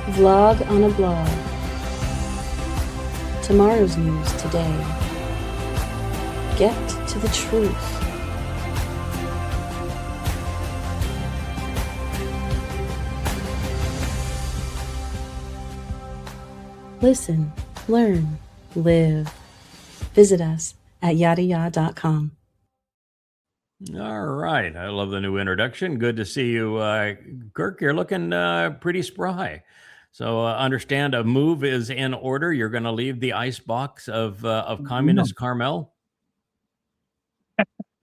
Vlog on a blog. Tomorrow's news today. Get to the truth. Listen, learn, live. Visit us at yadayah.com. All right. I love the new introduction. Good to see you, Kirk. You're looking pretty spry. So understand a move is in order. You're going to leave the ice box of communist Carmel.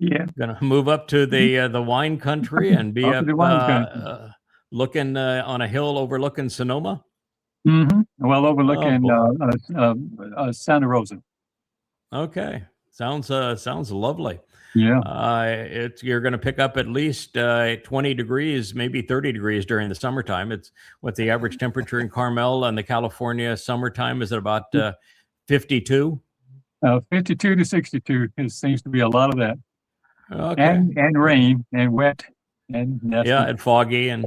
Yeah. Going to move up to the wine country and be up looking on a hill overlooking Sonoma. Well, overlooking Santa Rosa. Okay. Sounds lovely. Yeah. You're going to pick up at least 20 degrees, maybe 30 degrees during the summertime. It's what the average temperature in Carmel and the California summertime is at about 52. 52 to 62. It seems to be a lot of that. Okay. And rain and wet and nasty. Yeah, and foggy and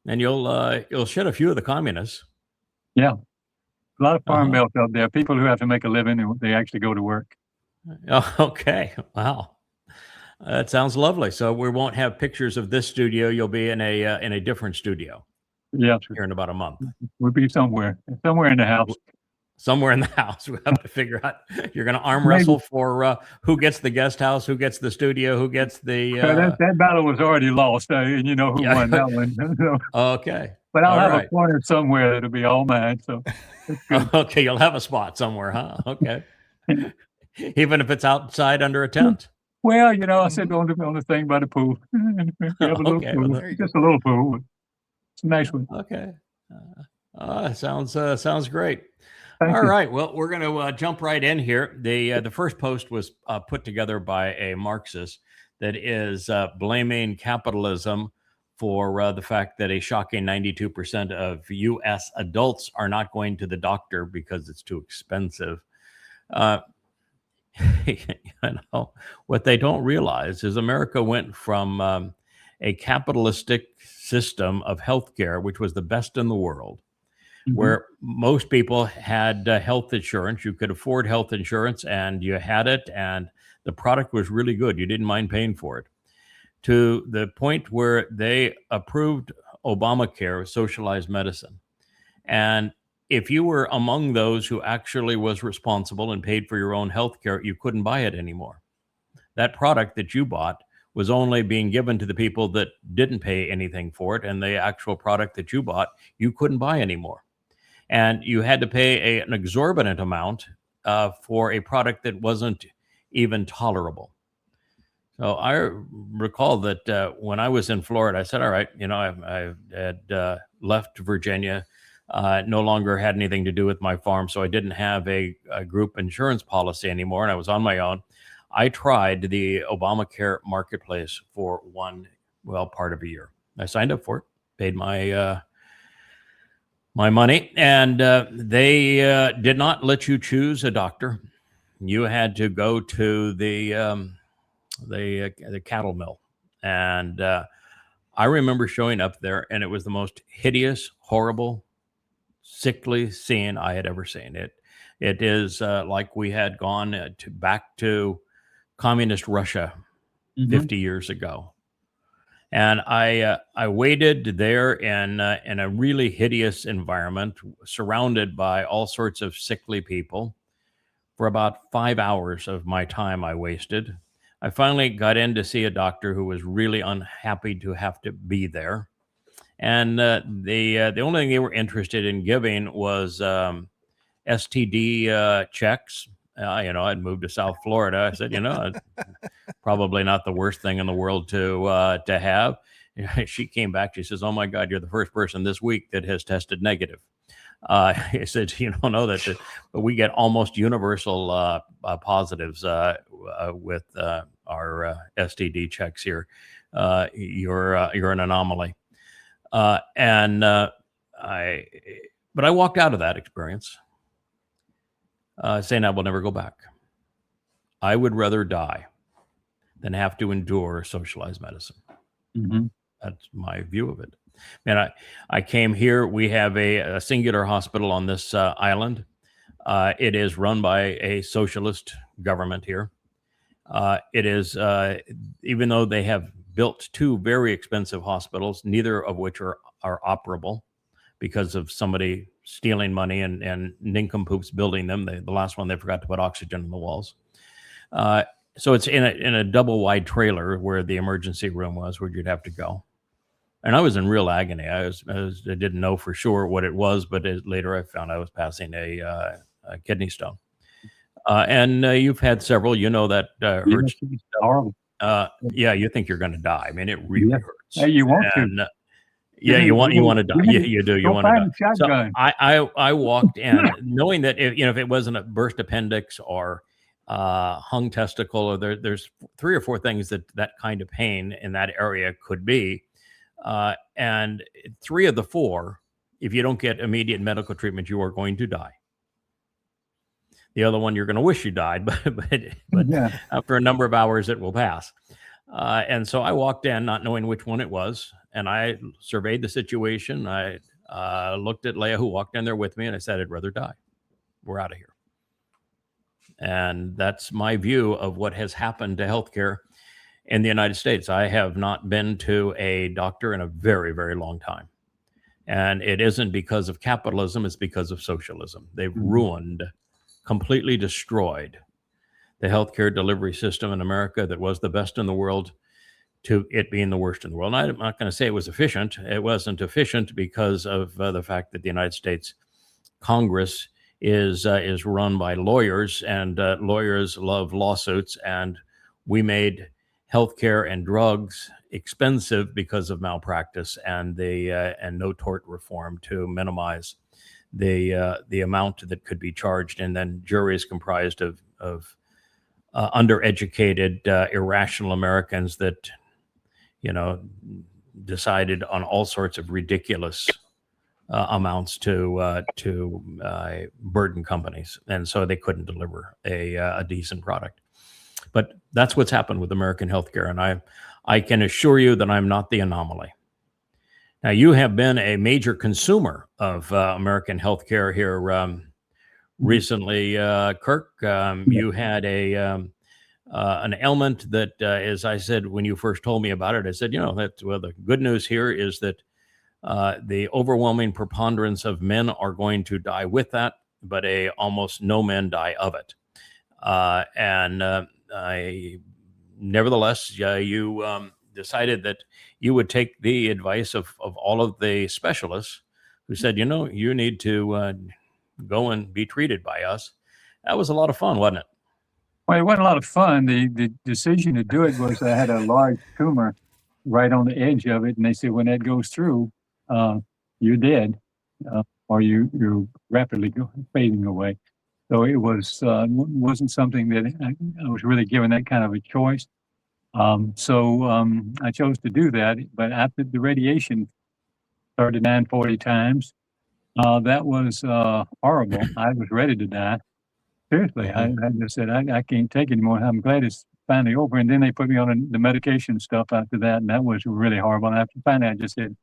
And you'll shed a few of the communists. Yeah. A lot of farm belt out there. People who have to make a living and they actually go to work. Oh, okay. Wow. That sounds lovely. So we won't have pictures of this studio. You'll be in a different studio. Yeah. Here in about a month. We'll be somewhere in the house. Somewhere in the house. We have to figure out. You're going to arm wrestle for who gets the guest house, who gets the studio, who gets the. That battle was already lost, and you know who won that one. Okay. But I'll have a corner somewhere that'll be all mine. So. Okay, you'll have a spot somewhere, huh? Okay. Even if it's outside under a tent. Well, you know, I said on the thing by the pool. Pool. Just a little pool. It's a nice one. Okay. Sounds great. All right. Well, we're going to jump right in here. The first post was put together by a Marxist that is blaming capitalism for the fact that a shocking 92% of U.S. adults are not going to the doctor because it's too expensive. What they don't realize is America went from a capitalistic system of healthcare, which was the best in the world, where most people had health insurance. You could afford health insurance and you had it, and the product was really good. You didn't mind paying for it. To the point where they approved Obamacare, socialized medicine. And if you were among those who actually was responsible and paid for your own health care, you couldn't buy it anymore. That product that you bought was only being given to the people that didn't pay anything for it, and the actual product that you bought, you couldn't buy anymore. And you had to pay an exorbitant amount for a product that wasn't even tolerable. So I recall that when I was in Florida, I said, all right, I had left Virginia, no longer had anything to do with my farm, so I didn't have a group insurance policy anymore, and I was on my own. I tried the Obamacare marketplace for part of a year. I signed up for it, paid my money, and they did not let you choose a doctor. You had to go to the cattle mill. And I remember showing up there, and it was the most hideous, horrible, sickly scene I had ever seen. It is like we had gone back to communist Russia 50 years ago. And I waited there in a really hideous environment, surrounded by all sorts of sickly people, for about 5 hours of my time I wasted. I finally got in to see a doctor who was really unhappy to have to be there. And the only thing they were interested in giving was STD checks. I'd moved to South Florida. I said, probably not the worst thing in the world to have. She came back. She says, "Oh my God, you're the first person this week that has tested negative." I said, "You don't know that, but we get almost universal positives with our STD checks here. You're an anomaly." But I walked out of that experience saying I will never go back. I would rather die than have to endure socialized medicine. That's my view of it. And I came here. We have a singular hospital on this island. It is run by a socialist government here. It is, even though they have built two very expensive hospitals, neither of which are operable because of somebody stealing money and nincompoops building them. The last one, they forgot to put oxygen in the walls. So it's in a double wide trailer where the emergency room was, where you'd have to go. And I was in real agony. I didn't know for sure what it was, but later I found I was passing a kidney stone. And you've had several. You know that hurts. Horrible. Yeah, you think you're going to die. I mean, it really hurts. Yeah, you want to. Yeah, you want to die. You do. You want to die. So I walked in knowing that if it wasn't a burst appendix or hung testicle, or there's 3 or 4 things that kind of pain in that area could be, and 3 of the 4, if you don't get immediate medical treatment, you are going to die. The other one, you're going to wish you died, but yeah. After a number of hours, it will pass. And so I walked in not knowing which one it was, and I surveyed the situation. I looked at Leah, who walked in there with me, and I said, I'd rather die. We're out of here. And that's my view of what has happened to healthcare in the United States. I have not been to a doctor in a very, very long time. And it isn't because of capitalism, it's because of socialism. They've ruined, completely destroyed the healthcare delivery system in America that was the best in the world to it being the worst in the world. And I'm not going to say it was efficient. It wasn't efficient because of the fact that the United States Congress is run by lawyers, and lawyers love lawsuits. And we made healthcare and drugs expensive because of malpractice and no tort reform to minimize the amount that could be charged, and then juries comprised of undereducated, irrational Americans that decided on all sorts of ridiculous amounts to burden companies, and so they couldn't deliver a decent product. But that's what's happened with American healthcare, and I can assure you that I'm not the anomaly. Now, you have been a major consumer of American healthcare here recently, Kirk. You had an ailment that, as I said when you first told me about it, I said, the good news here is that the overwhelming preponderance of men are going to die with that, but almost no men die of it. Nevertheless, you decided that you would take the advice of all of the specialists who said, you need to go and be treated by us. That was a lot of fun, wasn't it? Well, it wasn't a lot of fun. The decision to do it was I had a large tumor right on the edge of it, and they said when that goes through, you're dead, or you're rapidly fading away. So it wasn't something that I was really given that kind of a choice. So I chose to do that. But after the radiation 39, 40 times, that was horrible. I was ready to die. Seriously, I just said, I can't take it anymore. I'm glad it's finally over. And then they put me on the medication stuff after that, and that was really horrible. And after finally, I just said,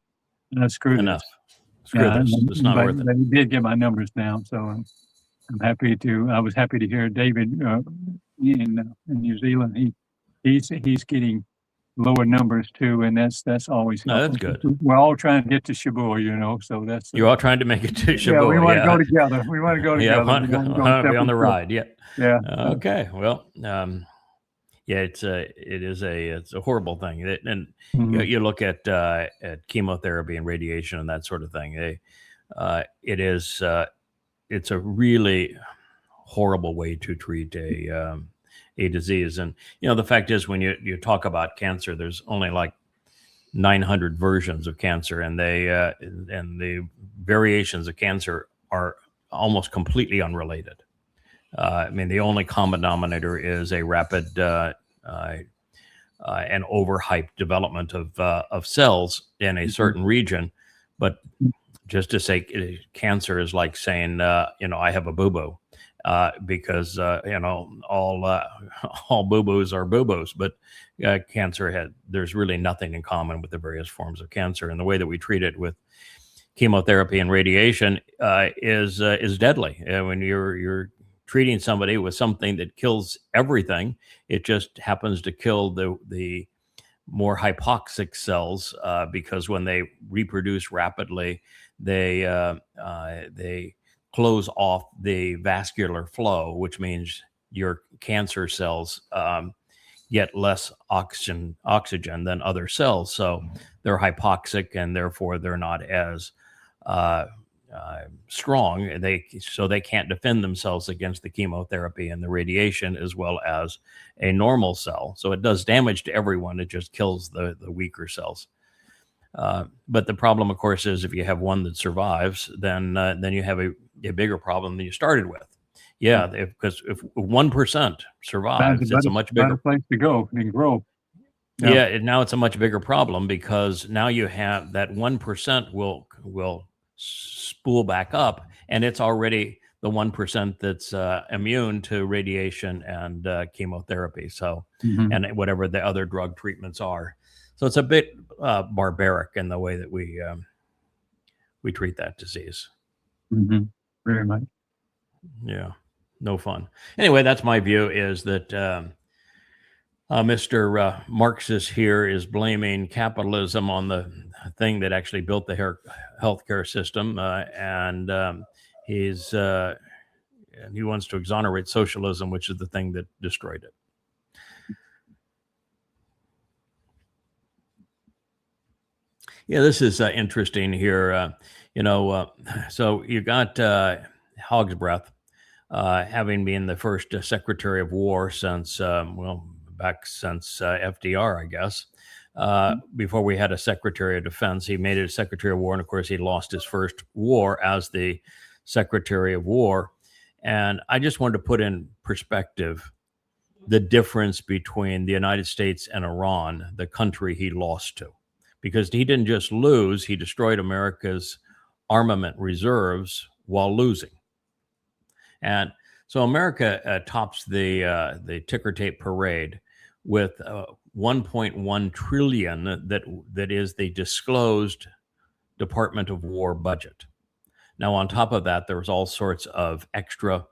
screw enough. this. Screw this. It's not worth it. They did get my numbers down, so I was happy to hear David in New Zealand. He's getting lower numbers too, and that's always helpful. That's good. We're all trying to get to Shabur, so that's you're all trying to make it to Shabur. Yeah, we want to go together. We want to go together. Yeah, be on the ride. Yeah. Yeah. Okay. Well, it's a horrible thing. And you look at chemotherapy and radiation and that sort of thing. It's a really horrible way to treat a disease. And the fact is, when you talk about cancer, there's only like 900 versions of cancer, and the variations of cancer are almost completely unrelated. The only common denominator is a rapid and overhyped development of cells in a certain region. But just to say cancer is like saying, I have a boo-boo. because all boo-boos are boo-boos, but cancer there's really nothing in common with the various forms of cancer, and the way that we treat it with chemotherapy and radiation is deadly. When you're treating somebody with something that kills everything, it just happens to kill the more hypoxic cells, because when they reproduce rapidly, they close off the vascular flow, which means your cancer cells get less oxygen than other cells. So they're hypoxic, and therefore they're not as strong. So they can't defend themselves against the chemotherapy and the radiation as well as a normal cell. So it does damage to everyone. It just kills the weaker cells. But the problem, of course, is if you have one that survives, then you have a bigger problem than you started with. Yeah, because if 1% survives, it's a much bigger place to go and grow. Yeah, now it's a much bigger problem, because now you have that 1% will spool back up, and it's already the 1% that's immune to radiation and chemotherapy. So, and whatever the other drug treatments are. So it's a bit barbaric in the way that we treat that disease. Very much. Yeah, no fun. Anyway, that's my view, is that Mr. Marxist here is blaming capitalism on the thing that actually built the healthcare system, and he wants to exonerate socialism, which is the thing that destroyed it. Yeah, this is interesting here. So you got Hog's Breath, having been the first Secretary of War since, back since FDR, I guess. Before we had a Secretary of Defense, he made it a Secretary of War, and of course he lost his first war as the Secretary of War. And I just wanted to put in perspective the difference between the United States and Iran, the country he lost to. Because he didn't just lose, he destroyed America's armament reserves while losing. And so America tops the ticker tape parade with 1.1 trillion that is the disclosed Department of War budget. Now, on top of that, there's all sorts of extra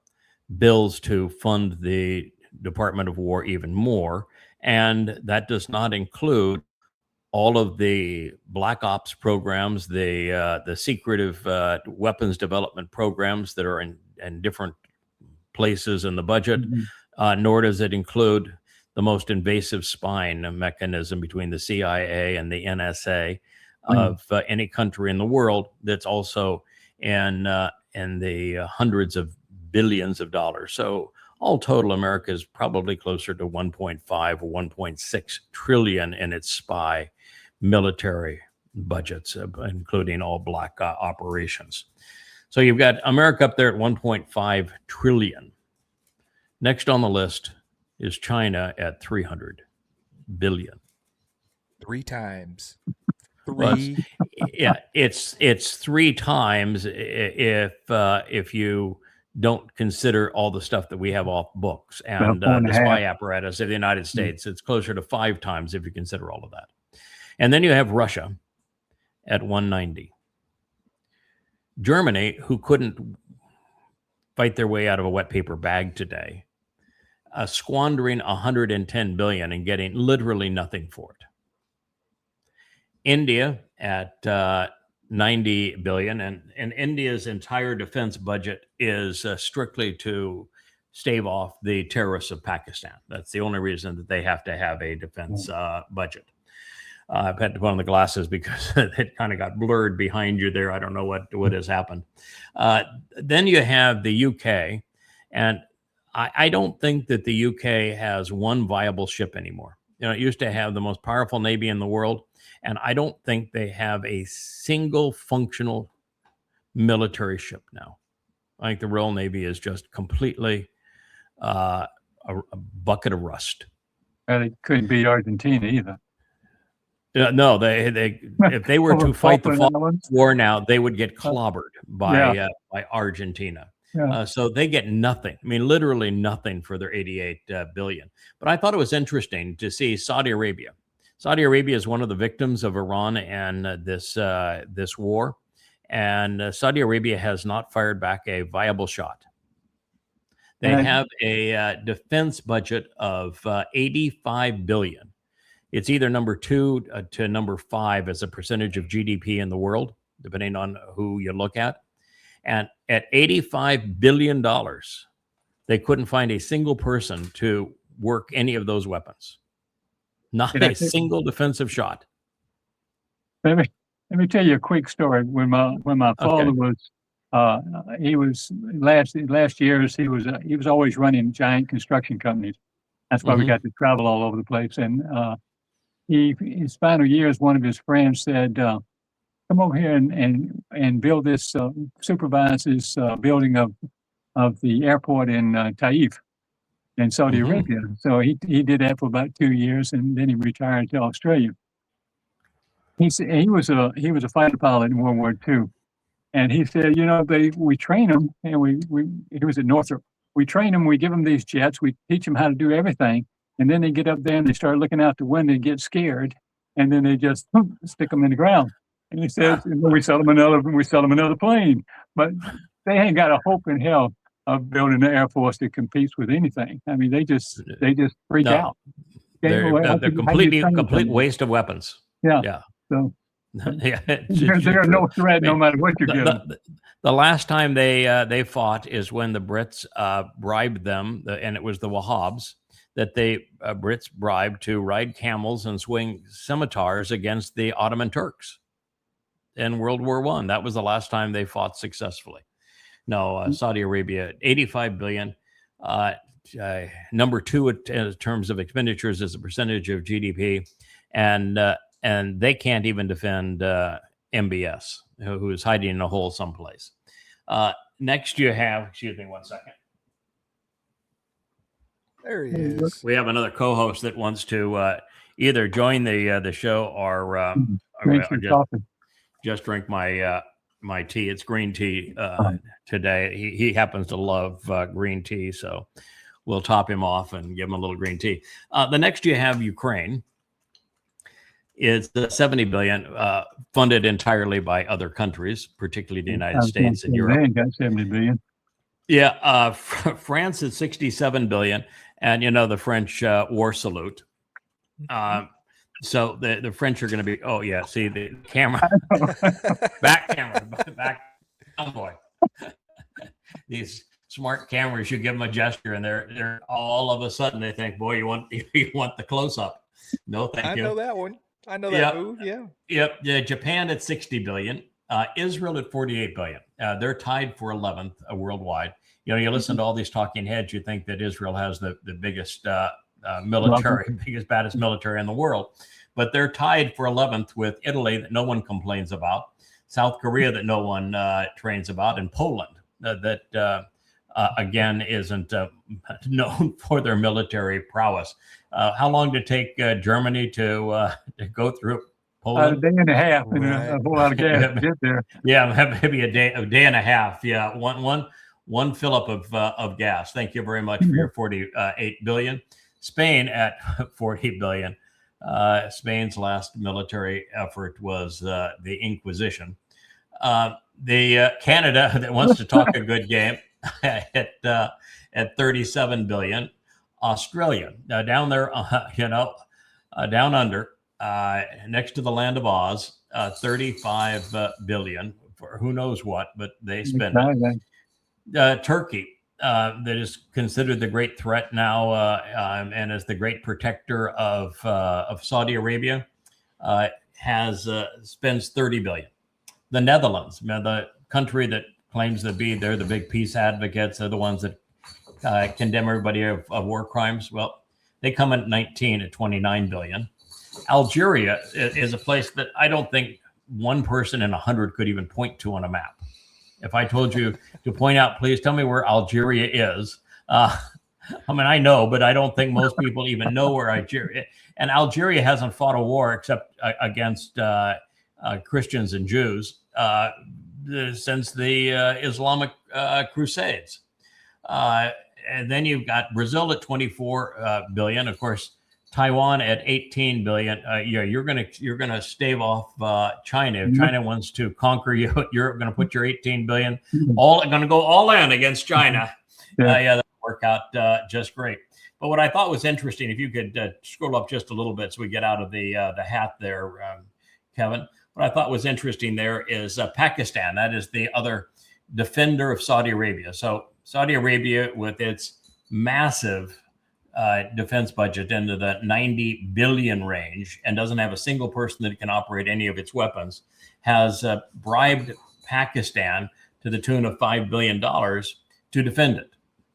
bills to fund the Department of War even more. And that does not include all of the black ops programs, the secretive weapons development programs that are in different places in the budget, nor does it include the most invasive spying mechanism between the CIA and the NSA of any country in the world, that's also in the hundreds of billions of dollars. So all total, America is probably closer to 1.5 or 1.6 trillion in its spy military budgets, including all black operations. So you've got America up there at 1.5 trillion. Next on the list is China at 300 billion. 3 times. Yeah, it's 3 times if you don't consider all the stuff that we have off books and the spy apparatus of the United States. It's closer to 5 times if you consider all of that. And then you have Russia at 190. Germany, who couldn't fight their way out of a wet paper bag today, squandering 110 billion and getting literally nothing for it. India at 90 billion, and India's entire defense budget is strictly to stave off the terrorists of Pakistan. That's the only reason that they have to have a defense budget. I've had to put on the glasses because it kind of got blurred behind you there. I don't know what has happened. Then you have the UK, and I don't think that the UK has one viable ship anymore. It used to have the most powerful navy in the world, and I don't think they have a single functional military ship now. I think the Royal Navy is just completely a bucket of rust. Well, it couldn't beat Argentina either. No, they if they were to fight the Falklands War now, they would get clobbered by Argentina. So they get nothing. I mean, literally nothing for their 88 billion. But I thought it was interesting to see Saudi Arabia. Saudi Arabia is one of the victims of Iran and this war. And Saudi Arabia has not fired back a viable shot. They have a defense budget of 85 billion. It's either number 2 to number 5 as a percentage of GDP in the world, depending on who you look at. And at $85 billion, they couldn't find a single person to work any of those weapons. Not a single defensive shot. Let me tell you a quick story. When my father was, he was last years he was always running giant construction companies. That's why we got to travel all over the place. And his final years, one of his friends said, "Come over here and build this, supervise this building of the airport in Taif in Saudi Arabia." So he did that for about 2 years, and then he retired to Australia. He said he was a fighter pilot in World War II, and he said, we train them, and he was at Northrop. We train them, we give them these jets, we teach them how to do everything, and then they get up there and they start looking out the window and get scared, and then they just stick them in the ground. And he says, we sell them another plane, but they ain't got a hope in hell of building an Air Force that competes with anything. I mean, they just freak out. They're complete waste of weapons. Yeah. So they're no threat, no matter what you give them. The last time they fought is when the Brits bribed them, and it was the Wahhabs that Brits bribed to ride camels and swing scimitars against the Ottoman Turks in World War I. That was the last time they fought successfully. No, Saudi Arabia, 85 billion. Number 2 in terms of expenditures as a percentage of GDP, and they can't even defend MBS, who is hiding in a hole someplace. Next, you have, excuse me 1 second. There he is. We have another co-host that wants to either join the show or just drink my tea. It's green tea today. He happens to love green tea, so we'll top him off and give him a little green tea. The next you have Ukraine. It's the 70 billion funded entirely by other countries, particularly the United States and Europe. They ain't got 70 billion. Yeah, France is 67 billion, and the French war salute. So the French are going to be. Oh yeah, see the camera, back camera, back. Oh boy, these smart cameras. You give them a gesture, and they're all of a sudden they think, boy, you want the close up. No, thank you. I know that one. I know that move. Yeah. Yep. Yeah. Japan at 60 billion. Israel at 48 billion. They're tied for 11th worldwide. You listen to all these talking heads, you think that Israel has the biggest military, biggest, baddest military in the world. But they're tied for 11th with Italy that no one complains about, South Korea that no one trains about, and Poland that again isn't known for their military prowess. How long did it take Germany to go through Poland? A day and a half, and a whole lot of gas to get there. Yeah, maybe a day and a half. Yeah, one fill-up of gas. Thank you very much for your 48 billion. Spain at 40 billion. Spain's last military effort was the Inquisition. The Canada that wants to talk a good game at 37 billion. Australia down there, down under, next to the land of Oz, 35 billion for who knows what, but they spend it. Turkey, that is considered the great threat now, and as the great protector of Saudi Arabia, spends 30 billion. The Netherlands, the country that claims to be they're the big peace advocates, they're the ones that condemn everybody of war crimes. Well, they come in at 19 at 29 billion. Algeria is a place that I don't think one person in 100 could even point to on a map. If I told you to point out, please tell me where Algeria is. I mean, I know, but I don't think most people even know where Algeria is. And Algeria hasn't fought a war except against Christians and Jews since the Islamic Crusades. And then you've got Brazil at 24 billion. Of course, Taiwan at 18 billion. You're gonna stave off China. If China wants to conquer you, you're gonna put your 18 billion gonna go all in against China. That'll work out just great. But what I thought was interesting, if you could scroll up just a little bit so we get out of the hat there, Kevin. What I thought was interesting there is Pakistan. That is the other defender of Saudi Arabia. So Saudi Arabia, with its massive defense budget into the 90 billion range and doesn't have a single person that can operate any of its weapons, has bribed Pakistan to the tune of $5 billion to defend it.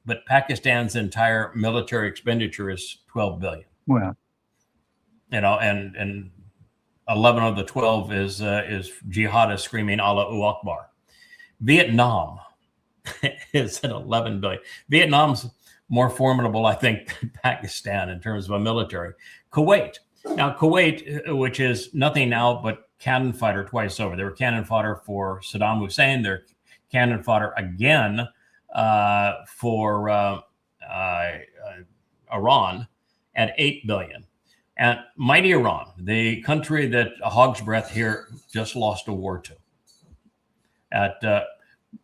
But Pakistan's entire military expenditure is 12 billion. Wow. And 11 of the 12 is jihadists screaming Allahu Akbar. Vietnam is at 11 billion. Vietnam's more formidable, I think, than Pakistan in terms of a military. Kuwait. Now, Kuwait, which is nothing now but cannon fodder twice over. They were cannon fodder for Saddam Hussein. They're cannon fodder again for Iran at 8 billion. And mighty Iran, the country that a hog's breath here just lost a war to, at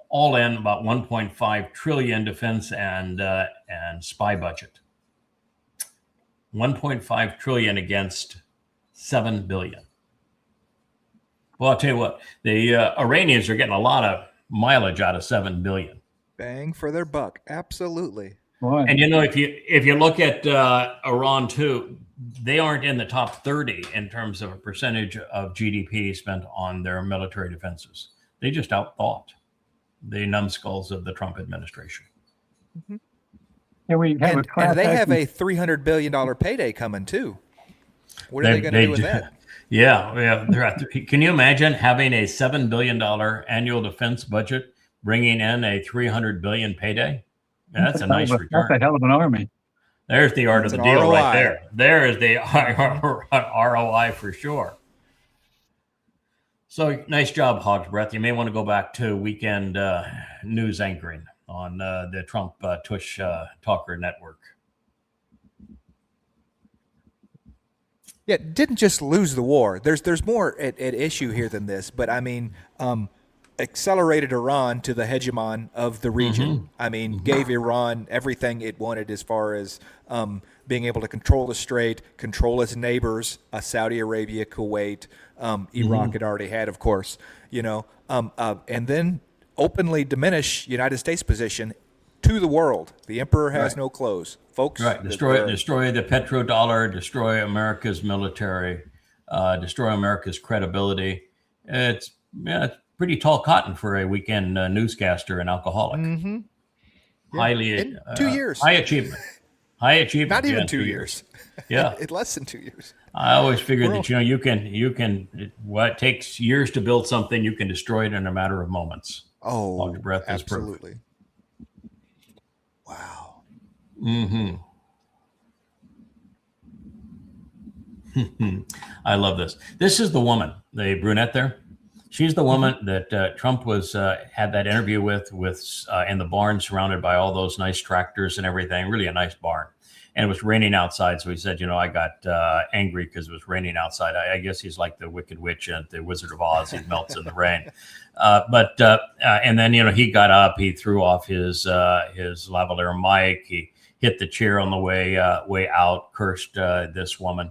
all in about 1.5 trillion defense and spy budget. 1.5 trillion against 7 billion. Well, I'll tell you what, the Iranians are getting a lot of mileage out of 7 billion. Bang for their buck. Absolutely. Boy. And if you look at Iran too, they aren't in the top 30 in terms of a percentage of GDP spent on their military defenses. They just outthought the numbskulls of the Trump administration. Mm-hmm. Yeah, we have and they have a $300 billion payday coming too. What are they going to do with that? Yeah. Can you imagine having a $7 billion annual defense budget, bringing in a $300 billion payday? Yeah, that's a nice return. That's a hell of an army. There's the art of the deal ROI. right there. There is the ROI for sure. So nice job, Hog's Breath. You may want to go back to weekend news anchoring on the Trump Tush Talker Network. Yeah, didn't just lose the war. There's more at issue here than this. But I mean, accelerated Iran to the hegemon of the region. Mm-hmm. I mean, gave Iran everything it wanted as far as being able to control the strait, control its neighbors, Saudi Arabia, Kuwait, Iraq had already had, of course, and then openly diminish United States position to the world. The emperor has no clothes, folks. Right, destroy the petrodollar, destroy America's military, destroy America's credibility. It's pretty tall cotton for a weekend newscaster and alcoholic. Mm-hmm. Yeah. Highly in 2 years. High achievement. Not even 2 years. Yeah, in less than 2 years. I always figured that you can what takes years to build something, you can destroy it in a matter of moments. Oh, Hog's Breath is proof. absolutely. Wow. Mm-hmm. I love this. This is the woman, the brunette there. She's the woman that Trump was had that interview with in the barn, surrounded by all those nice tractors and everything. Really a nice barn, and it was raining outside. So he said, I got angry because it was raining outside. I guess he's like the Wicked Witch and the Wizard of Oz. He melts in the rain. And then he got up. He threw off his lavalier mic. He hit the chair on the way out. Cursed this woman.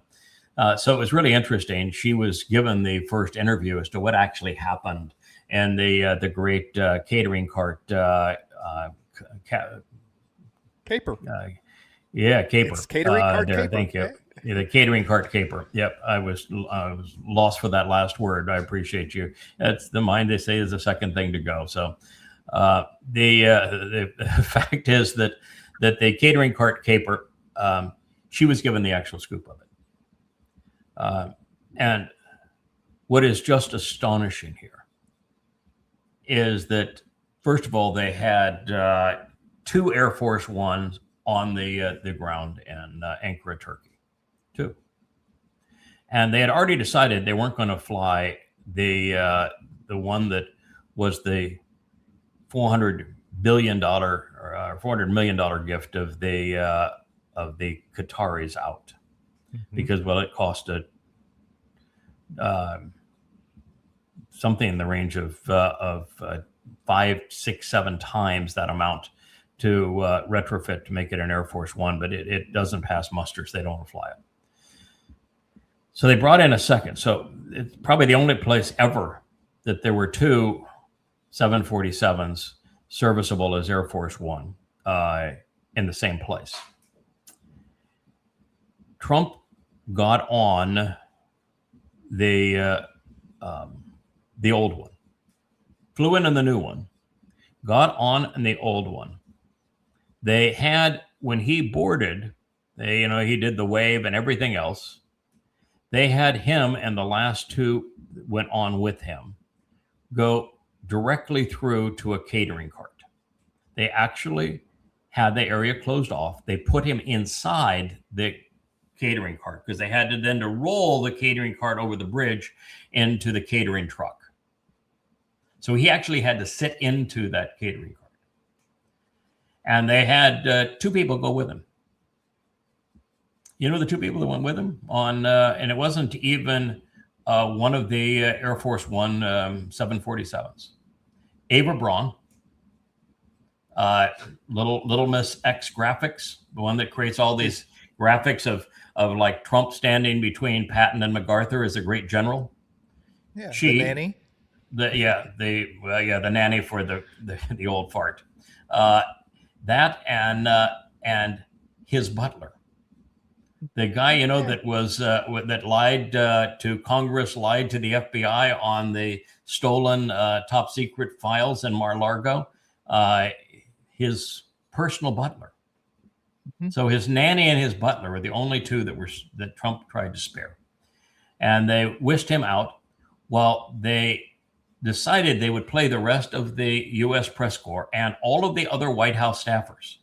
So it was really interesting. She was given the first interview as to what actually happened, and the great catering cart Caper. Caper. It's catering cart there, caper. Thank you. Yeah, the catering cart caper. Yep, I was lost for that last word. I appreciate you. That's the mind, they say, is the second thing to go. So the fact is that the catering cart caper, she was given the actual scoop of it. And what is just astonishing here is that, first of all, they had 2 Air Force Ones on the ground in Ankara, Turkey. 2. And they had already decided they weren't going to fly the one that was the $400 million gift of the Qataris out, because it cost something in the range of 5, 6, 7 times that amount to retrofit to make it an Air Force One, but it doesn't pass muster, so they don't fly it. So they brought in a second. So it's probably the only place ever that there were 2 747s serviceable as Air Force One in the same place. Trump got on the old one, flew in the new one, got on the old one. They had, when he boarded, he did the wave and everything else. They had him and the last 2 went on with him go directly through to a catering cart. They actually had the area closed off. They put him inside the catering cart because they had to roll the catering cart over the bridge into the catering truck. So he actually had to sit into that catering cart. And they had 2 people go with him. You know the 2 people that went with him on, and it wasn't even one of the Air Force One 747s. Ava Braun, Little Miss X Graphics, the one that creates all these graphics of like Trump standing between Patton and MacArthur as a great general. Yeah, the nanny. The nanny for the old fart. That and his butler. The guy, that was that lied to Congress, lied to the FBI on the stolen top secret files in Mar-a-Lago. His personal butler. So his nanny and his butler were the only 2 that Trump tried to spare, and they whisked him out while they decided they would play the rest of the U.S. press corps and all of the other White House staffers.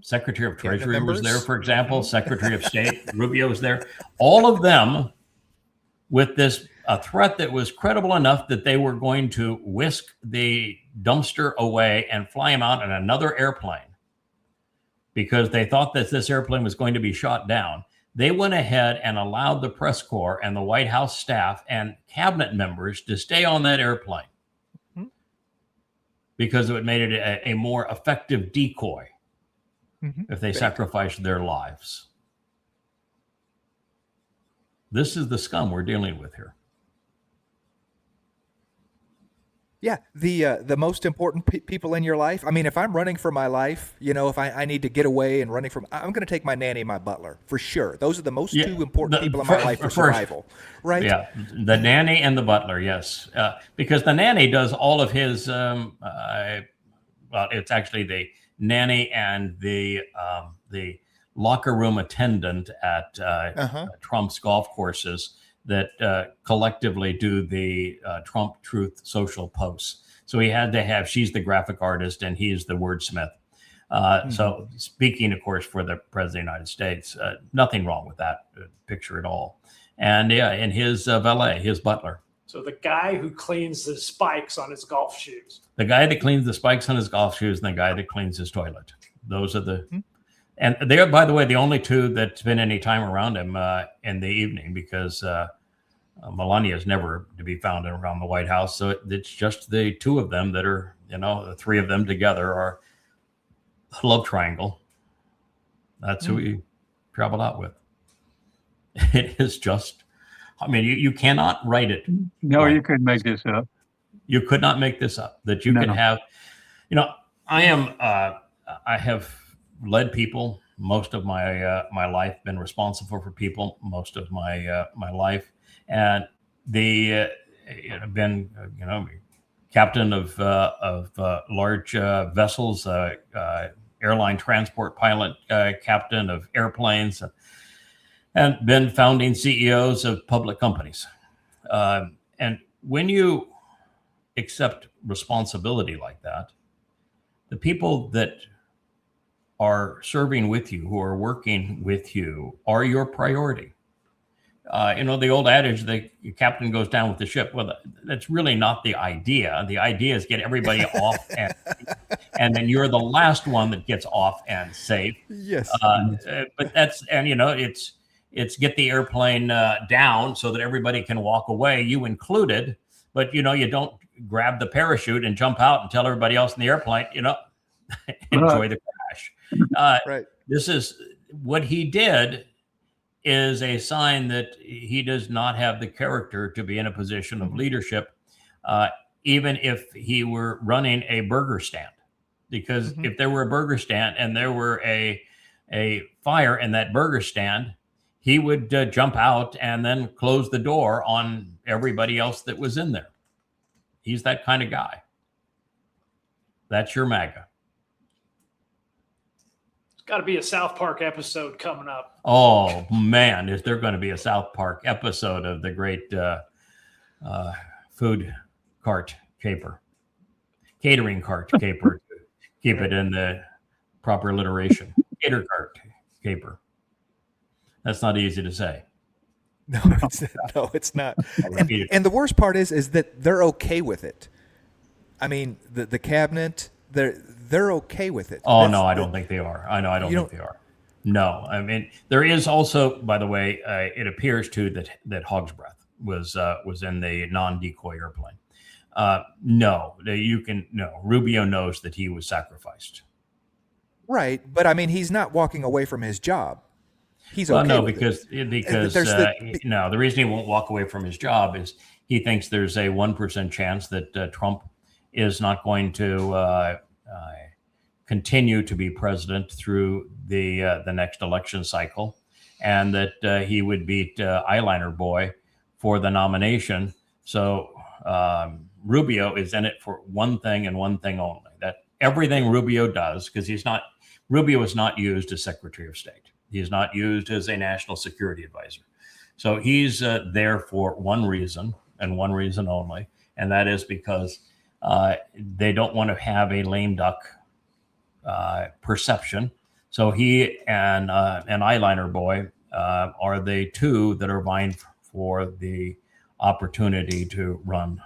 Secretary of Treasury was there, for example. Secretary of State Rubio was there. All of them with a threat that was credible enough that they were going to whisk the dumpster away and fly him out in another airplane because they thought that this airplane was going to be shot down. They went ahead and allowed the press corps and the White House staff and cabinet members to stay on that airplane because it made it a more effective decoy. If they sacrificed their lives. This is the scum we're dealing with here. Yeah, the most important people in your life. I mean, if I'm running for my life, if I need to get away and running from, I'm going to take my nanny and my butler for sure. Those are the most 2 important people in my life for survival, right? Yeah, the nanny and the butler, yes, because the nanny does all of his. It's actually the nanny and the locker room attendant at Trump's golf courses that collectively do the Trump Truth social posts. So he had to have, she's the graphic artist and he's the wordsmith. So speaking, of course, for the President of the United States, nothing wrong with that picture at all. And and his valet, his butler. So the guy who cleans the spikes on his golf shoes. The guy that cleans the spikes on his golf shoes and the guy that cleans his toilet. Those are the, and they're, by the way, the only 2 that spend any time around him in the evening because Melania is never to be found around the White House. So it's just the 2 of them that are, the 3 of them together are a love triangle. That's who he traveled out with. It is just, I mean, you cannot write it. No, you couldn't make this up. You could not make this up. That you can have, I have led people most of my my life, been responsible for people most of my my life, and been captain of large vessels, airline transport pilot, captain of airplanes. And been founding CEOs of public companies. And when you accept responsibility like that, the people that are serving with you, who are working with you, are your priority. the old adage, the captain goes down with the ship. Well, that's really not the idea. The idea is get everybody off, and then you're the last one that gets off and safe. Yes. But it's get the airplane down so that everybody can walk away, you included. But you don't grab the parachute and jump out and tell everybody else in the airplane, enjoy the crash. Right. This is what he did. Is a sign that he does not have the character to be in a position of leadership, even if he were running a burger stand. Because if there were a burger stand and there were a fire in that burger stand, he would jump out and then close the door on everybody else that was in there. He's that kind of guy. That's your MAGA. Got to be a South Park episode coming up. Oh man, is there going to be a South Park episode of the great food cart caper, catering cart caper, to keep it in the proper alliteration. Cater cart caper. That's not easy to say. No, it's not. And the worst part is that they're okay with it. I mean, the cabinet, they're okay with it. Oh, no, I don't think they are. I don't think they are. No, I mean, there is also, by the way, it appears too that Hog's Breath was in the non-decoy airplane. No, Rubio knows that he was sacrificed. Right, but I mean, he's not walking away from his job. He's okay. No, with because the reason he won't walk away from his job is he thinks there's a 1% chance that Trump is not going to continue to be president through the next election cycle, and that he would beat Eyeliner Boy for the nomination. So Rubio is in it for one thing and one thing only: that everything Rubio does, because Rubio is not used as Secretary of State. He is not used as a national security advisor. So he's there for one reason and one reason only, and that is because they don't want to have a lame duck perception. So he and Eyeliner Boy are the two that are vying for the opportunity to run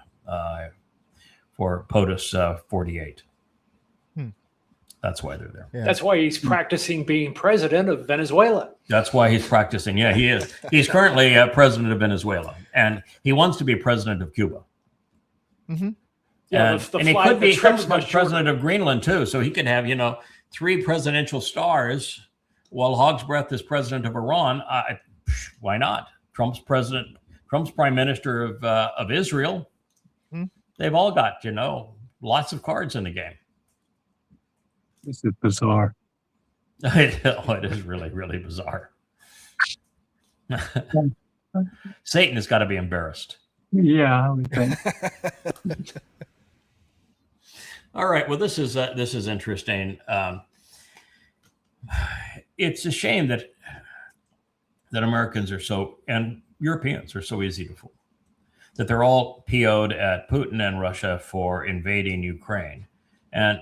for POTUS 48. That's why they're there. Yeah. That's why he's practicing being president of Venezuela. That's why he's practicing. Yeah, he is. He's currently president of Venezuela, and he wants to be president of Cuba. Mm-hmm. Yeah, and he could be president of Greenland too. So he could have, 3 presidential stars while Hog's Breath is president of Iran. Why not? Trump's prime minister of Israel. Mm-hmm. They've all got, lots of cards in the game. This is bizarre. It is really, really bizarre. Satan has got to be embarrassed. Yeah, I would think. All right. Well, this is interesting. It's a shame that Americans are and Europeans are so easy to fool. That they're all PO'd at Putin and Russia for invading Ukraine, and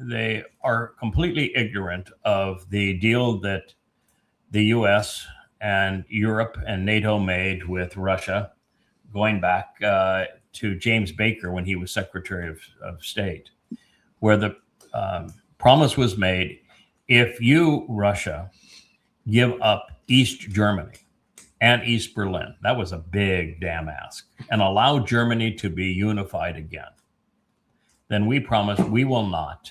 they are completely ignorant of the deal that the U.S. and Europe and NATO made with Russia, going back to James Baker when he was Secretary of State, where the promise was made: if you, Russia, give up East Germany and East Berlin, that was a big damn ask, and allow Germany to be unified again, then we promise we will not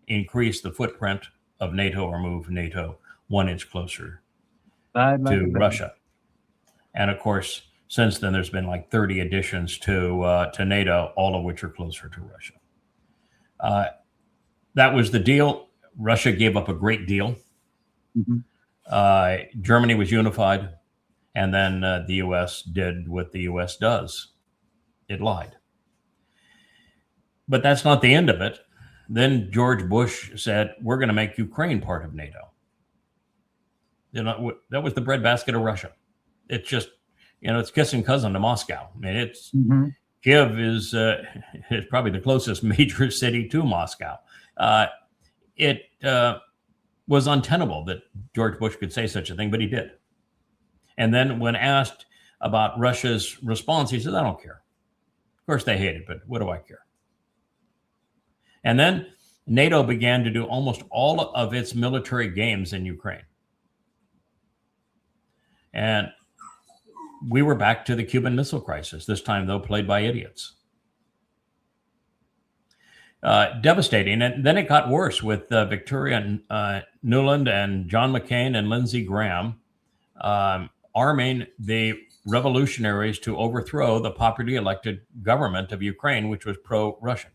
increase the footprint of NATO or move NATO 1 inch closer to Russia. And of course, since then, there's been like 30 additions to NATO, all of which are closer to Russia. That was the deal. Russia gave up a great deal. Mm-hmm. Germany was unified. And then the U.S. did what the U.S. does. It lied. But that's not the end of it. Then George Bush said, we're going to make Ukraine part of NATO. That was the breadbasket of Russia. It's just, it's kissing cousin to Moscow. I mean, Kiev is probably the closest major city to Moscow. It was untenable that George Bush could say such a thing, but he did. And then when asked about Russia's response, he said, I don't care. Of course they hate it, but what do I care? And then NATO began to do almost all of its military games in Ukraine. And we were back to the Cuban Missile Crisis, this time, though, played by idiots. Devastating. And then it got worse with Victoria Nuland and John McCain and Lindsey Graham arming the revolutionaries to overthrow the popularly elected government of Ukraine, which was pro-Russian.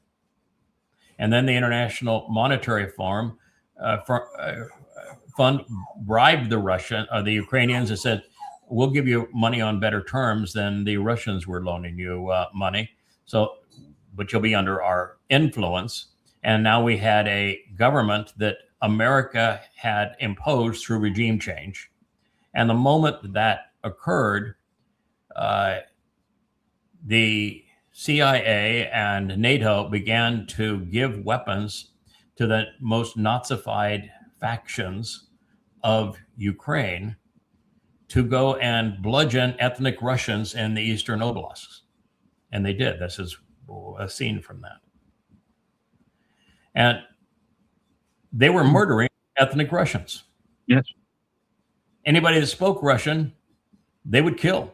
And then the International Monetary Fund bribed the Ukrainians and said, we'll give you money on better terms than the Russians were loaning you money. But you'll be under our influence. And now we had a government that America had imposed through regime change. And the moment that occurred, the CIA and NATO began to give weapons to the most Nazified factions of Ukraine to go and bludgeon ethnic Russians in the Eastern Oblasts. And they did. This is a scene from that. And they were murdering ethnic Russians. Yes. Anybody that spoke Russian, they would kill.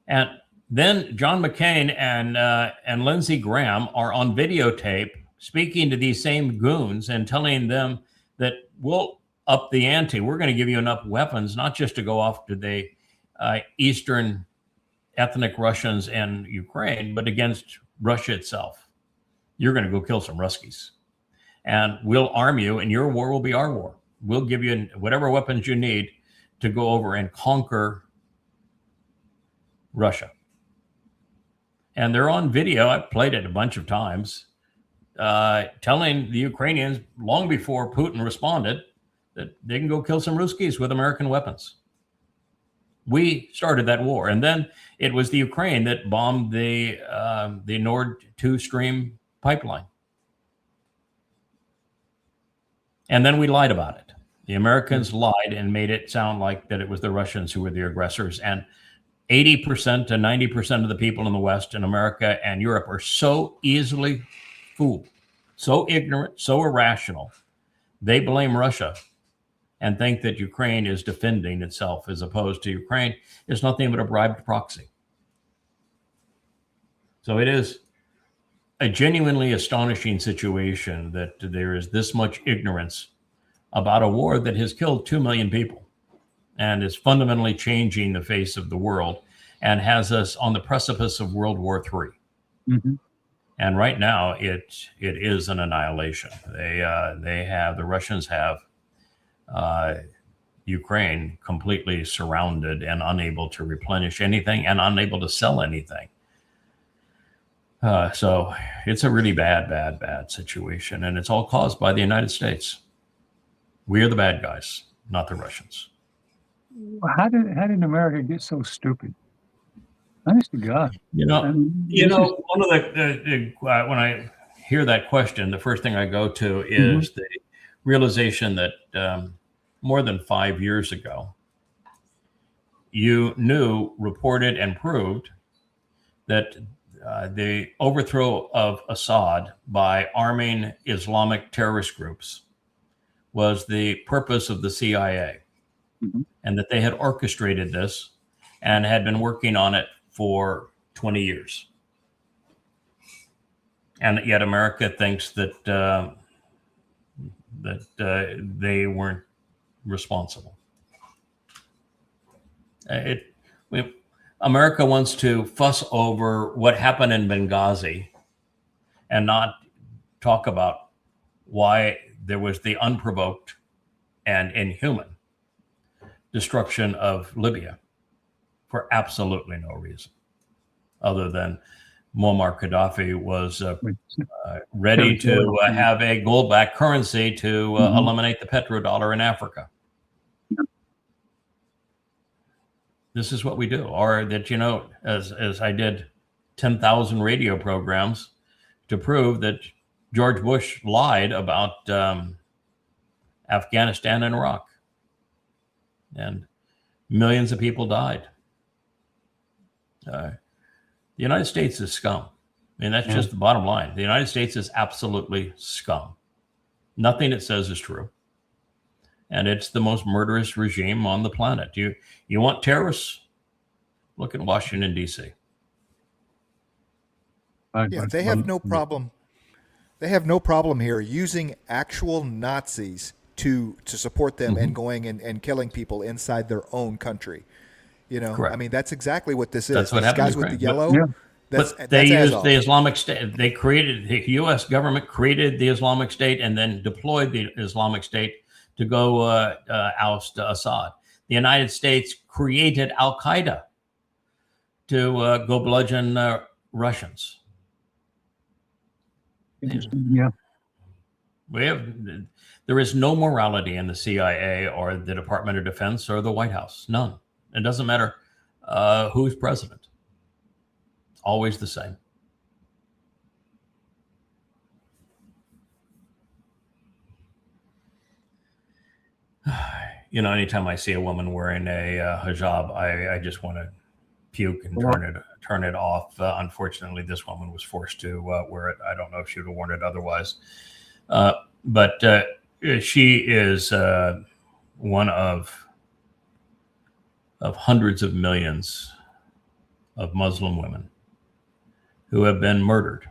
And then John McCain and Lindsey Graham are on videotape speaking to these same goons and telling them that we'll up the ante. We're going to give you enough weapons, not just to go off to the Eastern ethnic Russians in Ukraine, but against Russia itself. You're going to go kill some Ruskies. And we'll arm you, and your war will be our war. We'll give you whatever weapons you need to go over and conquer Russia. And they're on video. I've played it a bunch of times, telling the Ukrainians long before Putin responded that they can go kill some Ruskies with American weapons. We started that war. And then it was the Ukraine that bombed the Nord 2 Stream pipeline. And then we lied about it. The Americans lied and made it sound like that it was the Russians who were the aggressors. And 80% to 90% of the people in the West, in America and Europe, are so easily fooled, so ignorant, so irrational. They blame Russia and think that Ukraine is defending itself, as opposed to Ukraine is nothing but a bribed proxy. So it is a genuinely astonishing situation that there is this much ignorance about a war that has killed 2 million people and is fundamentally changing the face of the world and has us on the precipice of World War III. Mm-hmm. And right now it is an annihilation. The Russians have Ukraine completely surrounded and unable to replenish anything and unable to sell anything. So it's a really bad situation. And it's all caused by the United States. We are the bad guys, not the Russians. How did America get so stupid? Honest to God. One of the when I hear that question, the first thing I go to is the realization that more than 5 years ago, you knew, reported, and proved that the overthrow of Assad by arming Islamic terrorist groups was the purpose of the CIA, and that they had orchestrated this and had been working on it for 20 years. And yet America thinks that they weren't responsible. America wants to fuss over what happened in Benghazi and not talk about why there was the unprovoked and inhuman destruction of Libya for absolutely no reason other than Muammar Gaddafi was ready to have a gold-backed currency to eliminate the petrodollar in Africa. This is what we do. Or that, as I did 10,000 radio programs to prove that George Bush lied about Afghanistan and Iraq. And Millions of people died. The United States is scum. I mean, that's just the bottom line. The United States is absolutely scum. Nothing it says is true. And it's the most murderous regime on the planet. You want terrorists? Look at Washington, D.C. Yeah, they have no problem. They have no problem here using actual Nazis to support them and going and killing people inside their own country. You know, Correct. I mean, that's exactly what this is. That's what These happened guys in with the Ukraine. yellow. But they used the Islamic State. They created, the U.S. government created the Islamic State and then deployed the Islamic State to go oust Assad. The United States created Al-Qaeda to go bludgeon Russians. Yeah. There is no morality in the CIA or the Department of Defense or the White House. None. It doesn't matter who's president. It's always the same. You know, anytime I see a woman wearing a hijab, I just want to puke and turn it off. Unfortunately, this woman was forced to wear it. I don't know if she would have worn it otherwise. But she is one of hundreds of millions of Muslim women who have been murdered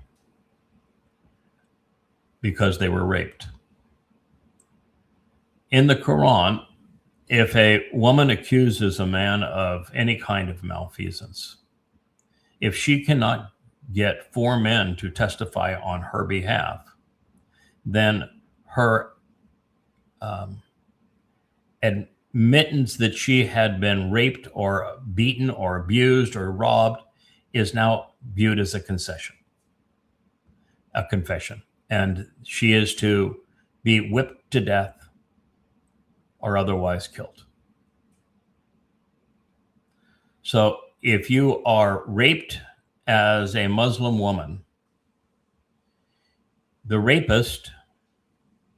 because they were raped. In the Qur'an, if a woman accuses a man of any kind of malfeasance, if she cannot get 4 men to testify on her behalf, then her admittance that she had been raped or beaten or abused or robbed is now viewed as a confession. And she is to be whipped to death or otherwise killed. So if you are raped as a Muslim woman, the rapist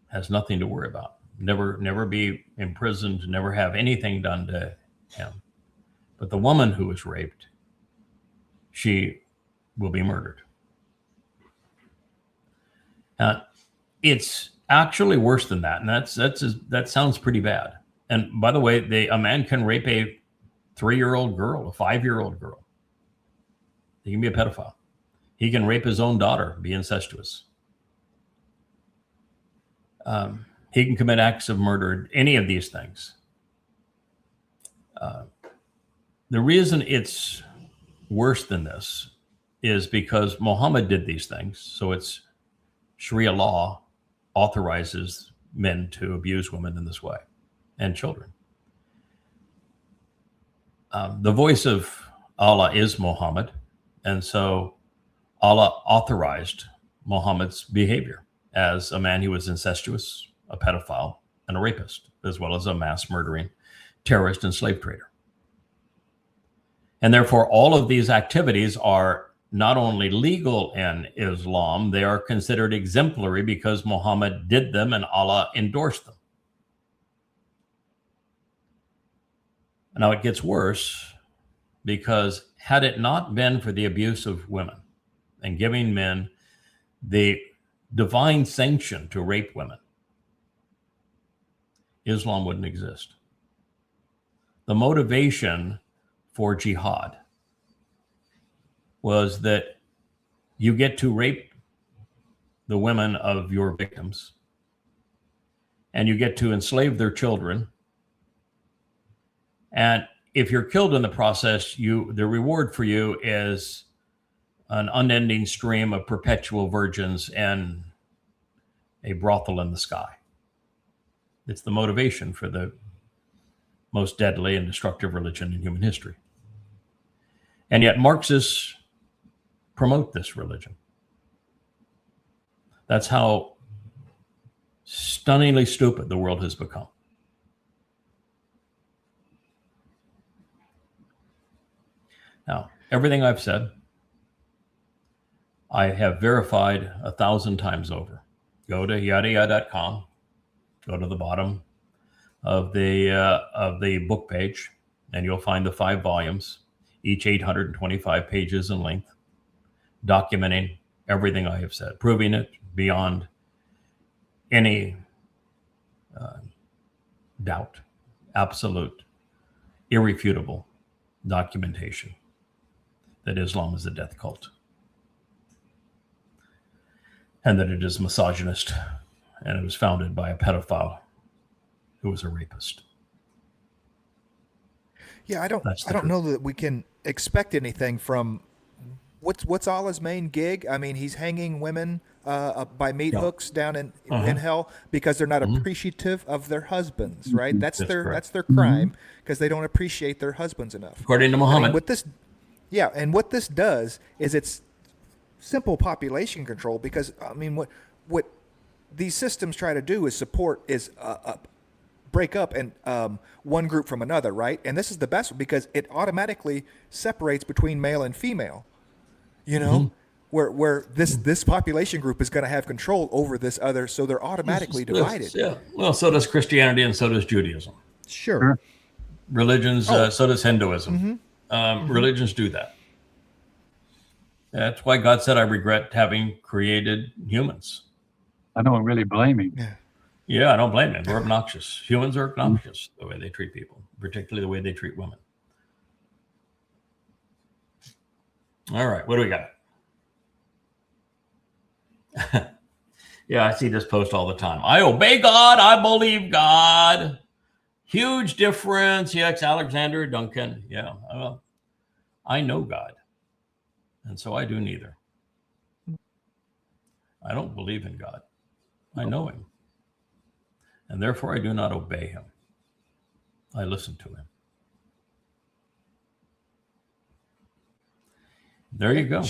has nothing to worry about. Never be imprisoned, never have anything done to him. But the woman who was raped, she will be murdered. It's actually worse than that, and that sounds pretty bad. And by the way, a man can rape a 3-year-old girl, a 5-year-old girl. He can be a pedophile. He can rape his own daughter, be incestuous. He can commit acts of murder, any of these things. The reason it's worse than this is because Muhammad did these things. So it's Sharia law authorizes men to abuse women in this way and children. The voice of Allah is Muhammad. And so Allah authorized Muhammad's behavior as a man who was incestuous, a pedophile, and a rapist, as well as a mass murdering terrorist and slave trader. And therefore, all of these activities are not only legal in Islam, they are considered exemplary because Muhammad did them and Allah endorsed them. Now it gets worse because had it not been for the abuse of women and giving men the divine sanction to rape women, Islam wouldn't exist. The motivation for jihad was that you get to rape the women of your victims and you get to enslave their children. And if you're killed in the process, the reward for you is an unending stream of perpetual virgins and a brothel in the sky. It's the motivation for the most deadly and destructive religion in human history. And yet Marxists promote this religion. That's how stunningly stupid the world has become. Now, everything I've said, I have verified 1,000 times over. Go to yahowah.com, go to the bottom of the book page, and you'll find the 5 volumes, each 825 pages in length, documenting everything I have said, proving it beyond any doubt, absolute, irrefutable documentation that Islam is a death cult, and that it is misogynist, and it was founded by a pedophile who was a rapist. Yeah, I don't know that we can expect anything from what's Allah's main gig. I mean, he's hanging women by meat hooks down in hell because they're not appreciative of their husbands, right? That's their crime, because they don't appreciate their husbands enough. According to Muhammad. I mean, and what this does is it's simple population control, because I mean, what these systems try to do is break up and one group from another, right? And this is the best one, because it automatically separates between male and female. You know, where this population group is going to have control over this other, so they're automatically divided. Yeah. Well, so does Christianity, and so does Judaism. Sure. Religions, so does Hinduism. Religions do that. That's why God said, "I regret having created humans." I don't really blame him. Yeah, I don't blame him. We're obnoxious. Humans are obnoxious the way they treat people, particularly the way they treat women. All right, what do we got? Yeah, I see this post all the time. I obey God. I believe God. Huge difference. Yes, Alexander Duncan. Yeah, I know God, and so I do neither. I don't believe in God. I know him, and therefore I do not obey him. I listen to him. There you go.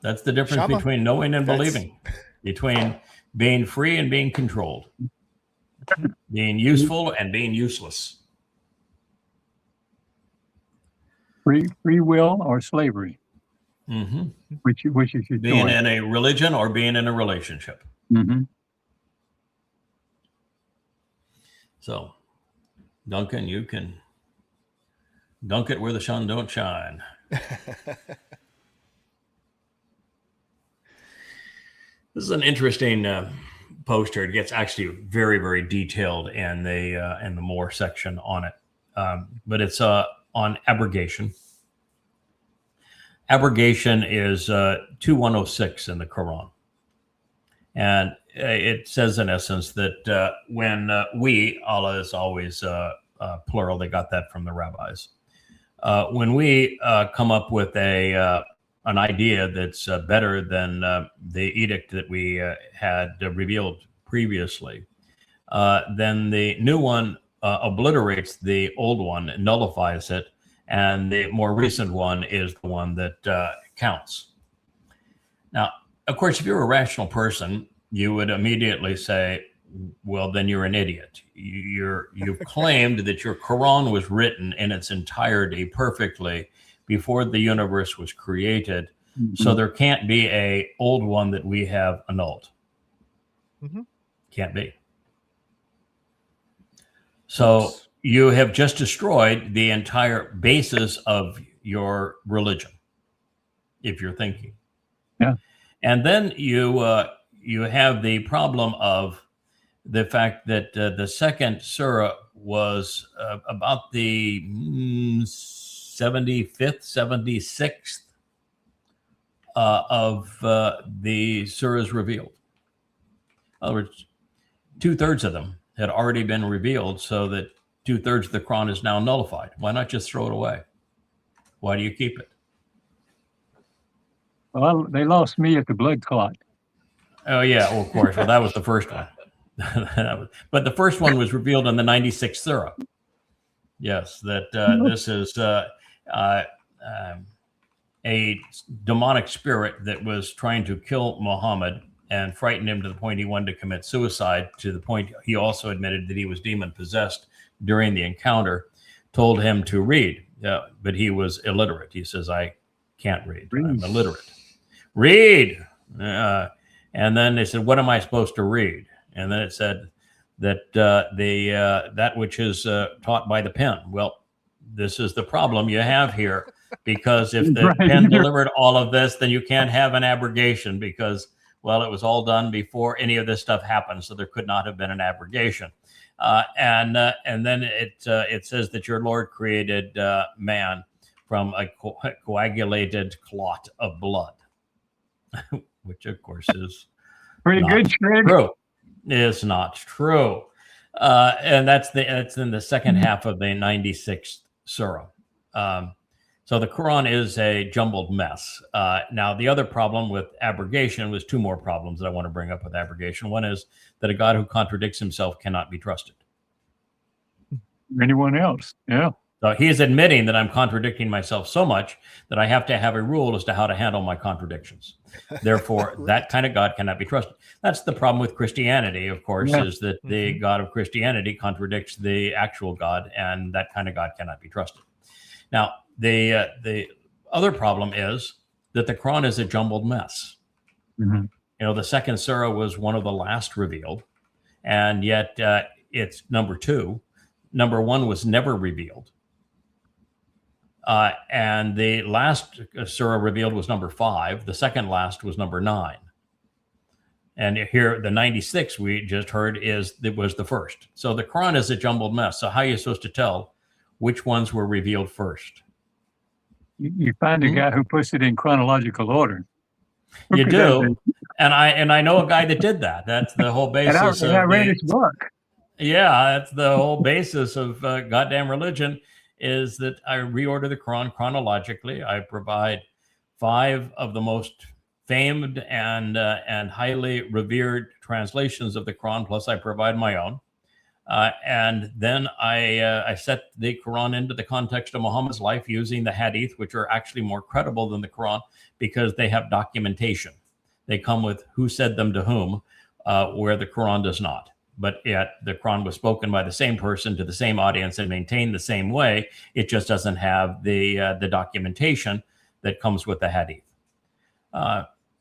That's the difference between knowing and believing, between being free and being controlled, being useful and being useless. Free will or slavery? Which is your being choice? in a religion or being in a relationship. So, Duncan, you can dunk it where the sun don't shine. This is an interesting poster. It gets actually very, very detailed in the more section on it, but it's on abrogation. Abrogation is 2106 in the Qur'an, and it says in essence that when we, Allah is always plural. They got that from the rabbis. When we come up with an idea that's better than the edict that we had revealed previously, then the new one obliterates the old one, nullifies it, and the more recent one is the one that counts. Now, of course, if you're a rational person, you would immediately say, well, then you're an idiot. You've claimed that your Quran was written in its entirety perfectly before the universe was created, so there can't be a old one that we have annulled. Can't be. So you have just destroyed the entire basis of your religion, if you're thinking. Yeah. And then you have the problem of the fact that the second surah was about the 75th, 76th of the surahs revealed. In other words, 2/3 of them had already been revealed, so that 2/3 of the Quran is now nullified. Why not just throw it away? Why do you keep it? Well, they lost me at the blood clot. Oh, yeah, well, of course. Well, that was the first one. But the first one was revealed in the 96th surah. Yes, that this is a demonic spirit that was trying to kill Muhammad and frightened him to the point he wanted to commit suicide, to the point he also admitted that he was demon possessed during the encounter, told him to read, but he was illiterate. He says, I can't read. I'm illiterate. Read. And then they said, what am I supposed to read? And then it said that that which is taught by the pen. Well, this is the problem you have here, because if the Right. pen delivered all of this, then you can't have an abrogation because, well, it was all done before any of this stuff happened, so there could not have been an abrogation. And then it says that your Lord created man from a coagulated clot of blood, which of course is Pretty not good, Shred. true. It's not true. And that's in the second half of the 96th surah. So the Quran is a jumbled mess. Now, the other problem with abrogation was two more problems that I want to bring up with abrogation. One is that a God who contradicts himself cannot be trusted. Anyone else? Yeah. So he is admitting that I'm contradicting myself so much that I have to have a rule as to how to handle my contradictions. Therefore, Right. that kind of God cannot be trusted. That's the problem with Christianity, of course, is that the God of Christianity contradicts the actual God, and that kind of God cannot be trusted. Now, the other problem is that the Quran is a jumbled mess. Mm-hmm. You know, the second surah was one of the last revealed, and yet it's number 2. Number 1 was never revealed. And the last surah revealed was number 5. The second last was number 9. And here, the 96 we just heard was the first. So the Quran is a jumbled mess. So how are you supposed to tell which ones were revealed first? You find a guy who puts it in chronological order. You do, and I know a guy that did that. That's the whole basis. And I read his book. Yeah, that's the whole basis of goddamn religion, is that I reorder the Quran chronologically. I provide 5 of the most famed and highly revered translations of the Quran, plus I provide my own. And then I set the Quran into the context of Muhammad's life using the Hadith, which are actually more credible than the Quran because they have documentation. They come with who said them to whom, where the Quran does not. But yet the Quran was spoken by the same person to the same audience and maintained the same way. It just doesn't have the documentation that comes with the Hadith.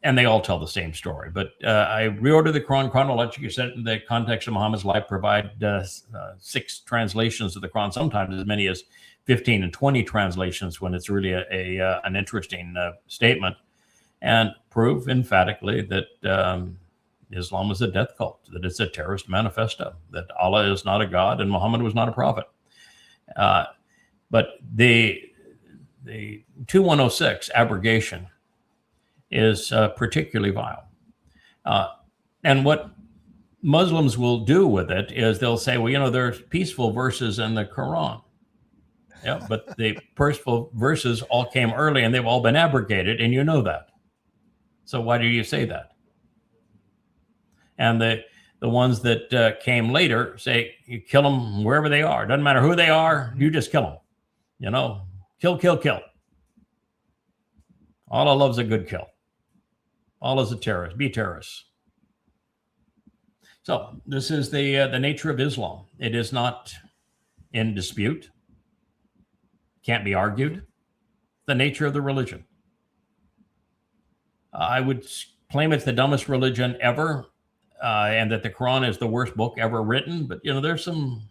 And they all tell the same story. But I reorder the Quran chronologically, set in the context of Muhammad's life, provide 6 translations of the Quran, sometimes as many as 15 and 20 translations when it's really an interesting statement, and prove emphatically that Islam is a death cult, that it's a terrorist manifesto, that Allah is not a God and Muhammad was not a prophet. But the 2106 abrogation is particularly vile. And what Muslims will do with it is they'll say, well, you know, there's peaceful verses in the Quran. Yeah, but the peaceful verses all came early and they've all been abrogated, and you know that. So why do you say that? And the ones that came later say, you kill them wherever they are. Doesn't matter who they are, you just kill them. You know, kill, kill, kill. Allah loves a good kill. Allah is a terrorist. Be terrorists. So this is the nature of Islam. It is not in dispute. Can't be argued. The nature of the religion. I would claim it's the dumbest religion ever, and that the Quran is the worst book ever written. But, you know, there's some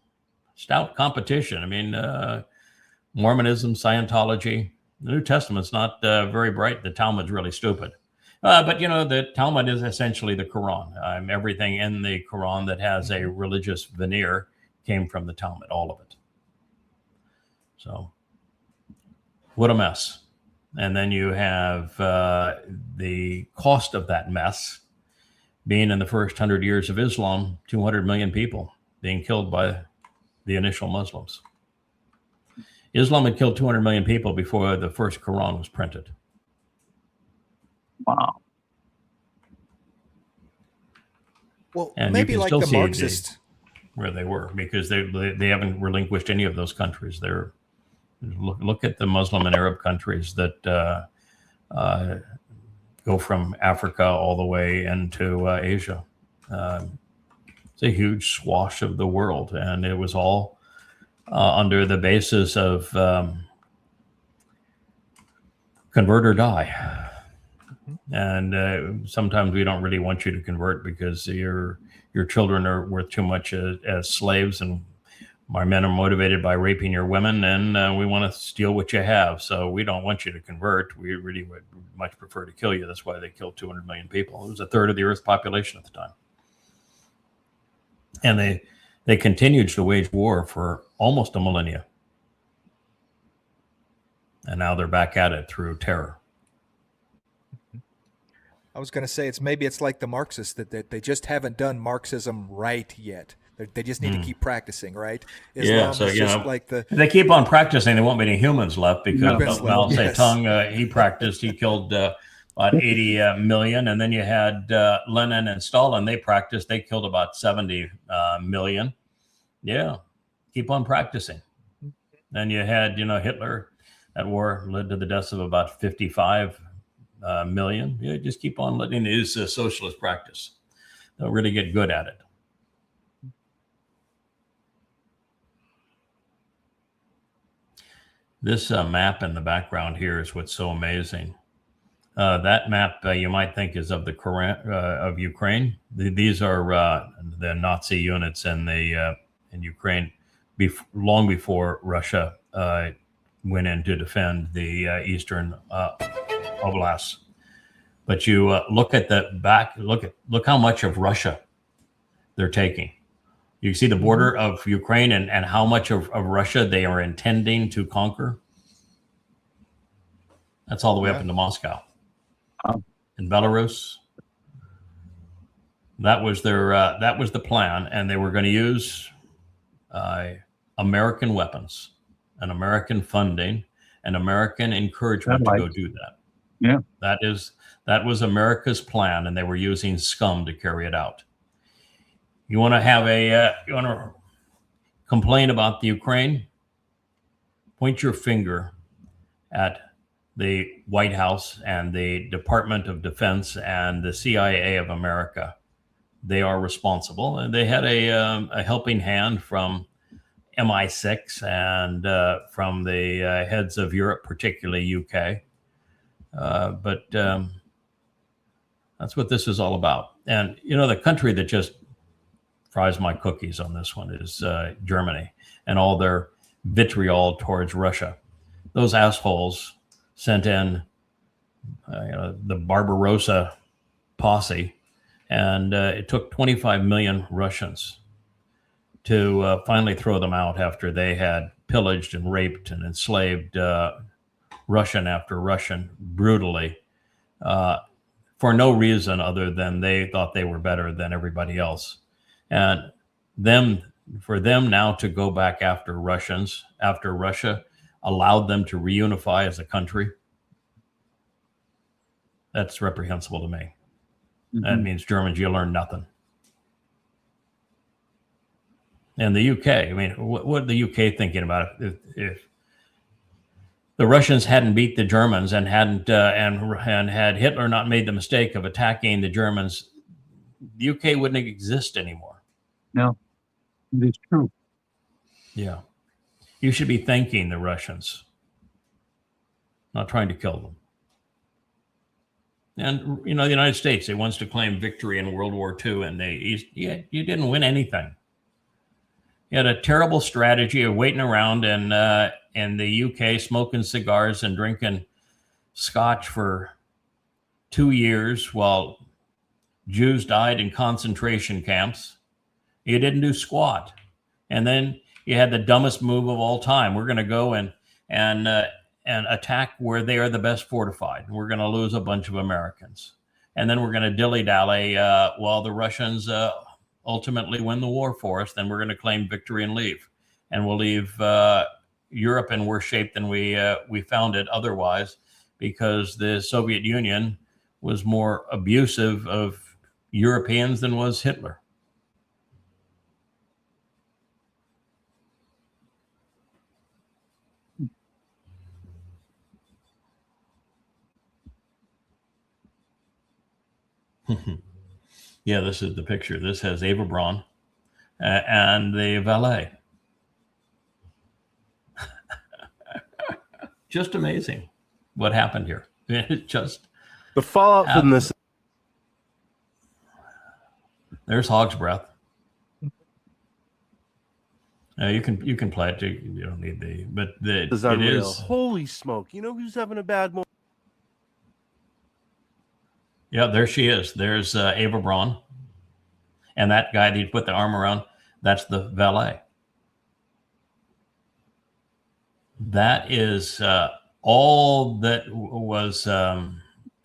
stout competition. I mean, Mormonism, Scientology, the New Testament's not very bright. The Talmud's really stupid. But, you know, the Talmud is essentially the Quran. Everything in the Quran that has a religious veneer came from the Talmud, all of it. So, what a mess. And then you have the cost of that mess being in the first 100 years of Islam, 200 million people being killed by the initial Muslims. Islam had killed 200 million people before the first Quran was printed. Wow. Well, And maybe you can like still the see Marxist. where they were, because they haven't relinquished any of those countries. They're look at the Muslim and Arab countries that go from Africa all the way into Asia. It's a huge swath of the world, and it was all under the basis of convert or die. And sometimes we don't really want you to convert because your children are worth too much as slaves, and My men are motivated by raping your women, and we want to steal what you have. So we don't want you to convert. We really would much prefer to kill you. That's why they killed 200 million people. It was a third of the Earth's population at the time. And they continued to wage war for almost a millennia. And now they're back at it through terror. I was going to say it's like the Marxists that they just haven't done Marxism right yet. They just need to keep practicing, right? Islam So is just like they keep on practicing. There won't be any humans left because Mao yes. Zedong, he practiced. He killed about 80 million, and then you had Lenin and Stalin. They practiced. They killed about 70 million. Yeah, keep on practicing. Then you had Hitler. That war led to the deaths of about 55 million. Yeah, just keep on letting it use socialist practice. They'll really get good at it. This map in the background here is what's so amazing. That map you might think is of the Qur'an, of Ukraine. These are the Nazi units in Ukraine long before Russia went in to defend the eastern oblasts. But you look at the back. Look how much of Russia they're taking. You see the border of Ukraine and how much of Russia they are intending to conquer. That's all the way up into Moscow. In Belarus. That was the plan, and they were going to use American weapons and American funding and American encouragement to go do that. Yeah. That was America's plan, and they were using scum to carry it out. You want to complain about the Ukraine? Point your finger at the White House and the Department of Defense and the CIA of America. They are responsible, and they had a helping hand from MI6 and from the heads of Europe, particularly UK. But that's what this is all about. And the country that just fries my cookies on this one is Germany and all their vitriol towards Russia. Those assholes sent in the Barbarossa posse, and it took 25 million Russians to finally throw them out after they had pillaged and raped and enslaved Russian after Russian brutally for no reason other than they thought they were better than everybody else. And for them now to go back after Russians, after Russia allowed them to reunify as a country, that's reprehensible to me. That means Germans, you learn nothing. And the UK, I mean, what are the UK thinking about it? If the Russians hadn't beat the Germans and hadn't and had Hitler not made the mistake of attacking the Germans, the UK wouldn't exist anymore. No, it's true. Yeah. You should be thanking the Russians, not trying to kill them. And, the United States, they wants to claim victory in World War II, and you didn't win anything. You had a terrible strategy of waiting around in the UK, smoking cigars and drinking scotch for 2 years while Jews died in concentration camps. You didn't do squat. And then you had the dumbest move of all time. We're going to go and attack where they are the best fortified. We're going to lose a bunch of Americans. And then we're going to dilly-dally while the Russians ultimately win the war for us. Then we're going to claim victory and leave. And we'll leave Europe in worse shape than we found it otherwise, because the Soviet Union was more abusive of Europeans than was Hitler. Yeah, this is the picture. This has Eva Braun and the valet. Just amazing what happened here. It just the fallout from this. There's Hog's Breath. You can play it. You don't need the, but This is it unreal. is. Holy smoke! You know who's having a bad moment? Yeah, there she is. There's Ava Braun, and that guy that you put the arm around. That's the valet. That is all that was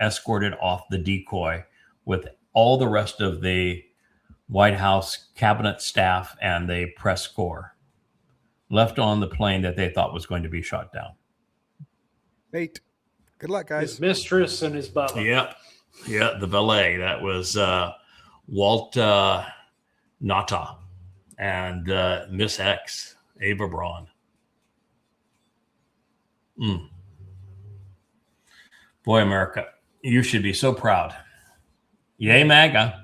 escorted off the decoy, with all the rest of the White House cabinet staff and the press corps left on the plane that they thought was going to be shot down. Fate. Good luck, guys. His mistress and his butler. Yeah, the valet. That was Walt Nata and Miss X, Ava Braun. Boy, America, you should be so proud. Yay, MAGA.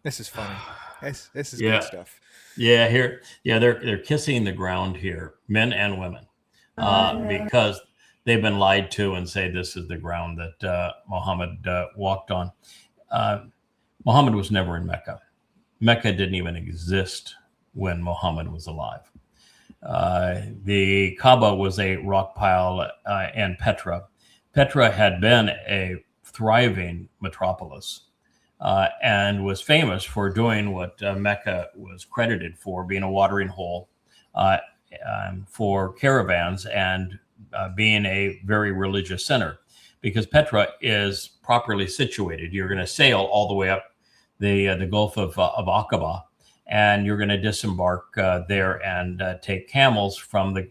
This is funny. This is good stuff. Yeah, they're kissing the ground here, men and women, because they've been lied to and say this is the ground that Muhammad walked on. Muhammad was never in Mecca. Mecca didn't even exist when Muhammad was alive. The Kaaba was a rock pile and Petra. Petra had been a thriving metropolis and was famous for doing what Mecca was credited for, being a watering hole for caravans and being a very religious center. Because Petra is properly situated. You're going to sail all the way up the Gulf of Aqaba, and you're going to disembark there and take camels from the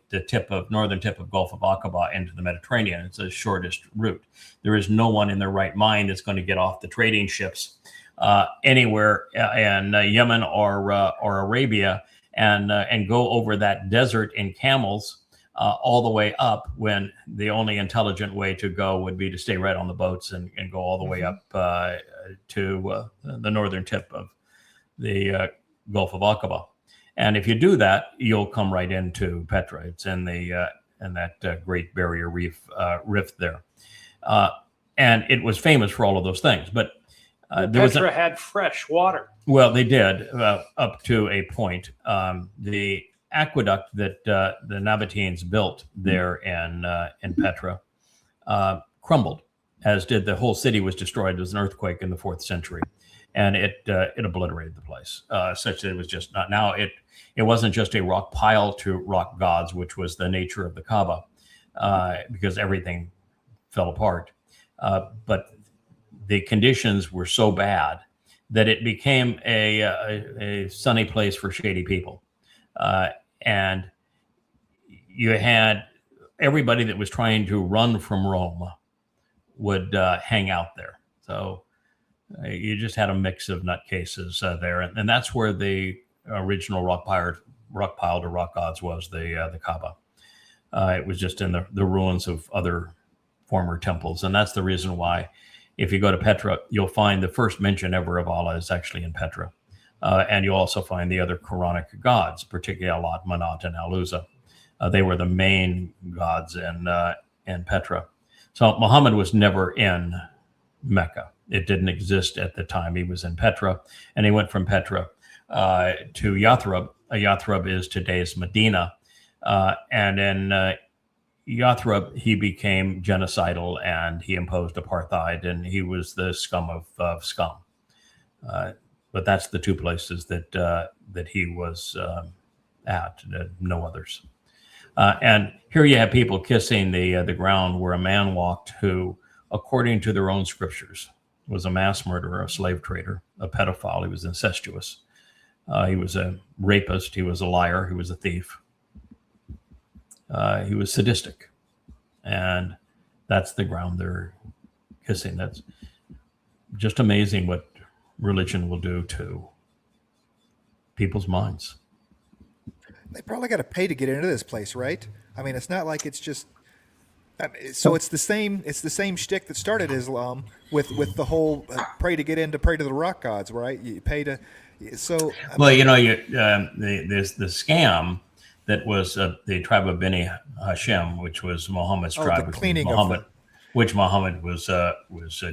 northern tip of Gulf of Aqaba into the Mediterranean. It's the shortest route. There is no one in their right mind that's going to get off the trading ships anywhere in Yemen or Arabia and go over that desert in camels all the way up, when the only intelligent way to go would be to stay right on the boats and go all the way up to the northern tip of the Gulf of Aqaba. And if you do that, you'll come right into Petra. It's in that Great Barrier Reef rift there. And it was famous for all of those things. But Petra had fresh water. Well, they did up to a point. The aqueduct that the Nabateans built there in Petra crumbled, as did the whole city. Was destroyed. There was an earthquake in the 4th century, and it obliterated the place, such that it was just not. Now it wasn't just a rock pile to rock gods, which was the nature of the Kaaba, because everything fell apart. But the conditions were so bad that it became a sunny place for shady people. And you had everybody that was trying to run from Rome would hang out there. So you just had a mix of nutcases there. And that's where the original rock pile to rock gods was, the Kaaba. It was just in the ruins of other former temples. And that's the reason why, if you go to Petra, you'll find the first mention ever of Allah is actually in Petra. And you also find the other Quranic gods, particularly Allat, Manat, and Al-Uzza. They were the main gods in Petra. So Muhammad was never in Mecca. It didn't exist at the time. He was in Petra, and he went from Petra to Yathrib. Yathrib is today's Medina. And in Yathrib, he became genocidal, and he imposed apartheid, and he was the scum of scum. But that's the two places that he was at, no others. And here you have people kissing the ground where a man walked who, according to their own scriptures, was a mass murderer, a slave trader, a pedophile. He was incestuous. He was a rapist. He was a liar. He was a thief. He was sadistic. And that's the ground they're kissing. That's just amazing what religion will do to people's minds. They probably got to pay to get into this place, right? I mean, it's not like it's just. So it's the same shtick that started Islam with the whole pray to the rock gods, right? You pay to. So well, you know, there's the scam that was the tribe of Beni Hashem, which was Muhammad's tribe, the cleaning which Muhammad was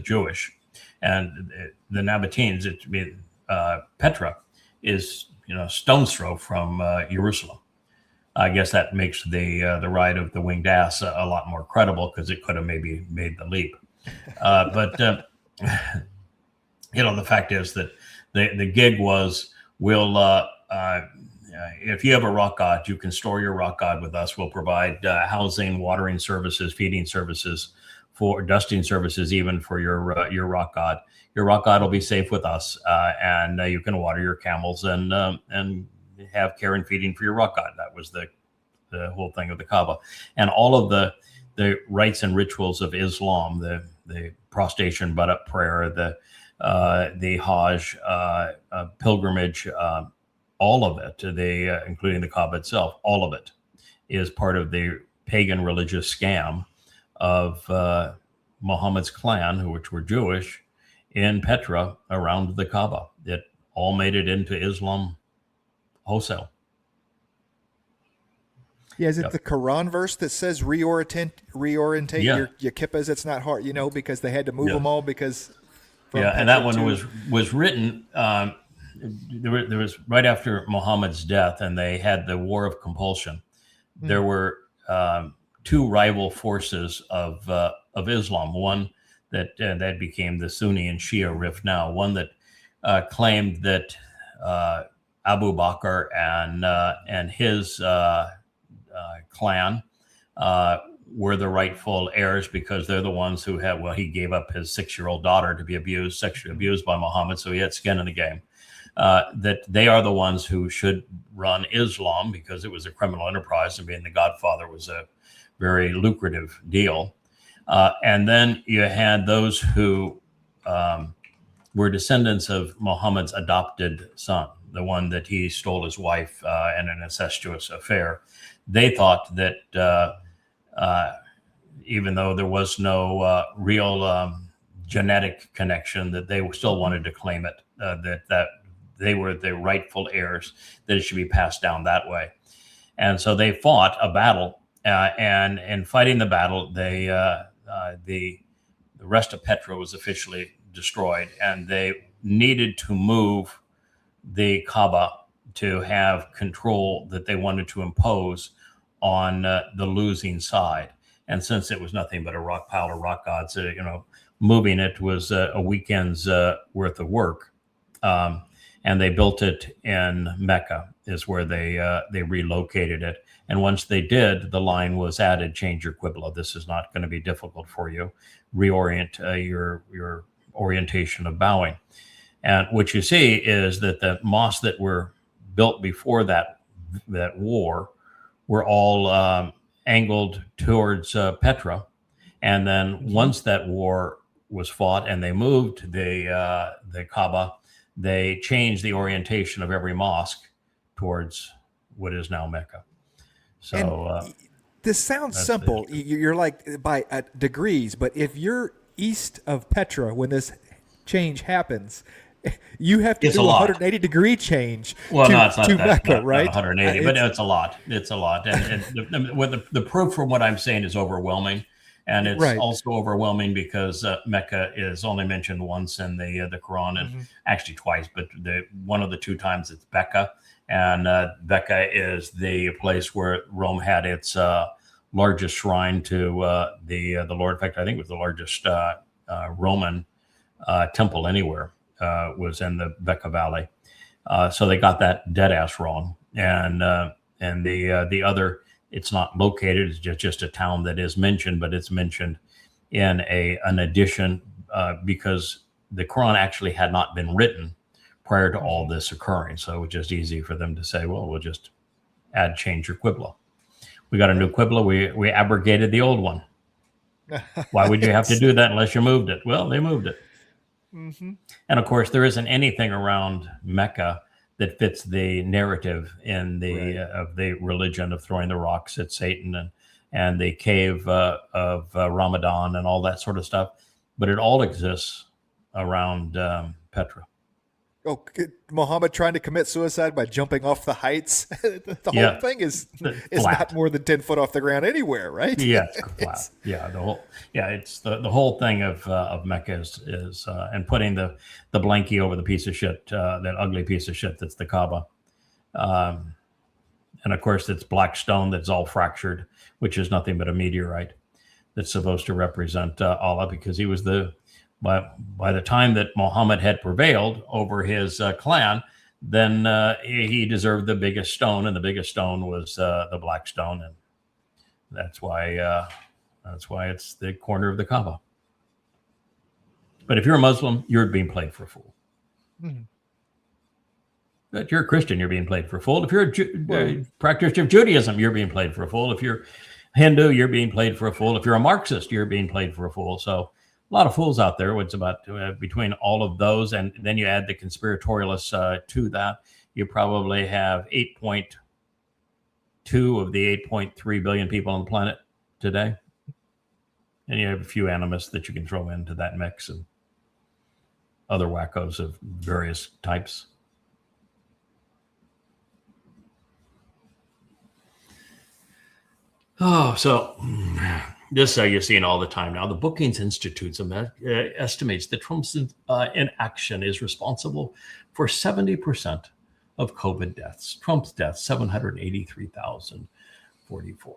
Jewish. And the Nabateans, Petra is stone's throw from Jerusalem. I guess that makes the ride of the winged ass a lot more credible, because it could have maybe made the leap. But the fact is that the gig was, if you have a rock god, you can store your rock god with us. We'll provide housing, watering services, feeding services, for dusting services, even for your rock god. Your rock god will be safe with us, and you can water your camels and have care and feeding for your rock god. That was the whole thing of the Kaaba, and all of the rites and rituals of Islam, the prostration, butt-up prayer, the Hajj pilgrimage, all of it, including the Kaaba itself, all of it is part of the pagan religious scam of Muhammad's clan, which were Jewish, in Petra around the Kaaba. It all made it into Islam wholesale. Yeah, is it the Qur'an verse that says reorientate your kippas? It's not hard, because they had to move them all because. And that one was written. There was right after Muhammad's death, and they had the War of Compulsion. There were two rival forces of Islam. One that became the Sunni and Shia rift now. One that claimed that Abu Bakr and his clan were the rightful heirs, because they're the ones who he gave up his 6-year-old daughter to be sexually abused by Muhammad, so he had skin in the game. That they are the ones who should run Islam, because it was a criminal enterprise, and being the godfather was a very lucrative deal. And then you had those who were descendants of Muhammad's adopted son, the one that he stole his wife in an incestuous affair. They thought that even though there was no real genetic connection, that they still wanted to claim it, that they were the rightful heirs, that it should be passed down that way. And so they fought a battle, and in fighting the battle, the rest of Petra was officially destroyed, and they needed to move the Kaaba to have control that they wanted to impose on the losing side. And since it was nothing but a rock pile of rock gods, moving it was a weekend's worth of work. And they built it in Mecca, is where they relocated it. And once they did, the line was added: change your Qibla. This is not going to be difficult for you. Reorient your orientation of bowing. And what you see is that the mosques that were built before that war were all angled towards Petra. And then once that war was fought and they moved the Kaaba, they changed the orientation of every mosque towards what is now Mecca. So this sounds simple. You're like by degrees, but if you're east of Petra when this change happens, you have to do a 180-degree change to Mecca, right? Not 180, but it's a lot. It's a lot. And the proof from what I'm saying is overwhelming. And it's also overwhelming because Mecca is only mentioned once in the Qur'an, and actually twice, but one of the two times it's Becca. And Becca is the place where Rome had its largest shrine to the Lord. In fact, I think it was the largest Roman temple anywhere, was in the Becca Valley. So they got that dead ass wrong. And the other, it's not located, it's just a town that is mentioned, but it's mentioned in an addition because the Quran actually had not been written prior to all this occurring. So it was just easy for them to say, well, we'll just change your Qibla. We got a new Qibla, we abrogated the old one. Why would you have to do that unless you moved it? Well, they moved it. And of course, there isn't anything around Mecca that fits the narrative in of the religion of throwing the rocks at Satan and the cave of Ramadan and all that sort of stuff. But it all exists around Petra. Oh, Muhammad trying to commit suicide by jumping off the heights. The whole thing is not more than 10 foot off the ground anywhere, right? Yeah, it's flat. It's the whole thing of Mecca is and putting the blankie over the piece of shit, that ugly piece of shit that's the Kaaba. And of course, it's black stone that's all fractured, which is nothing but a meteorite that's supposed to represent Allah, because he was by the time that Muhammad had prevailed over his clan, then he deserved the biggest stone, and the biggest stone was the black stone, and that's why it's the corner of the Kaaba. But if you're a Muslim, you're being played for a fool. Mm-hmm. If you're a Christian, you're being played for a fool. If you're a practitioner of Judaism, you're being played for a fool. If you're Hindu, you're being played for a fool. If you're a Marxist, you're being played for a fool. So a lot of fools out there. It's about between all of those, and then you add the conspiratorialists to that, you probably have 8.2 of the 8.3 billion people on the planet today. And you have a few animists that you can throw into that mix, and other wackos of various types. Oh, so this you're seeing all the time now. The Brookings Institute estimates that Trump's inaction is responsible for 70% of COVID deaths. Trump's deaths, 783,044.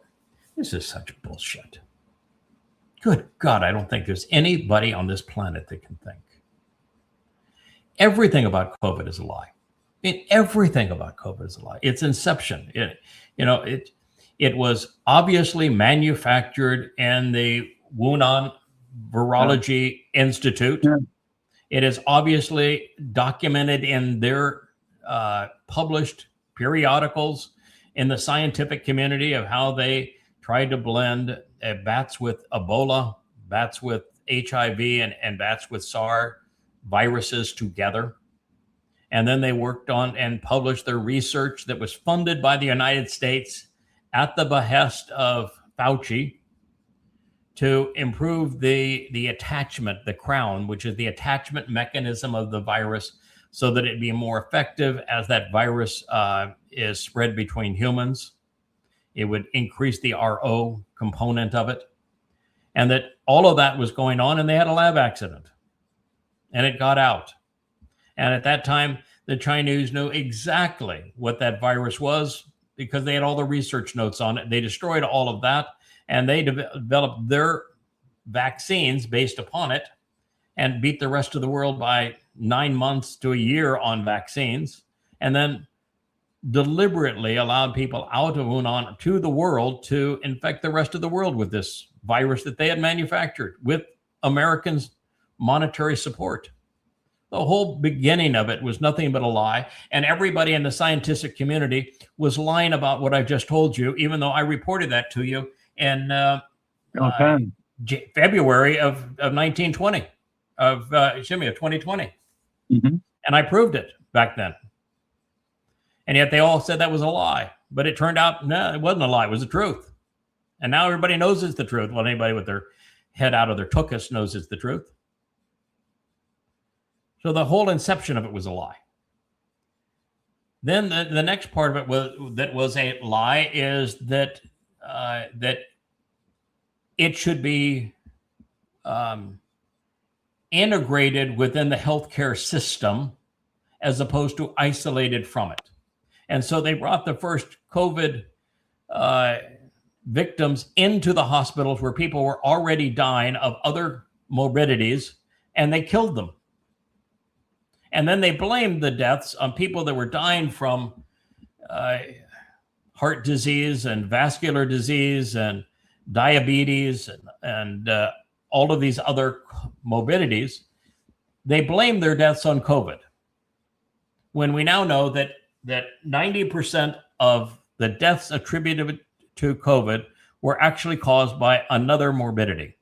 This is such bullshit. Good God, I don't think there's anybody on this planet that can think. Everything about COVID is a lie. Everything about COVID is a lie. Its inception, it was obviously manufactured in the Wuhan Virology Institute. Yeah. It is obviously documented in their published periodicals in the scientific community of how they tried to blend bats with Ebola, bats with HIV, and bats with SARS viruses together. And then they worked on and published their research that was funded by the United States at the behest of Fauci to improve the attachment, the crown, which is the attachment mechanism of the virus, so that it be more effective as that virus is spread between humans. It would increase the RO component of it. And that all of that was going on, and they had a lab accident. And it got out. And at that time, the Chinese knew exactly what that virus was, because they had all the research notes on it. They destroyed all of that, and they developed their vaccines based upon it, and beat the rest of the world by 9 months to a year on vaccines, and then deliberately allowed people out of Wuhan to the world to infect the rest of the world with this virus that they had manufactured with Americans' monetary support. The whole beginning of it was nothing but a lie. And everybody in the scientific community was lying about what I just told you, even though I reported that to you in February of 2020. Mm-hmm. And I proved it back then. And yet they all said that was a lie. But it turned out, no, it wasn't a lie. It was the truth. And now everybody knows it's the truth. Well, anybody with their head out of their tuchus knows it's the truth. So the whole inception of it was a lie. Then the next part of it was a lie is that that it should be integrated within the healthcare system as opposed to isolated from it. And so they brought the first COVID victims into the hospitals where people were already dying of other morbidities, and they killed them. And then they blamed the deaths on people that were dying from heart disease and vascular disease and diabetes and all of these other morbidities. They blamed their deaths on COVID, when we now know that 90% of the deaths attributed to COVID were actually caused by another morbidity.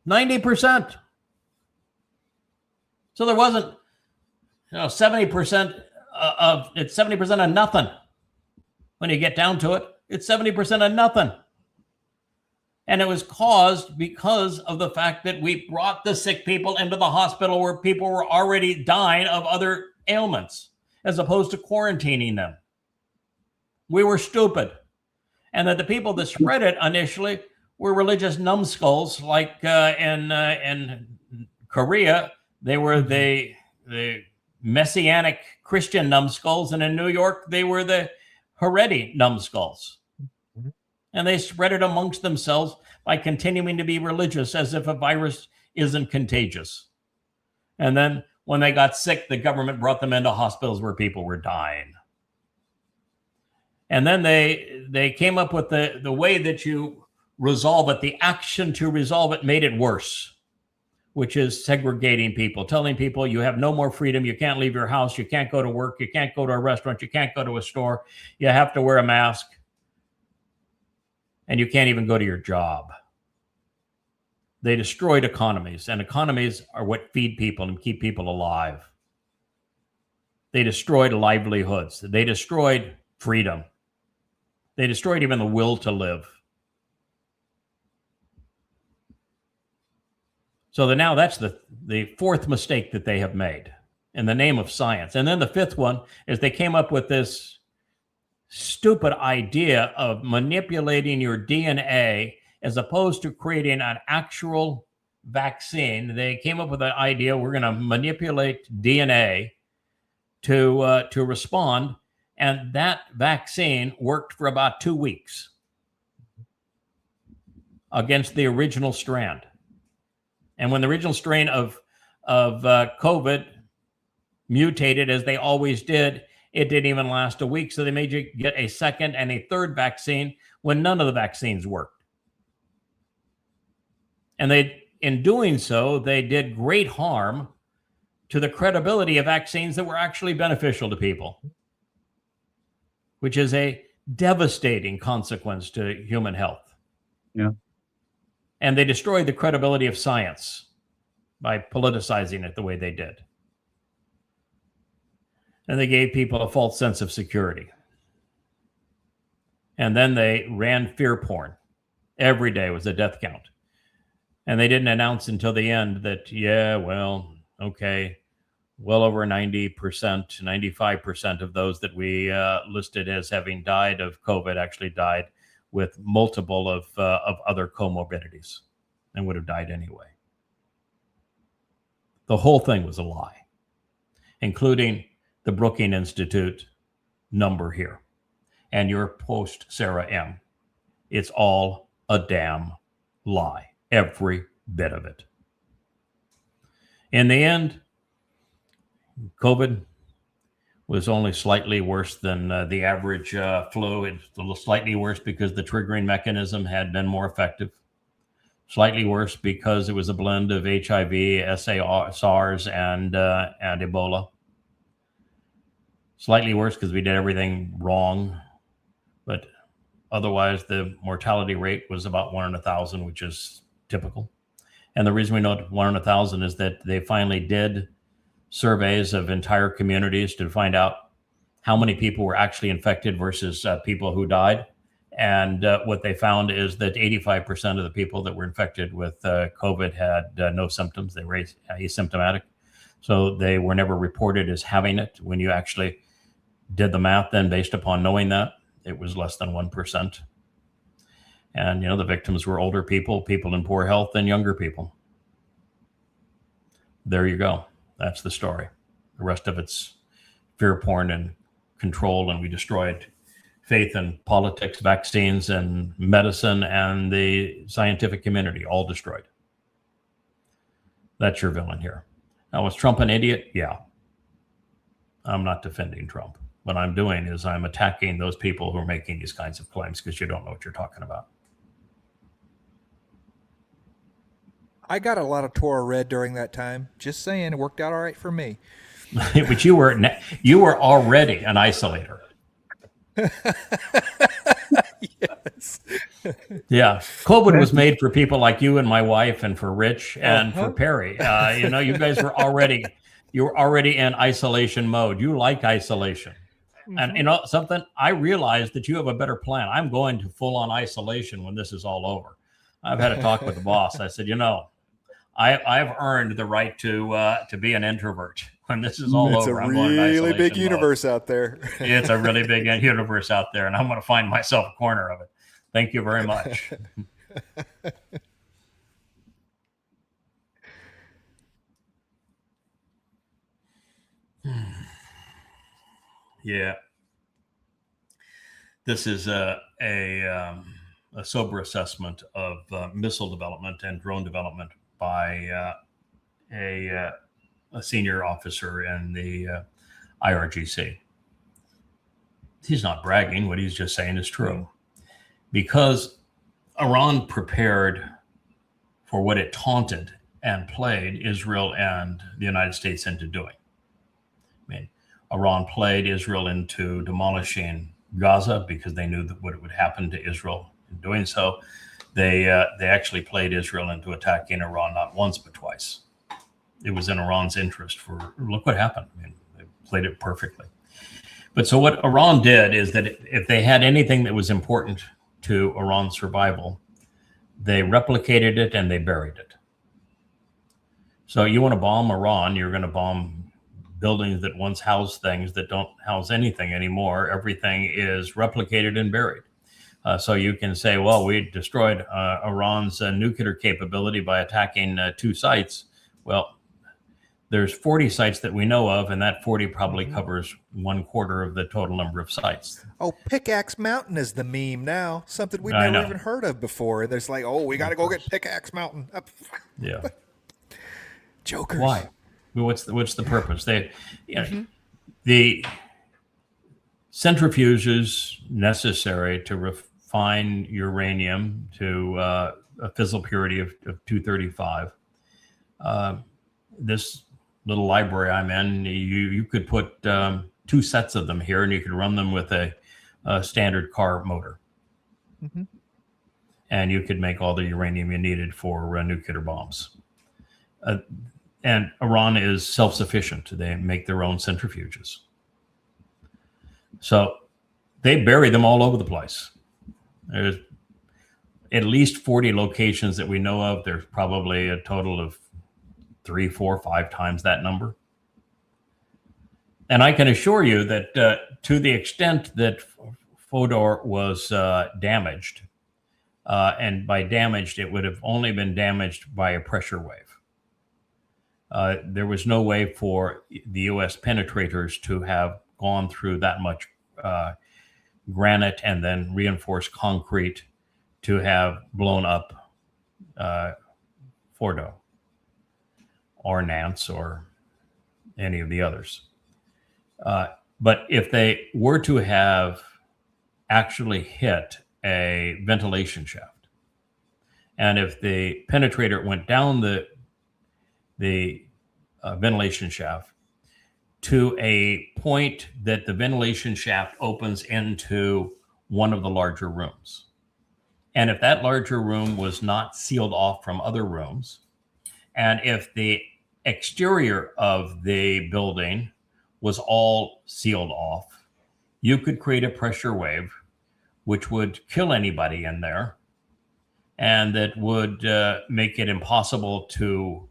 90%. So there wasn't, 70% of, it's 70% of nothing. When you get down to it, it's 70% of nothing. And it was caused because of the fact that we brought the sick people into the hospital where people were already dying of other ailments, as opposed to quarantining them. We were stupid. And that the people that spread it initially were religious numbskulls, like in Korea, they were the Messianic Christian numbskulls, and in New York, they were the Haredi numbskulls. And they spread it amongst themselves by continuing to be religious as if a virus isn't contagious. And then when they got sick, the government brought them into hospitals where people were dying. And then they came up with the way that you resolve it, the action to resolve it made it worse, which is segregating people, telling people you have no more freedom, you can't leave your house, you can't go to work, you can't go to a restaurant, you can't go to a store, you have to wear a mask, and you can't even go to your job. They destroyed economies, and economies are what feed people and keep people alive. They destroyed livelihoods. They destroyed freedom. They destroyed even the will to live. So now that's the fourth mistake that they have made in the name of science. And then the fifth one is they came up with this stupid idea of manipulating your DNA as opposed to creating an actual vaccine. They came up with an idea, we're going to manipulate DNA to respond. And that vaccine worked for about 2 weeks against the original strand. And when the original strain of COVID mutated, as they always did, it didn't even last a week. So they made you get a second and a third vaccine when none of the vaccines worked. And in doing so, they did great harm to the credibility of vaccines that were actually beneficial to people, which is a devastating consequence to human health. Yeah. And they destroyed the credibility of science by politicizing it the way they did. And they gave people a false sense of security. And then they ran fear porn. Every day was a death count. And they didn't announce until the end that, yeah, well, okay, well over 90%, 95% of those that we listed as having died of COVID actually died with multiple of other comorbidities and would have died anyway. The whole thing was a lie, including the Brookings Institute number here and your post, Sarah M. It's all a damn lie, every bit of it. In the end, COVID was only slightly worse than the average flu. It's a little slightly worse because the triggering mechanism had been more effective. Slightly worse because it was a blend of HIV, SARS, and Ebola. Slightly worse because we did everything wrong. But otherwise, the mortality rate was about 1 in 1,000, which is typical. And the reason we know 1 in 1,000 is that they finally did surveys of entire communities to find out how many people were actually infected versus people who died. And what they found is that 85% of the people that were infected with COVID had no symptoms. They were asymptomatic. So they were never reported as having it. When you actually did the math then based upon knowing that, it was less than 1%. And, the victims were older people, people in poor health, and younger people. There you go. That's the story. The rest of it's fear porn and control, and we destroyed faith in politics, vaccines, and medicine, and the scientific community, all destroyed. That's your villain here. Now, was Trump an idiot? Yeah. I'm not defending Trump. What I'm doing is I'm attacking those people who are making these kinds of claims because you don't know what you're talking about. I got a lot of Torah read during that time. Just saying, it worked out all right for me. But you were already an isolator. Yes. Yeah. COVID was made for people like you and my wife and for Rich and for Perry. You guys were already in isolation mode. You like isolation. Mm-hmm. And something, I realized that you have a better plan. I'm going to full on isolation when this is all over. I've had a talk with the boss. I said, I've earned the right to be an introvert. When this is all It's over, a I'm going in really big isolation mode. universe out there. It's a really big universe out there, and I'm going to find myself a corner of it. Thank you very much. Yeah. This is a sober assessment of missile development and drone development by a senior officer in the IRGC. He's not bragging. What he's just saying is true. Because Iran prepared for what it taunted and played Israel and the United States into doing. I mean, Iran played Israel into demolishing Gaza because they knew that what would happen to Israel in doing so. They actually played Israel into attacking Iran not once but twice. It was in Iran's interest. Look what happened. I mean, they played it perfectly. But so what Iran did is that if they had anything that was important to Iran's survival, they replicated it and they buried it. So you want to bomb Iran, you're going to bomb buildings that once housed things that don't house anything anymore. Everything is replicated and buried. So you can say, well, we destroyed Iran's nuclear capability by attacking 2 sites. Well, there's 40 sites that we know of, and that 40 probably covers 1/4 of the total number of sites. Oh, Pickaxe Mountain is the meme now. Something we've never even heard of before. There's like, oh, we got to go get Pickaxe Mountain. Yeah. Jokers. Why? What's the purpose? The centrifuges necessary to refine uranium to a fissile purity of 235. This little library I'm in, you could put 2 sets of them here, and you could run them with a standard car motor. And you could make all the uranium you needed for nuclear bombs. And Iran is self-sufficient. They make their own centrifuges. So they bury them all over the place. There's at least 40 locations that we know of. There's probably a total of 3, 4, 5 times that number. And I can assure you that to the extent that Fodor was damaged, and by damaged, it would have only been damaged by a pressure wave. There was no way for the U.S. penetrators to have gone through that much granite and then reinforced concrete to have blown up Fordo or Nance or any of the others. But if they were to have actually hit a ventilation shaft, and if the penetrator went down the ventilation shaft to a point that the ventilation shaft opens into one of the larger rooms. And if that larger room was not sealed off from other rooms, and if the exterior of the building was all sealed off, you could create a pressure wave which would kill anybody in there, and that would make it impossible to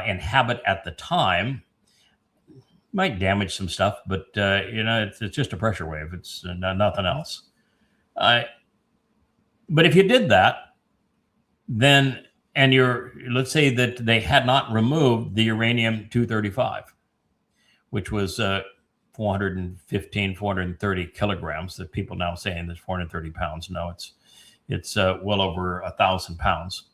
inhabit at the time. Might damage some stuff, but it's just a pressure wave. It's nothing else. But if you did that, then, and let's say that they had not removed the uranium-235, which was 415, 430 kilograms, that people now saying there's 430 pounds. No, it's well over 1,000 pounds.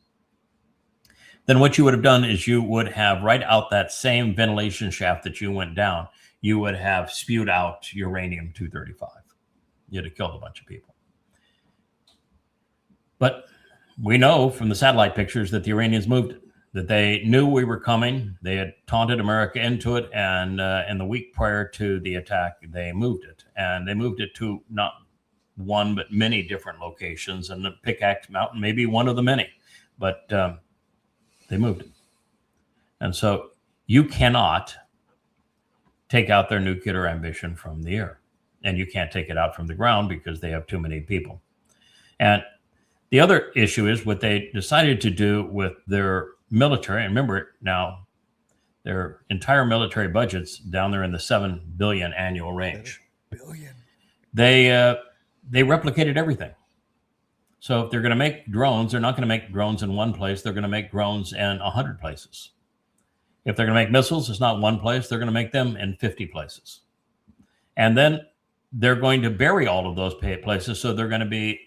Then what you would have done is you would have, right out that same ventilation shaft that you went down, you would have spewed out uranium-235. You'd have killed a bunch of people. But we know from the satellite pictures that the Iranians moved it, that they knew we were coming. They had taunted America into it. And in the week prior to the attack, they moved it. And they moved it to not one, but many different locations. And the Pickaxe Mountain may be one of the many. But they moved it. And so you cannot take out their nuclear ambition from the air. And you can't take it out from the ground because they have too many people. And The other issue is what they decided to do with their military. And remember now, their entire military budget's down there in the 7 billion annual range. Billion. They replicated everything. So if they're going to make drones, they're not going to make drones in one place. They're going to make drones in 100 places. If they're going to make missiles, it's not one place. They're going to make them in 50 places. And then they're going to bury all of those places. So they're going to be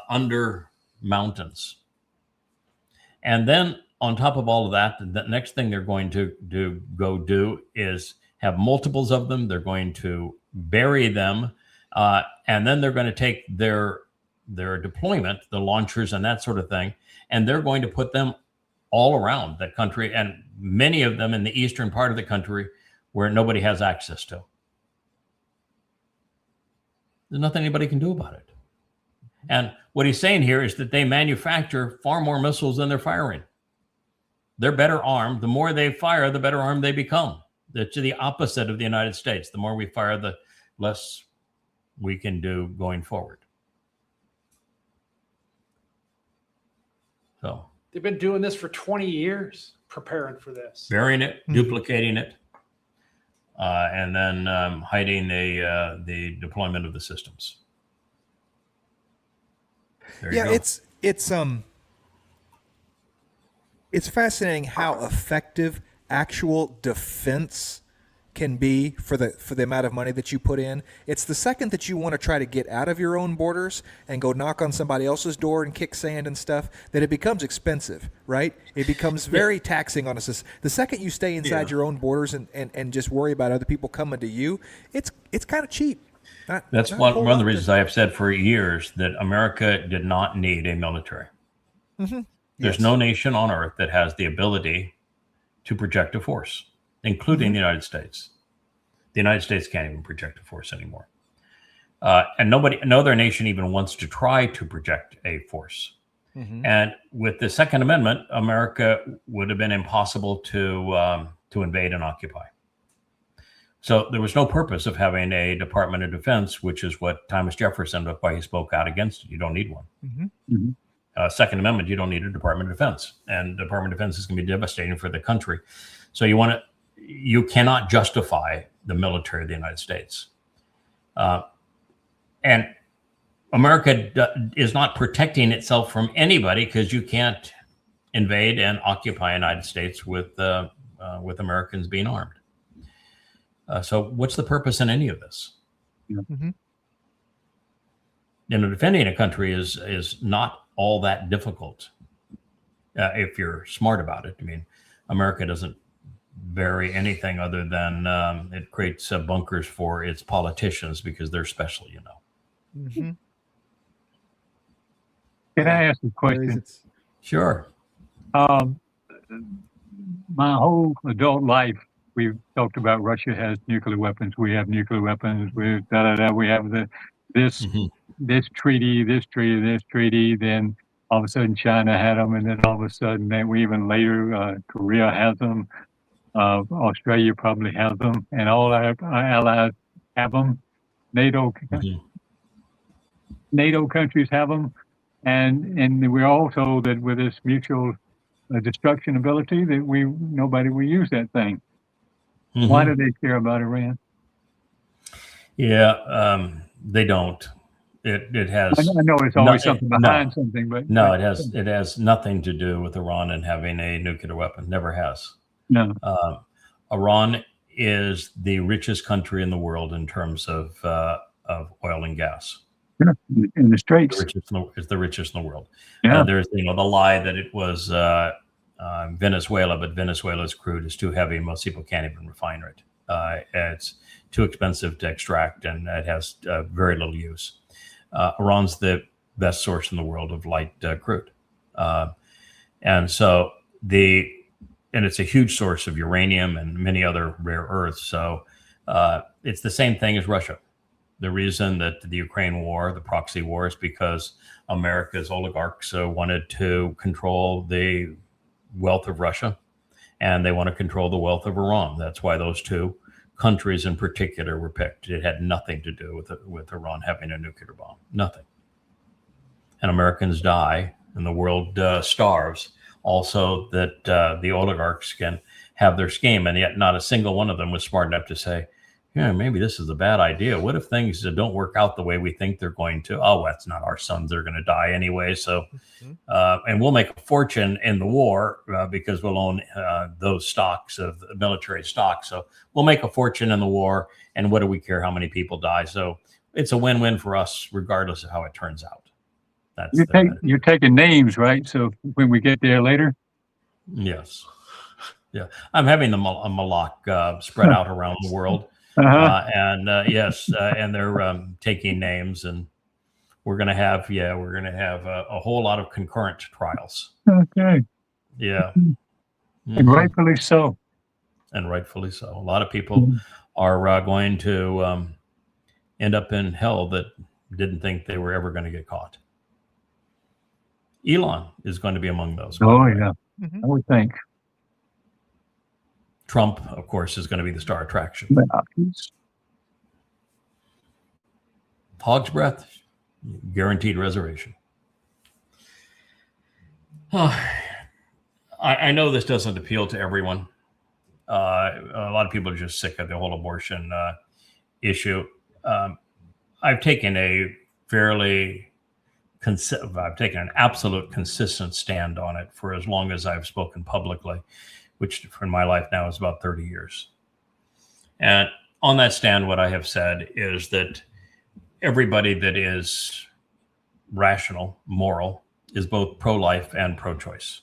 under mountains. And then on top of all of that, the next thing they're going to do is have multiples of them. They're going to bury them. And then they're going to take their deployment, the launchers and that sort of thing, and they're going to put them all around the country, and many of them in the eastern part of the country where nobody has access to. There's nothing anybody can do about it. And what he's saying here is that they manufacture far more missiles than they're firing. They're better armed. The more they fire, the better armed they become. It's the opposite of the United States. The more we fire, the less we can do going forward. So They've been doing this for 20 years, preparing for this. burying it, duplicating it, and then hiding the deployment of the systems. There you go. It's fascinating how effective actual defense can be for the amount of money that you put in. It's the second that you want to try to get out of your own borders and go knock on somebody else's door and kick sand and stuff that it becomes expensive, right? It becomes very taxing on us. The second you stay inside your own borders and just worry about other people coming to you, it's kind of cheap. That's one of the reasons I have said for years that America did not need a military. Mm-hmm. There's no nation on earth that has the ability to project a force, including the United States. The United States can't even project a force anymore. And no other nation even wants to try to project a force. Mm-hmm. And with the Second Amendment, America would have been impossible to invade and occupy. So there was no purpose of having a Department of Defense, which is what Thomas Jefferson, why he spoke out against it. You don't need one. Mm-hmm. Mm-hmm. Second Amendment, you don't need a Department of Defense, and Department of Defense is going to be devastating for the country. So you cannot justify the military of the United States. And America is not protecting itself from anybody because you can't invade and occupy the United States with Americans being armed. So what's the purpose in any of this? Mm-hmm. Defending a country is not all that difficult if you're smart about it. I mean, America doesn't vary anything other than it creates bunkers for its politicians because they're special, Mm-hmm. Can I ask a question? Sure. My whole adult life, we've talked about Russia has nuclear weapons. We have nuclear weapons. We have this treaty, this treaty. Then all of a sudden China had them, and then all of a sudden, even later Korea has them. Australia probably has them, and all our allies have them. NATO countries have them, and we're also that with this mutual destruction ability that nobody will use that thing. Mm-hmm. Why do they care about Iran? Yeah, they don't. It has. I know it's always something behind something, but no, it has nothing to do with Iran and having a nuclear weapon. Never has. No. Iran is the richest country in the world in terms of oil and gas. Yeah, in the Straits. It's the richest in the world. Yeah. There's the lie that it was Venezuela, but Venezuela's crude is too heavy. Most people can't even refine it. It's too expensive to extract, and it has very little use. Iran's the best source in the world of light crude, and it's a huge source of uranium and many other rare earths. So it's the same thing as Russia. The reason that the Ukraine war, the proxy war, is because America's oligarchs wanted to control the wealth of Russia, and they want to control the wealth of Iran. That's why those two countries in particular were picked. It had nothing to do with Iran having a nuclear bomb. Nothing. and Americans die and the world starves, also that the oligarchs can have their scheme, and yet not a single one of them was smart enough to say, yeah, maybe this is a bad idea. What if things don't work out the way we think they're going to? Oh, that's not our sons. They're going to die anyway. So, and we'll make a fortune in the war because we'll own those stocks of military stocks. So we'll make a fortune in the war. And what do we care how many people die? So it's a win-win for us, regardless of how it turns out. That's you're taking names, right? So when we get there later. Yes. Yeah. I'm having a Malak spread out around the world. Yes, and they're taking names, and we're going to have a whole lot of concurrent trials. Okay. Yeah. And rightfully so. And rightfully so. A lot of people are going to end up in hell that didn't think they were ever going to get caught. Elon is going to be among those. Oh, yeah. I would think. Trump, of course, is going to be the star attraction. Hog's breath, guaranteed reservation. I know this doesn't appeal to everyone. A lot of people are just sick of the whole abortion issue. I've taken an absolute consistent stand on it for as long as I've spoken publicly, which for my life now is about 30 years. And on that stand, what I have said is that everybody that is rational, moral, is both pro-life and pro-choice.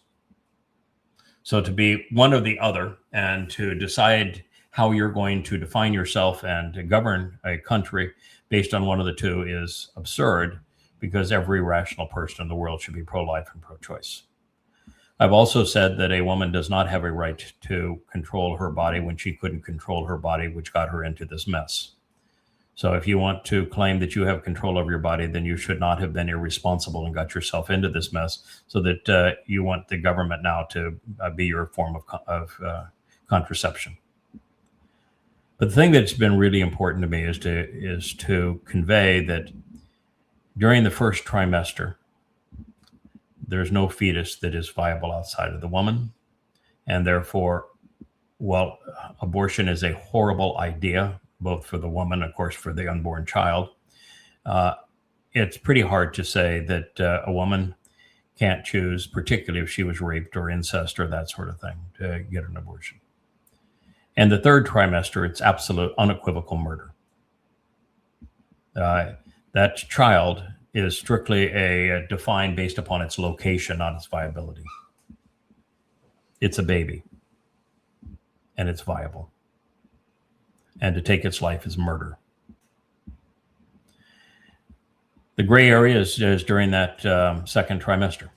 So to be one or the other and to decide how you're going to define yourself and to govern a country based on one of the two is absurd, because every rational person in the world should be pro-life and pro-choice. I've also said that a woman does not have a right to control her body when she couldn't control her body, which got her into this mess. So if you want to claim that you have control over your body, then you should not have been irresponsible and got yourself into this mess, so that you want the government now to be your form of contraception. But the thing that's been really important to me is to convey that during the first trimester, there's no fetus that is viable outside of the woman. And therefore, while abortion is a horrible idea, both for the woman, of course, for the unborn child, it's pretty hard to say that a woman can't choose, particularly if she was raped or incest or that sort of thing, to get an abortion. And the third trimester, it's absolute unequivocal murder. That child is strictly defined based upon its location, not its viability. It's a baby, and it's viable. And to take its life is murder. The gray area is during that second trimester.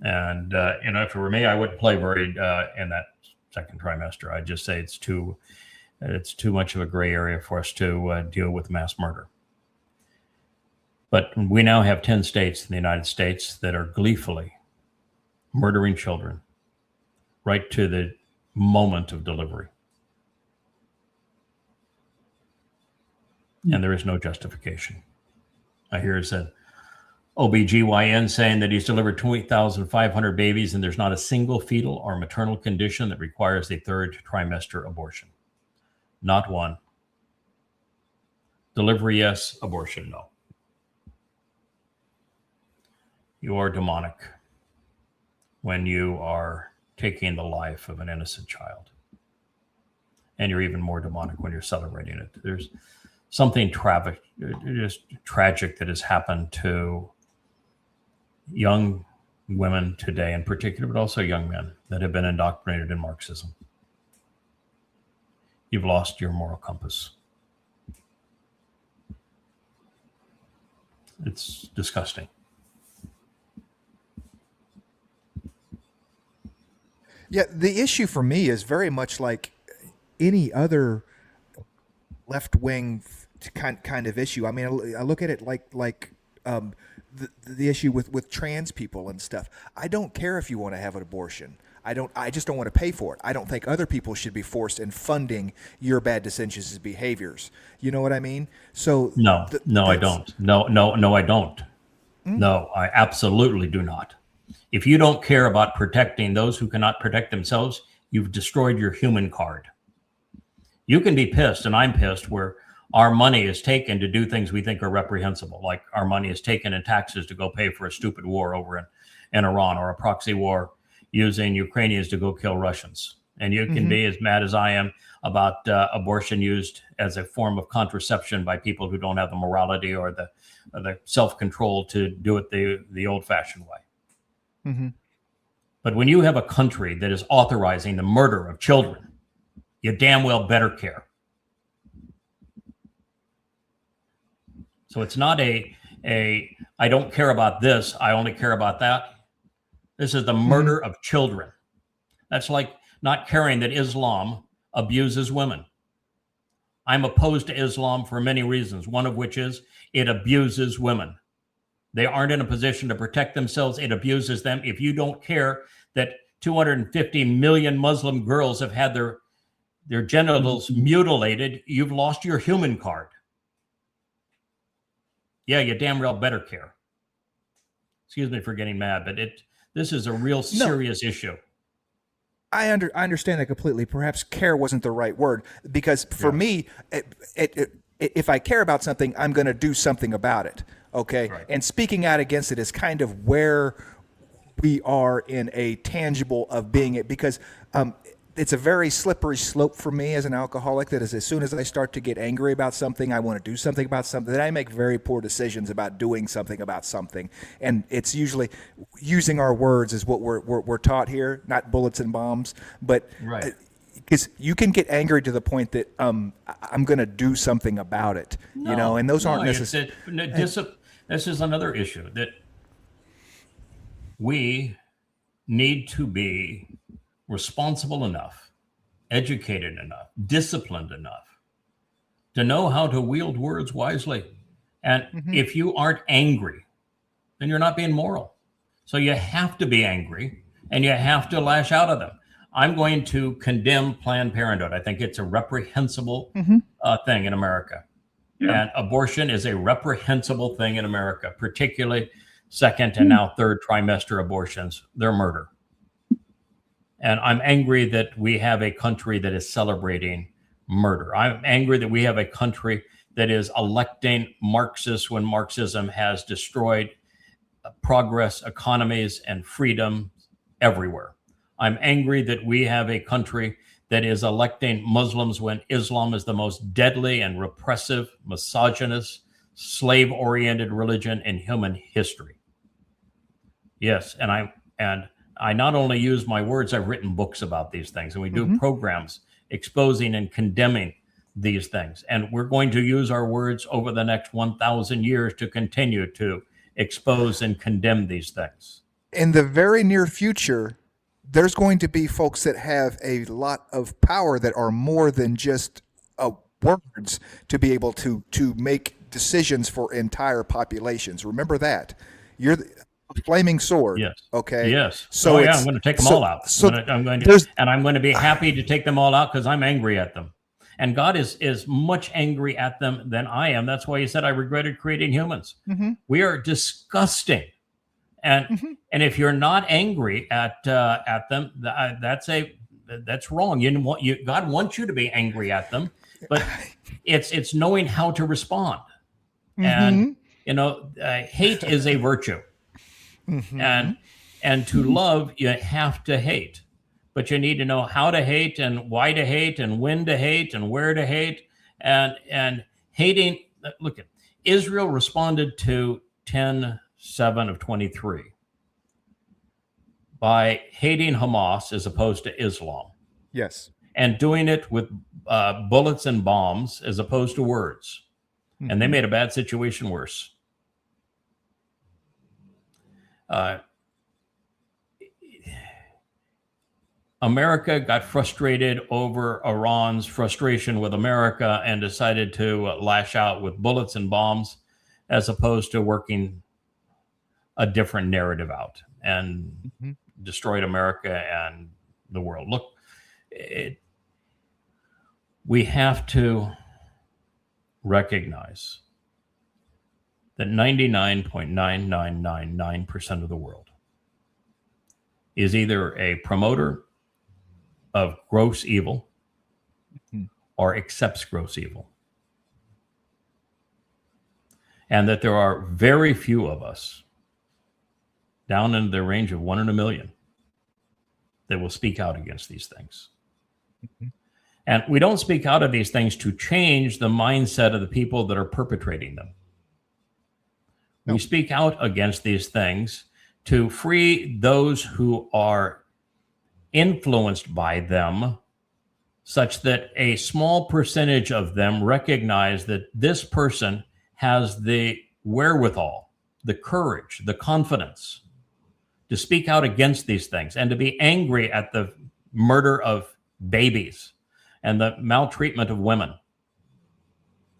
And if it were me, I wouldn't play very in that second trimester. I'd just say it's too much of a gray area for us to deal with mass murder. But we now have 10 states in the United States that are gleefully murdering children right to the moment of delivery. And there is no justification. I hear it said, OBGYN saying that he's delivered 20,500 babies and there's not a single fetal or maternal condition that requires a third trimester abortion. Not one. Delivery, yes. Abortion, no. You are demonic when you are taking the life of an innocent child. And you're even more demonic when you're celebrating it. There's something just tragic that has happened to young women today in particular, but also young men that have been indoctrinated in Marxism. You've lost your moral compass. It's disgusting. Yeah, the issue for me is very much like any other left-wing kind of issue. I mean, I look at it like the issue with trans people and stuff. I don't care if you want to have an abortion. I just don't want to pay for it. I don't think other people should be forced in funding your bad decisions and behaviors. You know what I mean? So I don't. No, I don't. No, I absolutely do not. If you don't care about protecting those who cannot protect themselves, you've destroyed your human card. You can be pissed, and I'm pissed, where our money is taken to do things we think are reprehensible, like our money is taken in taxes to go pay for a stupid war over in Iran, or a proxy war using Ukrainians to go kill Russians. And you can be as mad as I am about abortion used as a form of contraception by people who don't have the morality or the self-control to do it the old-fashioned way. But when you have a country that is authorizing the murder of children, you damn well better care. So it's not a I don't care about this, I only care about that. This is the murder of children. That's like not caring that Islam abuses women. I'm opposed to Islam for many reasons, one of which is it abuses women. They aren't in a position to protect themselves. It abuses them. If you don't care that 250 million Muslim girls have had their genitals mutilated, you've lost your human card. Yeah, you damn well better care. Excuse me for getting mad, but this is a real serious issue. I understand that completely. Perhaps care wasn't the right word, because for me, if I care about something, I'm going to do something about it. Okay. Right. And speaking out against it is kind of where we are in a tangible of being it, because it's a very slippery slope for me as an alcoholic. That is, as soon as I start to get angry about something, I want to do something about something, then I make very poor decisions about doing something about something. And it's usually using our words is what we're taught here, not bullets and bombs. But right. Because you can get angry to the point that I'm going to do something about it, and those aren't necessarily. This is another issue that we need to be responsible enough, educated enough, disciplined enough to know how to wield words wisely. And if you aren't angry, then you're not being moral. So you have to be angry and you have to lash out at them. I'm going to condemn Planned Parenthood. I think it's a reprehensible thing in America. Yeah. And abortion is a reprehensible thing in America, particularly second and now third trimester abortions. They're murder. And I'm angry that we have a country that is celebrating murder. I'm angry that we have a country that is electing Marxists when Marxism has destroyed progress, economies, and freedom everywhere. I'm angry that we have a country that is electing Muslims when Islam is the most deadly and repressive, misogynist, slave-oriented religion in human history. Yes, and I not only use my words, I've written books about these things, and we do programs exposing and condemning these things. And we're going to use our words over the next 1,000 years to continue to expose and condemn these things. In the very near future, there's going to be folks that have a lot of power that are more than just words to be able to make decisions for entire populations. Remember that. You're a flaming sword. Yes. Okay. Yes. So I'm going to take them all out. I'm going to be happy to take them all out because I'm angry at them. And God is much angry at them than I am. That's why he said, I regretted creating humans. We are disgusting. And if you're not angry at them, that's wrong. God wants you to be angry at them, but it's knowing how to respond. And hate is a virtue, and to love you have to hate, but you need to know how to hate and why to hate and when to hate and where to hate and hating. Look at Israel responded to 10:7 of 23 by hating Hamas as opposed to Islam. Yes. And doing it with bullets and bombs as opposed to words. And they made a bad situation worse. America got frustrated over Iran's frustration with America and decided to lash out with bullets and bombs as opposed to working a different narrative out and destroyed America and the world. Look, we have to recognize that 99.9999% of the world is either a promoter of gross evil or accepts gross evil. And that there are very few of us, down in the range of 1 in a million, that will speak out against these things. And we don't speak out of these things to change the mindset of the people that are perpetrating them. We speak out against these things to free those who are influenced by them, such that a small percentage of them recognize that this person has the wherewithal, the courage, the confidence to speak out against these things and to be angry at the murder of babies and the maltreatment of women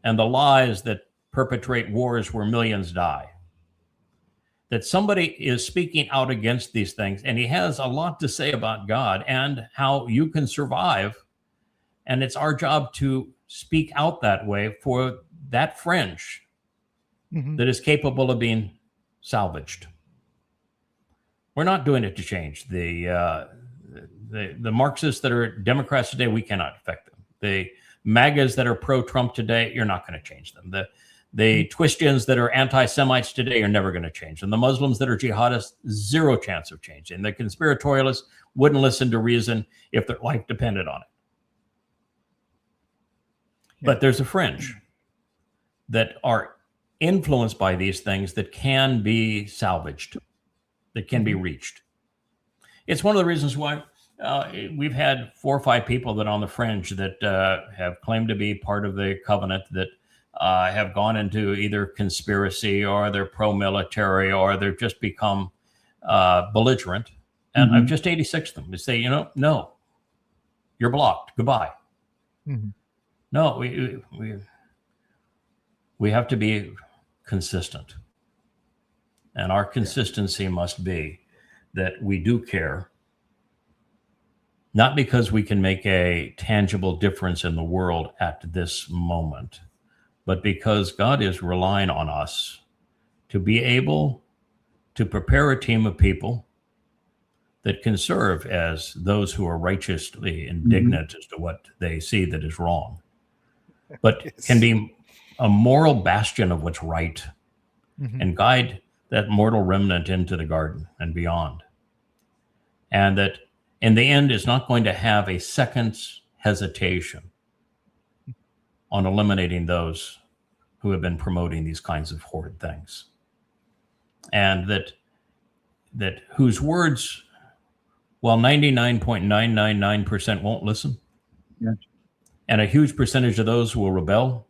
and the lies that perpetrate wars where millions die. That somebody is speaking out against these things, and he has a lot to say about God and how you can survive. And it's our job to speak out that way for that fringe that is capable of being salvaged. We're not doing it to change the Marxists that are Democrats today. We cannot affect them. The MAGAs that are pro-Trump today, you're not going to change them. The Twistians that are anti-Semites today, you're never going to change them. The Muslims that are jihadists, zero chance of changing. The conspiratorialists wouldn't listen to reason if their life depended on it. But there's a fringe that are influenced by these things that can be salvaged, that can be reached. It's one of the reasons why we've had 4 or 5 people that on the fringe that have claimed to be part of the covenant that have gone into either conspiracy or they're pro-military or they've just become belligerent. And I've just 86'd them to say, no, you're blocked. Goodbye. No, we have to be consistent. And our consistency must be that we do care, not because we can make a tangible difference in the world at this moment, but because God is relying on us to be able to prepare a team of people that can serve as those who are righteously indignant as to what they see that is wrong, but can be a moral bastion of what's right and guide that mortal remnant into the garden and beyond. And that in the end is not going to have a second's hesitation on eliminating those who have been promoting these kinds of horrid things. And that whose words, while 99.999% won't listen, and a huge percentage of those will rebel,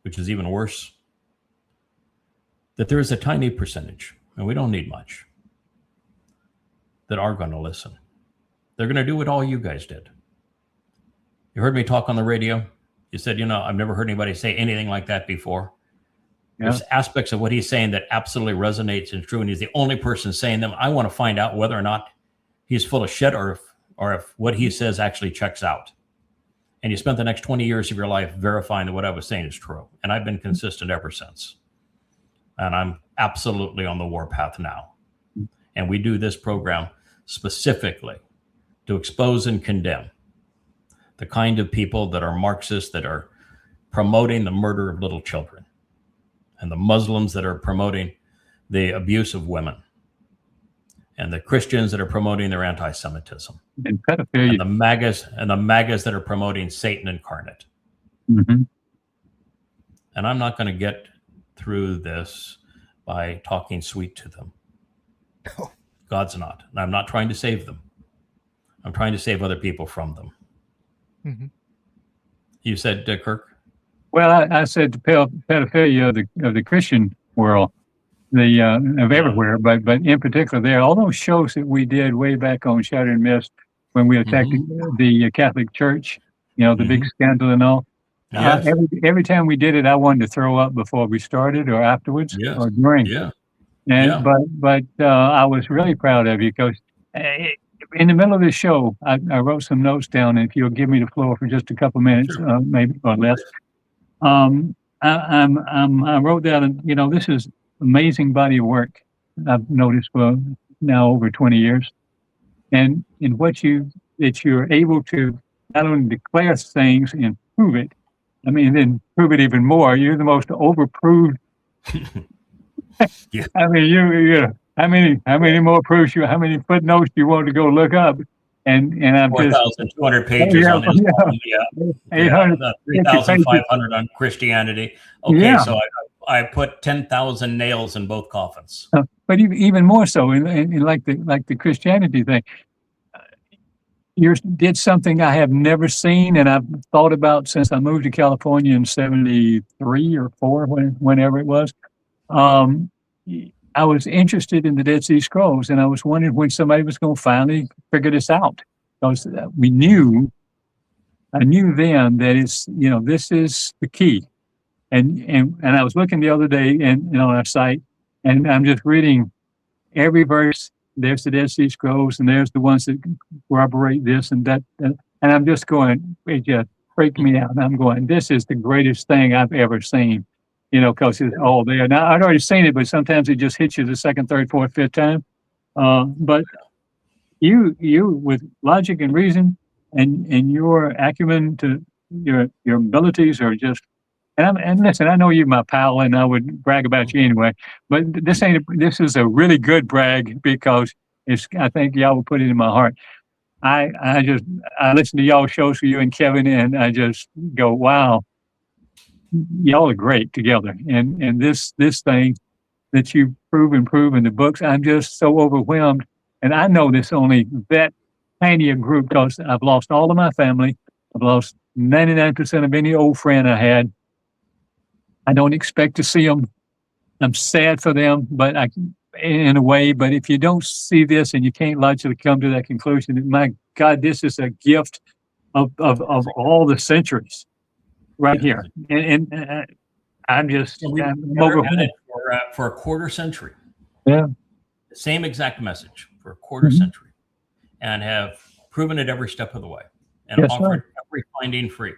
which is even worse, that there is a tiny percentage, and we don't need much, that are going to listen. They're going to do what all you guys did. You heard me talk on the radio. You said, I've never heard anybody say anything like that before. There's aspects of what he's saying that absolutely resonates and true, and he's the only person saying them. I want to find out whether or not he's full of shit or if what he says actually checks out. And you spent the next 20 years of your life verifying that what I was saying is true. And I've been consistent ever since. And I'm absolutely on the warpath now. And we do this program specifically to expose and condemn the kind of people that are Marxists, that are promoting the murder of little children, and the Muslims that are promoting the abuse of women, and the Christians that are promoting their anti-Semitism, and pedophilia, and the MAGAs that are promoting Satan incarnate. Mm-hmm. And I'm not going to get through this by talking sweet to them. No. God's not. And I'm not trying to save them. I'm trying to save other people from them. Mm-hmm. You said, Kirk? Well, I said the pedophilia of the Christian world, of everywhere, but in particular there. All those shows that we did way back on Shatter and Mist when we attacked the Catholic Church, the big scandal and all. Yes. Every time we did it, I wanted to throw up before we started or afterwards or during. Yeah. And but I was really proud of you because in the middle of the show, I wrote some notes down. And if you'll give me the floor for just a couple minutes, maybe or less. I wrote down, this is amazing body of work I've noticed for now over 20 years. And in that you're able to not only declare things and prove it, then prove it even more. You're the most overproved. Yeah. How many more proofs how many footnotes do you want to go look up? And I'm 4,200 pages on Islam. Yeah. 800, 3,500 on Christianity. Okay, Yeah. so I put 10,000 nails in both coffins. But even more so, in like the Christianity thing, you did something I have never seen, and I've thought about since I moved to California in '73 or '4, whenever it was. I was interested in the Dead Sea Scrolls, and I was wondering when somebody was going to finally figure this out, because I knew then that this is the key. And I was looking the other day on our site, and I'm just reading every verse. There's the Dead Sea Scrolls, and there's the ones that corroborate this and that. And I'm just going, it just freaked me out. And I'm going, this is the greatest thing I've ever seen, because it's all there. Now, I'd already seen it, but sometimes it just hits you the second, third, fourth, fifth time. But you with logic and reason and your acumen to your abilities are just. And listen, I know you're my pal, and I would brag about you anyway. But this is a really good brag, because I think y'all will put it in my heart. I listen to y'all shows for you and Kevin, and I just go, wow, y'all are great together. And this thing that you prove in the books, I'm just so overwhelmed. And I know this only that tiny a group, because I've lost all of my family. I've lost 99% of any old friend I had. I don't expect to see them. I'm sad for them, but in a way. But if you don't see this and you can't logically come to that conclusion, my God, this is a gift of all the centuries, right here. And I'm overwhelmed. For a quarter century. Yeah. The same exact message for a quarter century, and have proven it every step of the way, and offered every finding free.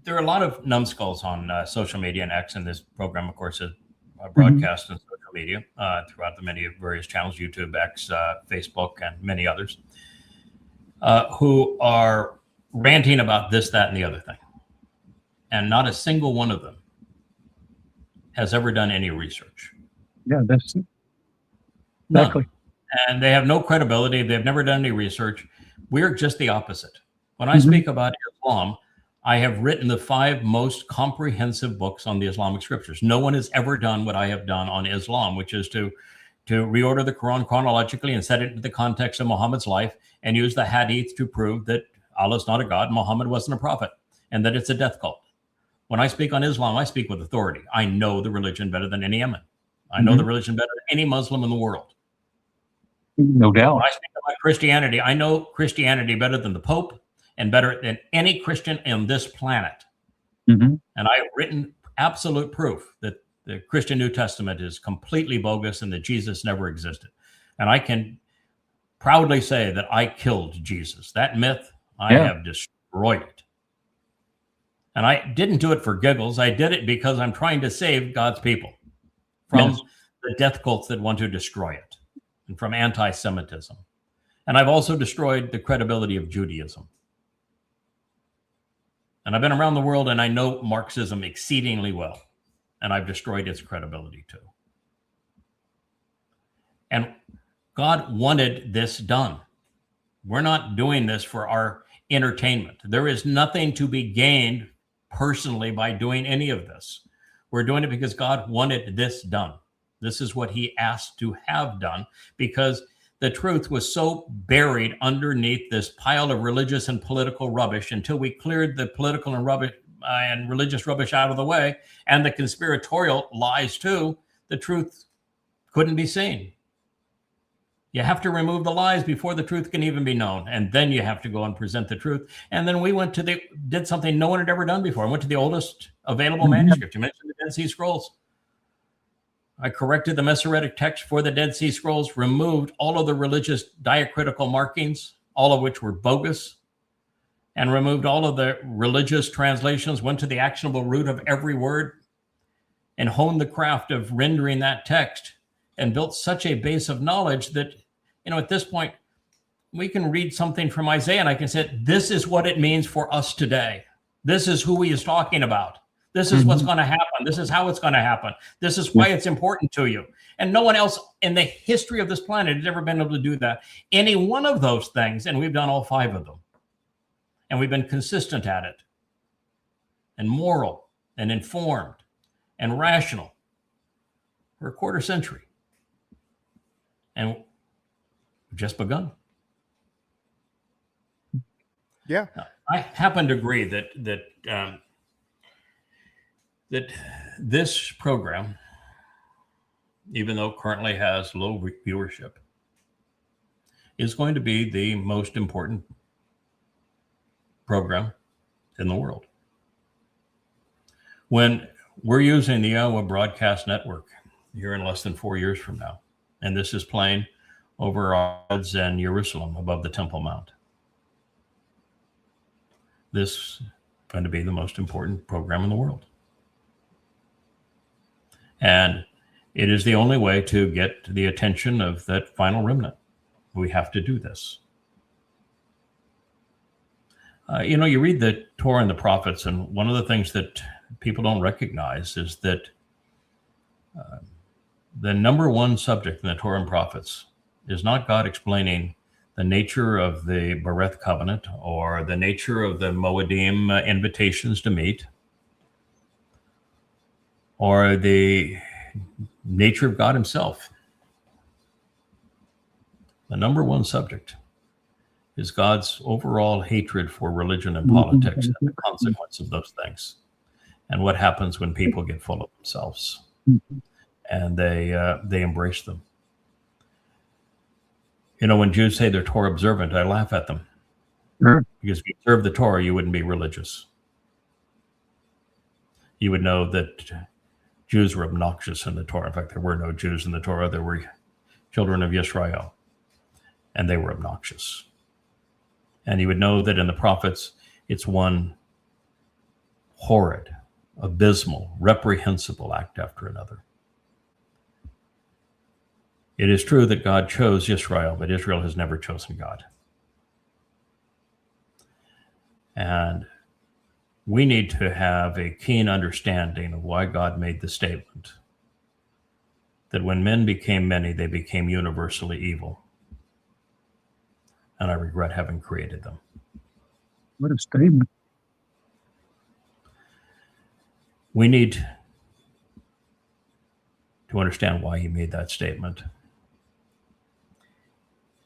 There are a lot of numbskulls on social media and X, and this program, of course, is broadcast on social media throughout the many various channels, YouTube, X, Facebook, and many others, who are ranting about this, that, and the other thing. And not a single one of them has ever done any research. Yeah, that's it. Exactly. None. And they have no credibility. They've never done any research. We're just the opposite. When I speak about Islam, I have written the 5 most comprehensive books on the Islamic scriptures. No one has ever done what I have done on Islam, which is to reorder the Quran chronologically and set it into the context of Muhammad's life, and use the hadith to prove that Allah is not a god, Muhammad wasn't a prophet, and that it's a death cult. When I speak on Islam, I speak with authority. I know the religion better than any Yemen. I know the religion better than any Muslim in the world. No doubt. When I speak about Christianity, I know Christianity better than the Pope, and better than any Christian on this planet. And I have written absolute proof that the Christian New Testament is completely bogus and that Jesus never existed. And I can proudly say that I killed Jesus. That myth, I have destroyed it. And I didn't do it for giggles. I did it because I'm trying to save God's people from the death cults that want to destroy it, and from anti-Semitism. And I've also destroyed the credibility of Judaism. And I've been around the world, and I know Marxism exceedingly well, and I've destroyed its credibility too. And God wanted this done. We're not doing this for our entertainment. There is nothing to be gained personally by doing any of this. We're doing it because God wanted this done. This is what he asked to have done, because the truth was so buried underneath this pile of religious and political rubbish until we cleared the political and rubbish and religious rubbish out of the way, and the conspiratorial lies too. The truth couldn't be seen. You have to remove the lies before the truth can even be known, and then you have to go and present the truth. And then we did something no one had ever done before. I went to the oldest available manuscript. You mentioned the Dead Sea Scrolls. I corrected the Masoretic text for the Dead Sea Scrolls, removed all of the religious diacritical markings, all of which were bogus, and removed all of the religious translations, went to the actionable root of every word, and honed the craft of rendering that text, and built such a base of knowledge that, at this point, we can read something from Isaiah and I can say, this is what it means for us today. This is who he is talking about. This is what's going to happen. This is how it's going to happen. This is why it's important to you. And no one else in the history of this planet has ever been able to do that. Any one of those things, and we've done all 5 of them. And we've been consistent at it. And moral, and informed, and rational for a quarter century. And we've just begun. Yeah. Now, I happen to agree that this program, even though it currently has low viewership, is going to be the most important program in the world. When we're using the Yahowah broadcast network here in less than 4 years from now, and this is playing over our heads in Jerusalem above the Temple Mount, this is going to be the most important program in the world. And it is the only way to get the attention of that final remnant. We have to do this. You read the Torah and the prophets, and one of the things that people don't recognize is that the number one subject in the Torah and prophets is not God explaining the nature of the Bereth covenant or the nature of the Moedim invitations to meet, or the nature of God himself. The number one subject is God's overall hatred for religion and politics and the consequence of those things, and what happens when people get full of themselves and they embrace them. When Jews say they're Torah observant, I laugh at them. Sure. Because if you observe the Torah, you wouldn't be religious. You would know that Jews were obnoxious in the Torah. In fact, there were no Jews in the Torah. There were children of Yisrael, and they were obnoxious. And you would know that in the prophets, it's one horrid, abysmal, reprehensible act after another. It is true that God chose Israel, but Israel has never chosen God. And we need to have a keen understanding of why God made the statement that when men became many, they became universally evil. And I regret having created them. What a statement. We need to understand why he made that statement.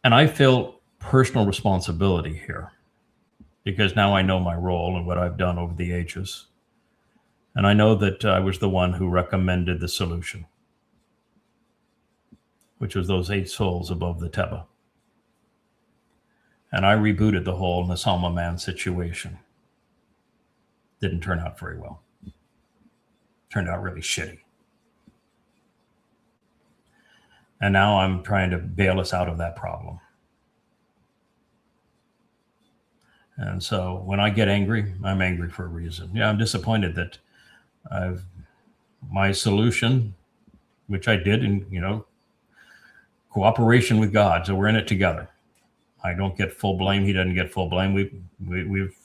And I feel personal responsibility here because now I know my role and what I've done over the ages. And I know that I was the one who recommended the solution, which was those 8 souls above the Teba. And I rebooted the whole Nasalma man situation. Didn't turn out very well. Turned out really shitty. And now I'm trying to bail us out of that problem. And so when I get angry, I'm angry for a reason. Yeah, I'm disappointed that my solution, which I did in, cooperation with God, so we're in it together. I don't get full blame. He doesn't get full blame. We've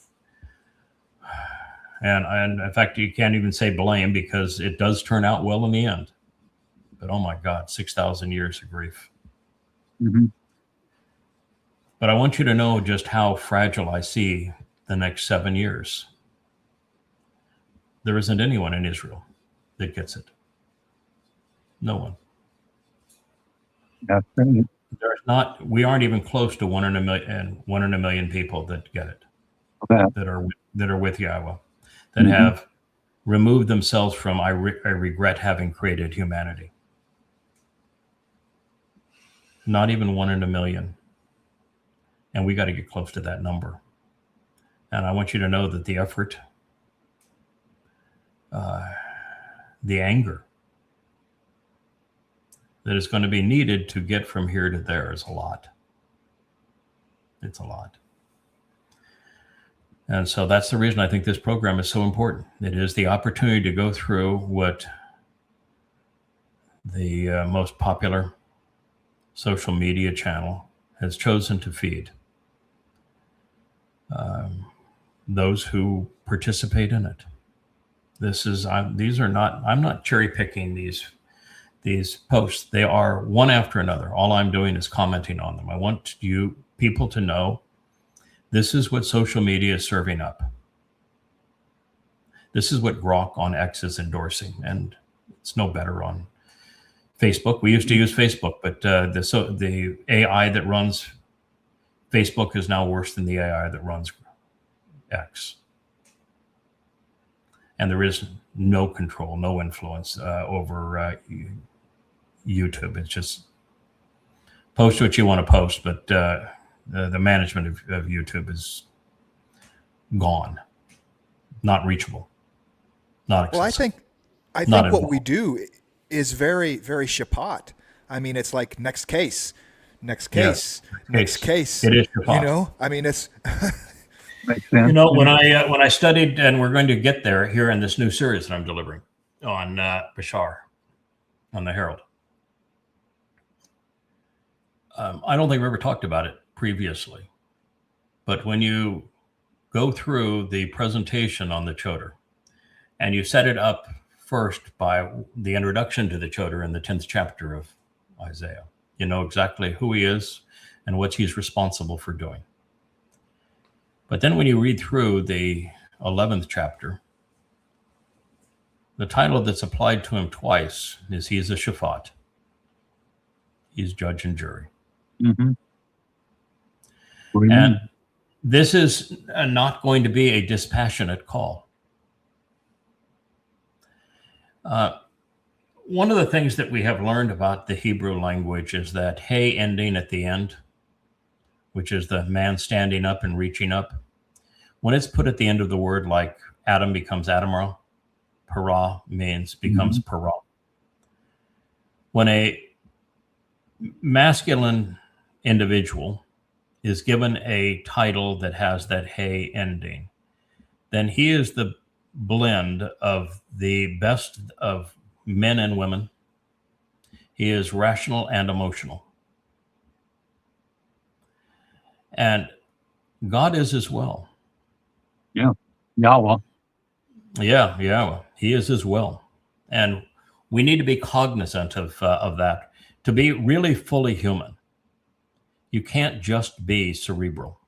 and in fact, you can't even say blame because it does turn out well in the end. But oh my God, 6,000 years of grief. Mm-hmm. But I want you to know just how fragile I see the next 7 years. There isn't anyone in Israel that gets it. No one. That's right. There's not. We aren't even close to 1 in a million people that get it. That are with Yahowah, that have removed themselves from I regret having created humanity. Not even 1 in a million. And we got to get close to that number. And I want you to know that the effort, the anger that is going to be needed to get from here to there is a lot. It's a lot. And so that's the reason I think this program is so important. It is the opportunity to go through what the most popular social media channel has chosen to feed those who participate in it. I'm not cherry picking these posts. They are one after another. All I'm doing is commenting on them. I want you people to know this is what social media is serving up. This is what Grok on X is endorsing, and it's no better on Facebook. We used to use Facebook, but the AI that runs Facebook is now worse than the AI that runs X. And there is no control, no influence over YouTube. It's just post what you want to post, but the management of YouTube is gone, not reachable, not accessible. Well, I think what we do is very, very Shapat. I mean, it's like next case. It is Shapat. You know, I mean, it's Makes sense. You know, when I studied, and we're going to get there here in this new series that I'm delivering on Bashar, on the Herald. I don't think we ever talked about it previously, but when you go through the presentation on the Chodar, and you set it up first by the introduction to the Chodar in the 10th chapter of Isaiah, you know exactly who he is and what he's responsible for doing. But then when you read through the 11th chapter, the title that's applied to him twice is he's a Shafat. He's judge and jury. Mm-hmm. And this is not going to be a dispassionate call. One of the things that we have learned about the Hebrew language is that hey ending at the end, which is the man standing up and reaching up, when it's put at the end of the word, like Adam becomes Adamra, para becomes para. When a masculine individual is given a title that has that hey ending, then he is the blend of the best of men and women. He is rational and emotional. And God is as well. Yeah. Yahowah. Yeah, Yahowah. He is as well. And we need to be cognizant of that. To be really fully human, you can't just be cerebral.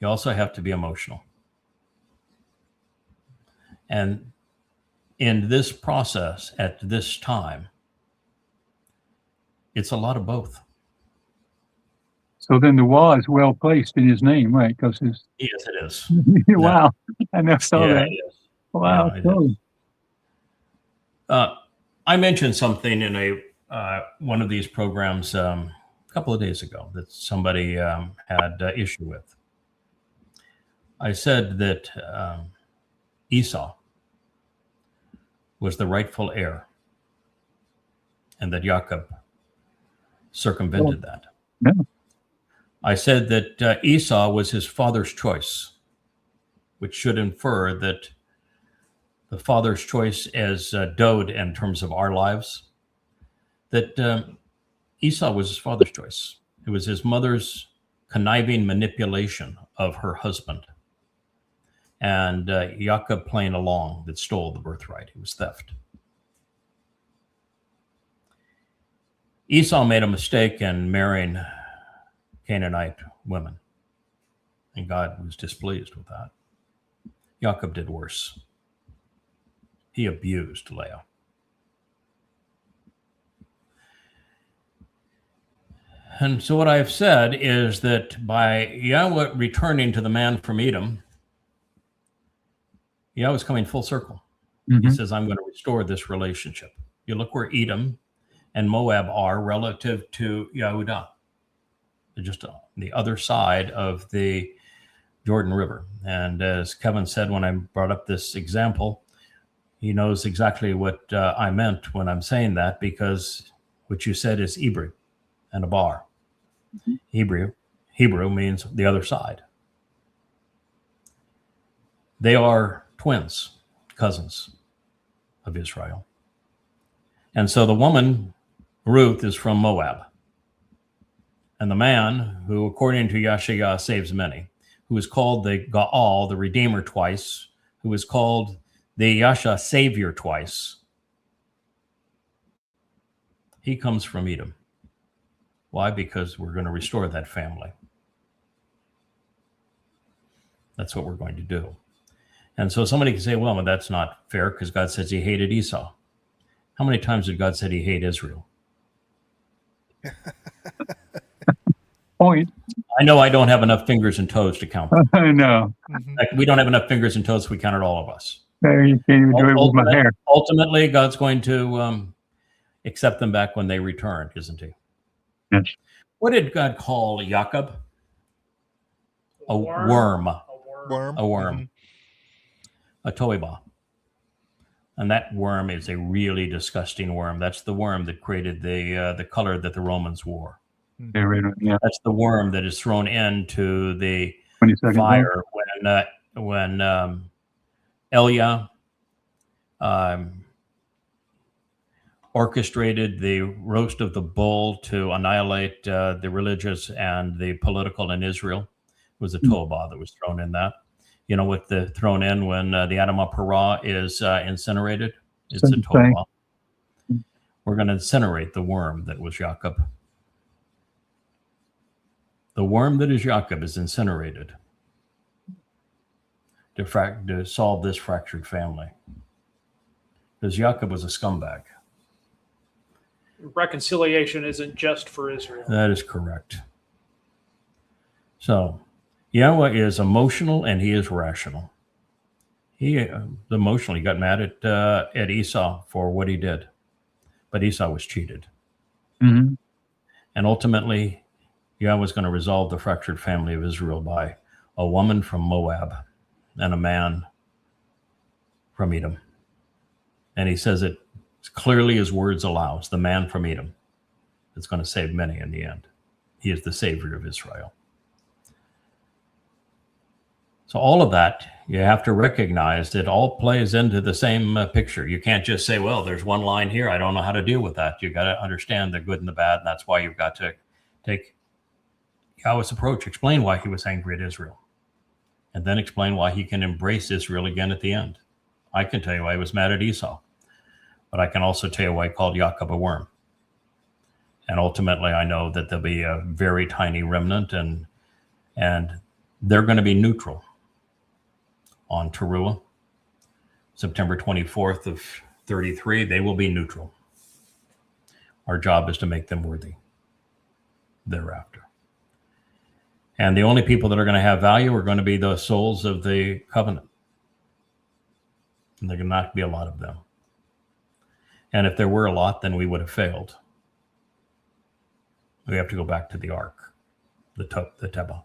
You also have to be emotional. And in this process, at this time, it's a lot of both. So then the Wah is well placed in his name, right? Because his Yes, it is. wow, I never saw Yeah, that. it is. Wow, Yeah, it cool. is. I mentioned something in a one of these programs a couple of days ago that somebody had issue with. I said that Esau was the rightful heir, and that Jacob circumvented that. Yeah. I said that Esau was his father's choice, which should infer that the father's choice as Dode in terms of our lives, that Esau was his father's choice. It was his mother's conniving manipulation of her husband, and Jacob playing along that stole the birthright. It was theft. Esau made a mistake in marrying Canaanite women, and God was displeased with that. Jacob did worse. He abused Leah. And so what I've said is that by Yahweh returning to the man from Edom, Yahweh's coming full circle. Mm-hmm. He says, I'm going to restore this relationship. You look where Edom and Moab are relative to Yehudah. They're just on the other side of the Jordan River. And as Kevin said when I brought up this example, he knows exactly what I meant when I'm saying that, because what you said is Hebrew and a bar. Mm-hmm. Hebrew means the other side. They are twins, cousins of Israel. And so the woman, Ruth, is from Moab. And the man who, according to Yahowah, saves many, who is called the Gaal, the Redeemer, twice, who is called the Yahowah, Savior, twice, he comes from Edom. Why? Because we're going to restore that family. That's what we're going to do. And so somebody can say, well, that's not fair because God says he hated Esau. How many times did God say he hated Israel? Point. I know I don't have enough fingers and toes to count them. I know. Mhm. Like, we don't have enough fingers and toes, we counted all of us. There, you can't even do it with my hair. Ultimately, God's going to accept them back when they return, isn't he? Yes. What did God call Jacob? A worm. Worm. A worm. Mhm. A toeba. And that worm is a really disgusting worm. That's the worm that created the color that the Romans wore. Yeah. That's the worm that is thrown into the 22nd fire when Elia orchestrated the roast of the bull to annihilate the religious and the political in Israel. It was a toba that was thrown in that. You know what the thrown in when the Adamah Parah is incinerated? It's a toba. We're going to incinerate the worm that was Jacob. The worm that is Jacob is incinerated to solve this fractured family. Because Jacob was a scumbag. Reconciliation isn't just for Israel. That is correct. So, Yahowah is emotional and he is rational. He emotionally got mad at Esau for what he did, but Esau was cheated. Mm-hmm. And ultimately, Yahowah was going to resolve the fractured family of Israel by a woman from Moab and a man from Edom. And he says it as clearly as words allows, the man from Edom is going to save many in the end. He is the savior of Israel. So all of that, you have to recognize that all plays into the same picture. You can't just say, well, there's one line here. I don't know how to deal with that. You've got to understand the good and the bad. And that's why you've got to take Yahowah's approach, explain why he was angry at Israel, and then explain why he can embrace Israel again at the end. I can tell you why he was mad at Esau, but I can also tell you why he called Jacob a worm. And ultimately, I know that there'll be a very tiny remnant, and they're going to be neutral on Teruah, September 24th of 33. They will be neutral. Our job is to make them worthy thereafter. And the only people that are going to have value are going to be the souls of the covenant. And there can not be a lot of them. And if there were a lot, then we would have failed. We have to go back to the ark, the Teba.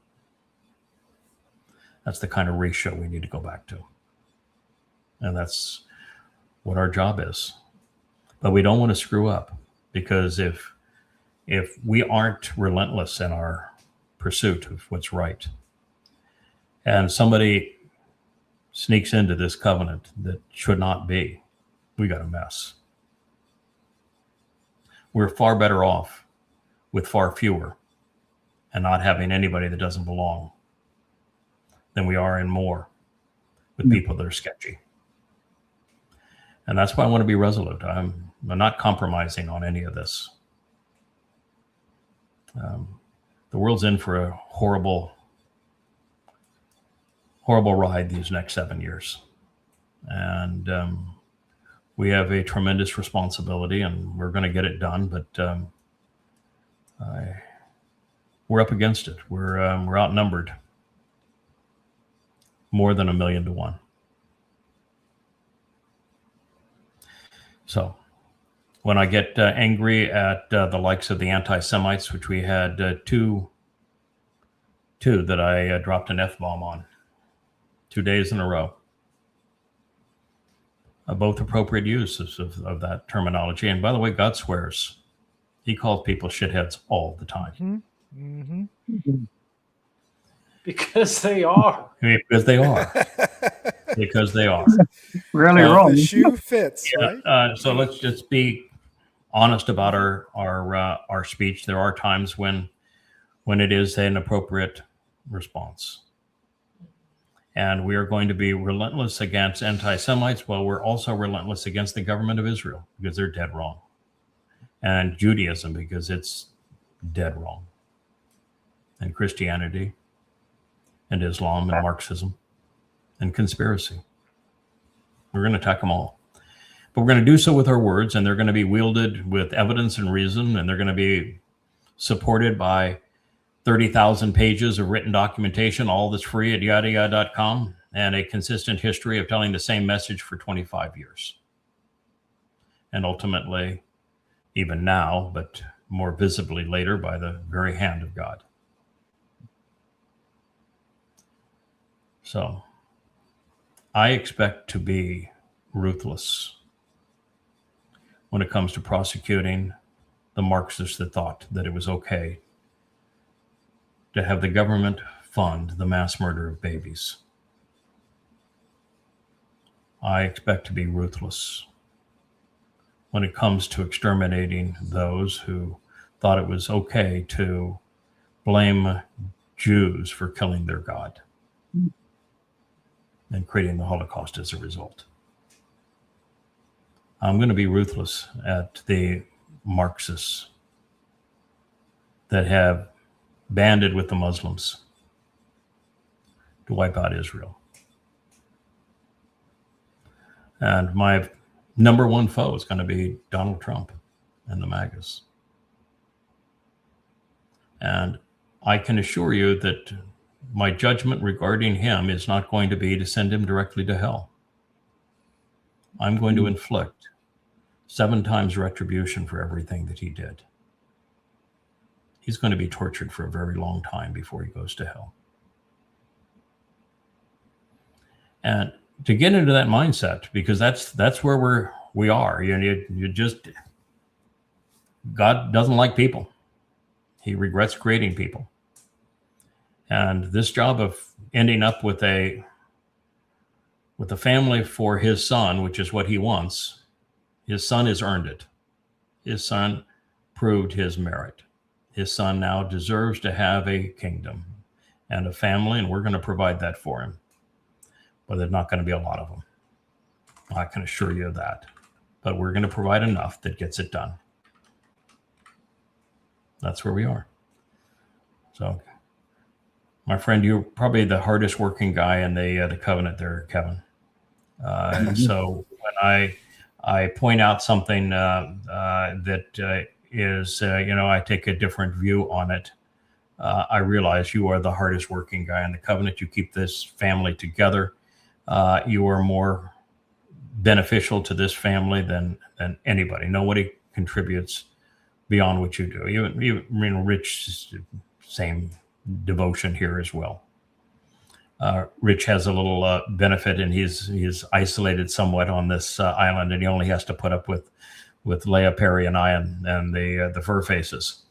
That's the kind of ratio we need to go back to. And that's what our job is. But we don't want to screw up, because if we aren't relentless in our pursuit of what's right, and somebody sneaks into this covenant that should not be, we got a mess. We're far better off with far fewer and not having anybody that doesn't belong than we are in more with people that are sketchy. And that's why I want to be resolute. I'm not compromising on any of this. The world's in for a horrible, horrible ride these next 7 years. And we have a tremendous responsibility, and we're going to get it done. But we're up against it. We're outnumbered more than 1,000,000 to 1. So when I get angry at the likes of the anti-Semites, which we had two that I dropped an F-bomb on 2 days in a row, both appropriate uses of that terminology. And by the way, God swears. He calls people shitheads all the time. Because they are. Because they are. because they are. Really Well, wrong. the shoe fits, Yeah, right? so let's just be honest about our speech. There are times when it is an appropriate response. And we are going to be relentless against anti-Semites. Well, we're also relentless against the government of Israel because they're dead wrong. And Judaism because it's dead wrong. And Christianity and Islam and Marxism and conspiracy. We're going to attack them all. But we're going to do so with our words, and they're going to be wielded with evidence and reason, and they're going to be supported by 30,000 pages of written documentation, all that's free at yahowah.com, and a consistent history of telling the same message for 25 years. And ultimately, even now, but more visibly later, by the very hand of God. So, I expect to be ruthless when it comes to prosecuting the Marxists that thought that it was okay to have the government fund the mass murder of babies. I expect to be ruthless when it comes to exterminating those who thought it was okay to blame Jews for killing their God and creating the Holocaust as a result. I'm going to be ruthless at the Marxists that have banded with the Muslims to wipe out Israel. And my number one foe is going to be Donald Trump and the MAGAs. And I can assure you that my judgment regarding him is not going to be to send him directly to hell. I'm going to inflict 7 times retribution for everything that he did. He's going to be tortured for a very long time before he goes to hell. And to get into that mindset, because that's where we are. You just, God doesn't like people. He regrets creating people. And this job of ending up with a family for his son, which is what he wants, his son has earned it. His son proved his merit. His son now deserves to have a kingdom and a family, and we're going to provide that for him. But there's not going to be a lot of them. I can assure you of that. But we're going to provide enough that gets it done. That's where we are. So, my friend, you're probably the hardest working guy in the covenant there, Kevin. So when I point out something that is, I take a different view on it. I realize you are the hardest working guy in the covenant. You keep this family together. You are more beneficial to this family than anybody. Nobody contributes beyond what you do. You Rich, same devotion here as well. Rich has a little benefit, and he's isolated somewhat on this island, and he only has to put up with Leah Perry and I and the fur faces,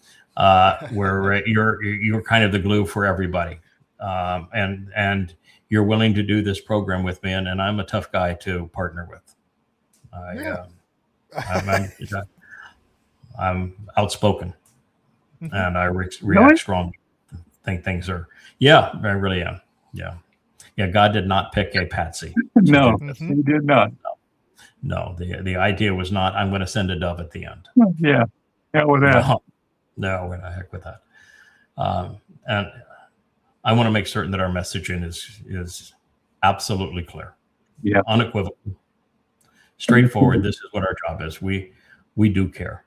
where you're kind of the glue for everybody, and you're willing to do this program with me, and I'm a tough guy to partner with. I'm outspoken, and I react strongly. Think things are, I really am. Yeah. God did not pick a patsy. No, he did not. No, the idea was not, I'm going to send a dove at the end. Yeah, with that. No, we're not heck with that. And I want to make certain that our messaging is absolutely clear, unequivocal, straightforward. This is what our job is. We do care.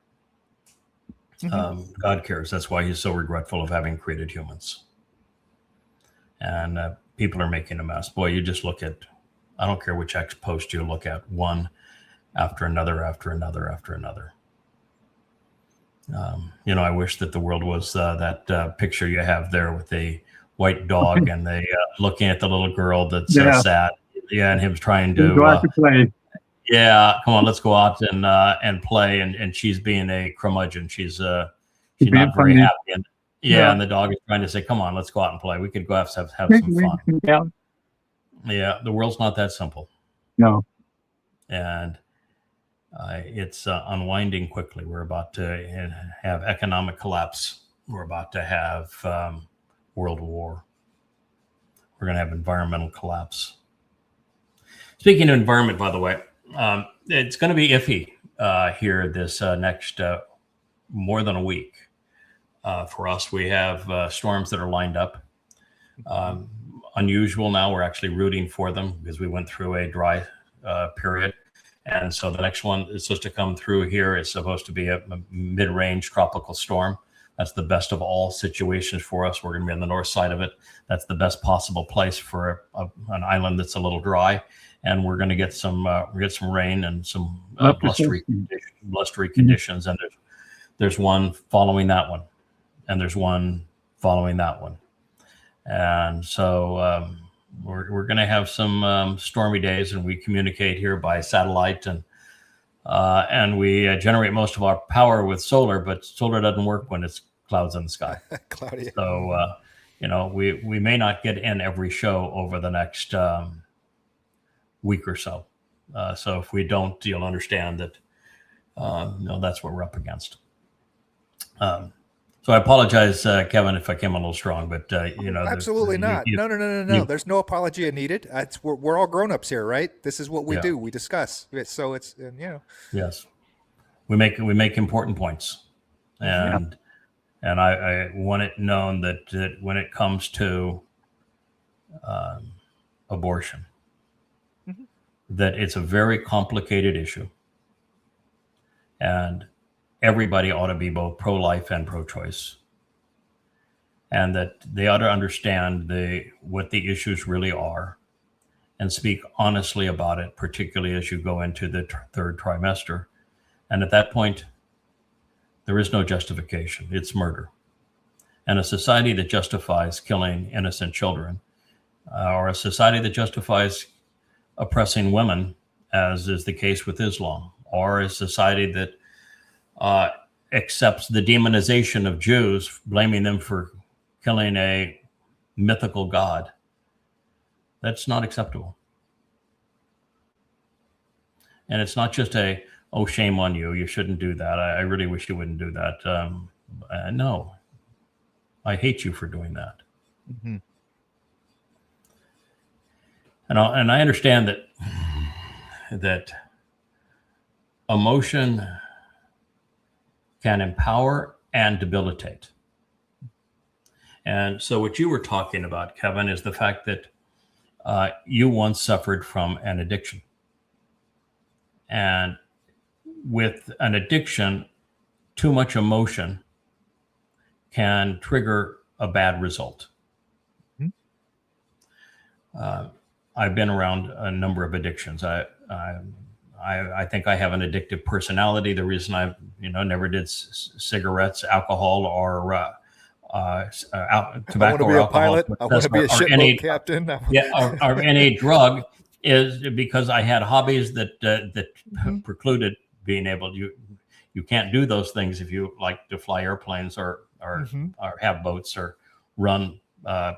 God cares. That's why he's so regretful of having created humans. And people are making a mess. Boy, you just look at, I don't care which X post you look at, one after another, after another, after another. I wish that the world was that picture you have there with the white dog and the looking at the little girl that's sad. Yeah, and him trying to go out to play. Yeah, come on, let's go out and play. And she's being a curmudgeon. She's not very happy. And and the dog is trying to say, come on, let's go out and play. We could go have some fun. Yeah, the world's not that simple. No. And it's unwinding quickly. We're about to have economic collapse. We're about to have world war. We're going to have environmental collapse. Speaking of environment, by the way, it's going to be iffy here this next more than a week for us. We have storms that are lined up. Unusual now. We're actually rooting for them because we went through a dry period. And so the next one is supposed to come through here. It's supposed to be a mid-range tropical storm. That's the best of all situations for us. We're going to be on the north side of it. That's the best possible place for an island that's a little dry. And we're going to get some rain and some blustery conditions. And there's one following that one, and there's one following that one. And so we're going to have some stormy days, and we communicate here by satellite, and we generate most of our power with solar, but solar doesn't work when it's clouds in the sky. Cloudy. So, we may not get in every show over the next week or so. So if we don't, you'll understand that, that's what we're up against. So I apologize, Kevin, if I came a little strong, but absolutely not. No. There's no apology needed. We're all grown-ups here, right? This is what we do. We discuss. So it's Yes, we make important points, and I want it known that when it comes to abortion, that it's a very complicated issue, and everybody ought to be both pro-life and pro-choice, and that they ought to understand what the issues really are and speak honestly about it, particularly as you go into the third trimester. And at that point, there is no justification. It's murder. And a society that justifies killing innocent children, or a society that justifies oppressing women, as is the case with Islam, or a society that accepts the demonization of Jews, blaming them for killing a mythical god, that's not acceptable. And it's not just oh, shame on you, you shouldn't do that. I really wish you wouldn't do that. No, I hate you for doing that. Mm-hmm. And I understand that emotion can empower and debilitate. And so what you were talking about, Kevin, is the fact that you once suffered from an addiction. And with an addiction, too much emotion can trigger a bad result. I've been around a number of addictions. I think I have an addictive personality. The reason I, never did cigarettes, alcohol, or tobacco. I want to be a pilot. I want to be a shipboat captain. Or any drug is because I had hobbies that precluded being able to. You can't do those things if you like to fly airplanes or have boats or run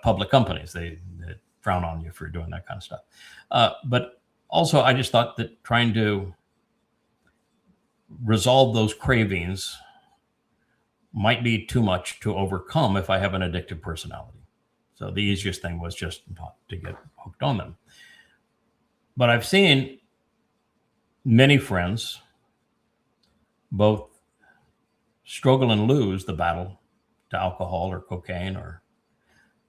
public companies. They frown on you for doing that kind of stuff. But also, I just thought that trying to resolve those cravings might be too much to overcome if I have an addictive personality. So the easiest thing was just not to get hooked on them. But I've seen many friends both struggle and lose the battle to alcohol or cocaine or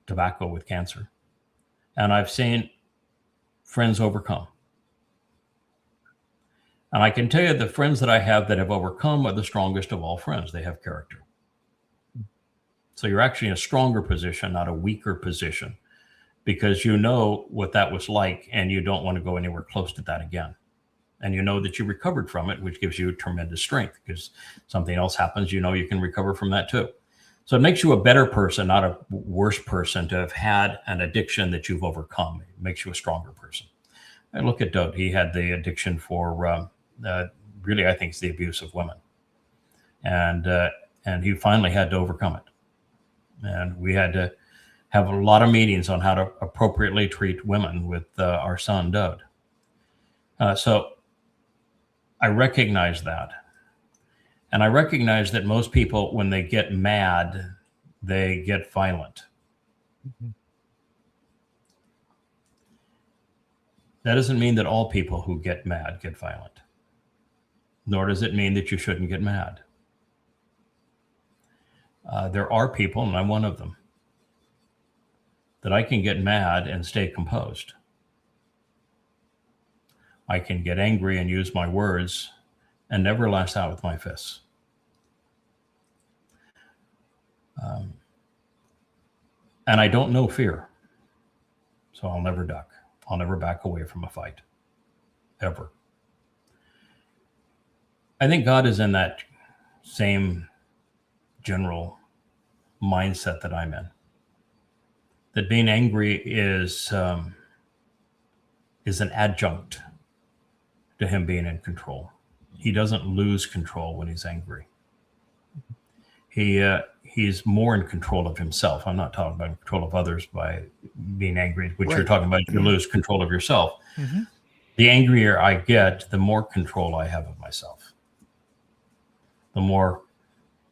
tobacco with cancer. And I've seen friends overcome. And I can tell you the friends that I have that have overcome are the strongest of all friends. They have character. So you're actually in a stronger position, not a weaker position, because you know what that was like and you don't want to go anywhere close to that again. And you know that you recovered from it, which gives you tremendous strength, because something else happens, you can recover from that too. So it makes you a better person, not a worse person, to have had an addiction that you've overcome. It makes you a stronger person. I look at Doug. He had the addiction for really, I think it's the abuse of women. And he finally had to overcome it. And we had to have a lot of meetings on how to appropriately treat women with our son, Dode. So I recognize that. And I recognize that most people, when they get mad, they get violent. That doesn't mean that all people who get mad get violent. Nor does it mean that you shouldn't get mad. There are people, and I'm one of them, that I can get mad and stay composed. I can get angry and use my words and never lash out with my fists. And I don't know fear, so I'll never duck. I'll never back away from a fight, ever. I think God is in that same general mindset that I'm in. That being angry is an adjunct to him being in control. He doesn't lose control when he's angry. He's more in control of himself. I'm not talking about control of others by being angry, which you're talking about. You lose control of yourself. Mm-hmm. The angrier I get, the more control I have of myself. The more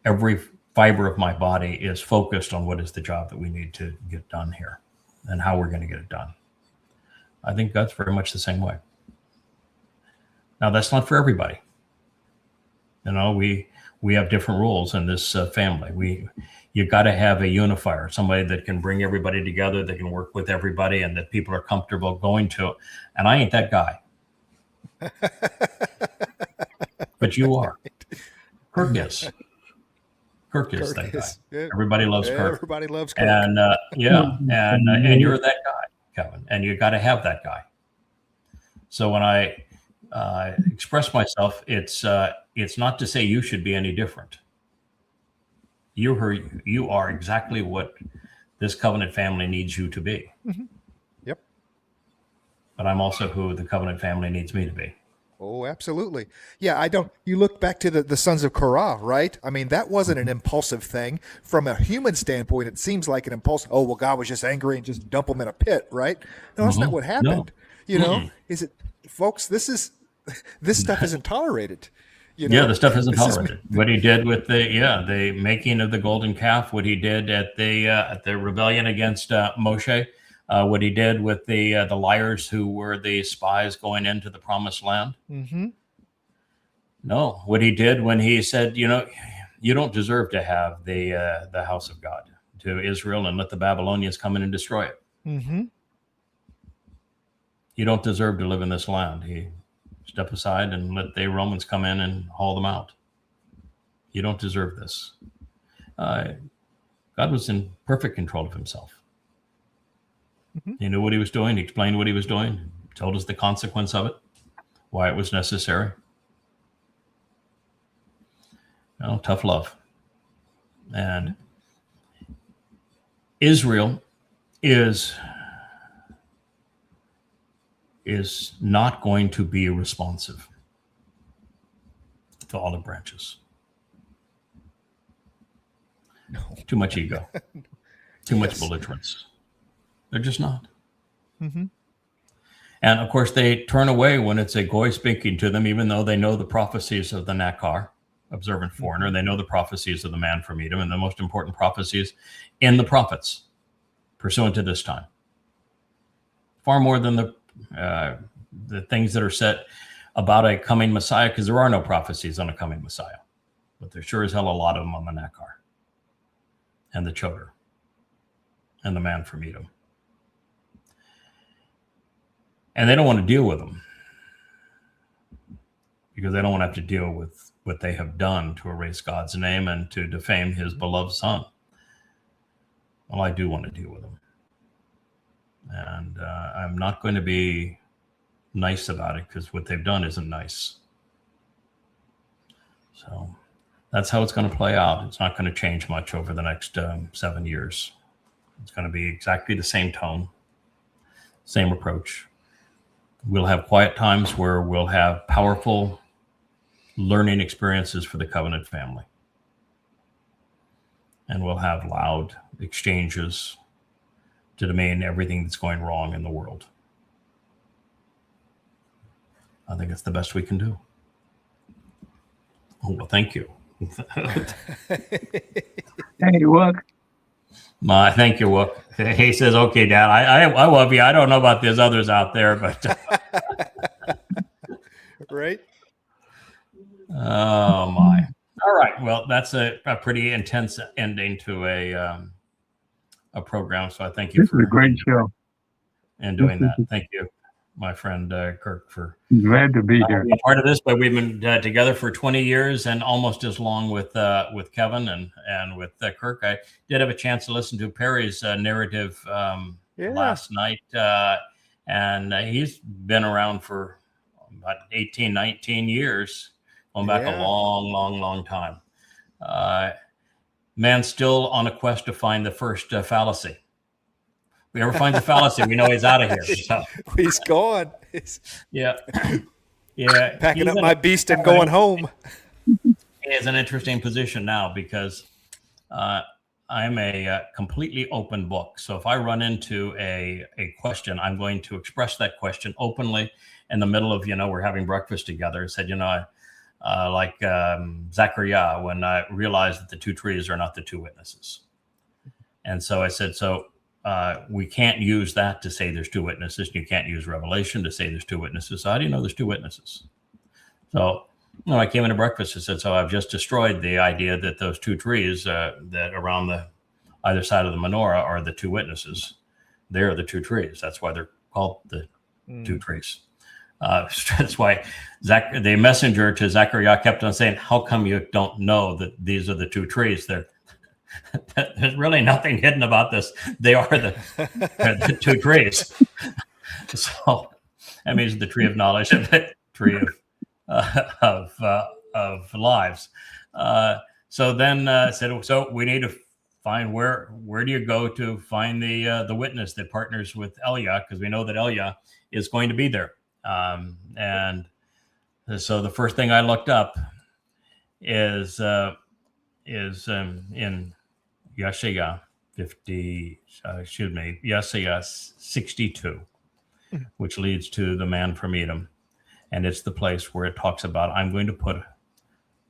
every fiber of my body is focused on what is the job that we need to get done here and how we're going to get it done. I think God's very much the same way. Now, that's not for everybody. You know, we have different rules in this family. You've got to have a unifier, somebody that can bring everybody together, that can work with everybody, and that people are comfortable going to. And I ain't that guy. But you are. Kirk is. Kirk is that guy. Yeah. Everybody loves Kirk. Everybody loves Kirk. And and you're that guy, Kevin. And you got to have that guy. So when I express myself, it's not to say you should be any different. You are exactly what this covenant family needs you to be. Mm-hmm. Yep. But I'm also who the covenant family needs me to be. Oh, absolutely. Yeah, you look back to the sons of Korah, right? I mean, that wasn't an impulsive thing. From a human standpoint, it seems like an impulse. Oh, well, God was just angry and just dump them in a pit, right? No, that's not what happened. No. You know, is it, folks, this stuff isn't tolerated. You know? Yeah, the stuff isn't tolerated. What he did with the making of the golden calf, what he did at the rebellion against Moshe, what he did with the liars who were the spies going into the promised land. Mm-hmm. No, what he did when he said, you know, you don't deserve to have the house of God to Israel and let the Babylonians come in and destroy it. Mm-hmm. You don't deserve to live in this land. He step aside and let the Romans come in and haul them out. You don't deserve this. God was in perfect control of himself. Mm-hmm. He knew what he was doing. He explained what he was doing, told us the consequence of it, why it was necessary. Well, tough love. And Israel is not going to be responsive to olive branches. No. Too much ego. Too much belligerence. They're just not. Mm-hmm. And of course, they turn away when it's a goy speaking to them, even though they know the prophecies of the Nakar, observant foreigner. They know the prophecies of the man from Edom, and the most important prophecies in the prophets, pursuant to this time. Far more than the things that are said about a coming Messiah, because there are no prophecies on a coming Messiah. But there sure as hell a lot of them on the Nakar, and the Choder, and the man from Edom. And they don't want to deal with them because they don't want to have to deal with what they have done to erase God's name and to defame his beloved son. Well, I do want to deal with them. And I'm not going to be nice about it because what they've done isn't nice. So that's how it's going to play out. It's not going to change much over the next 7 years. It's going to be exactly the same tone, same approach. We'll have quiet times where we'll have powerful learning experiences for the covenant family. And we'll have loud exchanges to demean everything that's going wrong in the world. I think it's the best we can do. Oh, well, thank you. Hey, look. Thank you, Wook. He says, okay, Dad, I love you. I don't know about these others out there, but Right? oh my. All right. Well, that's a pretty intense ending to a program. So I thank you This is a great show. and doing that. Thank you, my friend Kirk, for Glad to be here. being a part of this. But we've been together for 20 years and almost as long with Kevin and with Kirk. I did have a chance to listen to Perry's narrative last night, and he's been around for about 18, 19 years, going back a long time. Man still on a quest to find the first fallacy. If we ever find the fallacy, we know he's out of here. So. He's gone. Yeah. Packing up my beast and going home. He is an interesting position now because I'm a completely open book. So if I run into a question, I'm going to express that question openly in the middle of, we're having breakfast together. I said, like Zachariah, when I realized that the two trees are not the two witnesses. And so I said, we can't use that to say there's two witnesses. You can't use Revelation to say there's two witnesses. So how do you know there's two witnesses? So when I came into breakfast, I said, so I've just destroyed the idea that those two trees that around the either side of the menorah are the two witnesses. They're the two trees. That's why they're called the two trees. That's why the messenger to Zechariah kept on saying, how come you don't know that these are the two trees? There's really nothing hidden about this. They are the two trees. So that means the tree of knowledge and the tree of lives. So then I said, so we need to find where do you go to find the witness that partners with Elia, because we know that Elia is going to be there. And so the first thing I looked up is in Yahowah 62, which leads to the man from Edom. And it's the place where it talks about, I'm going to put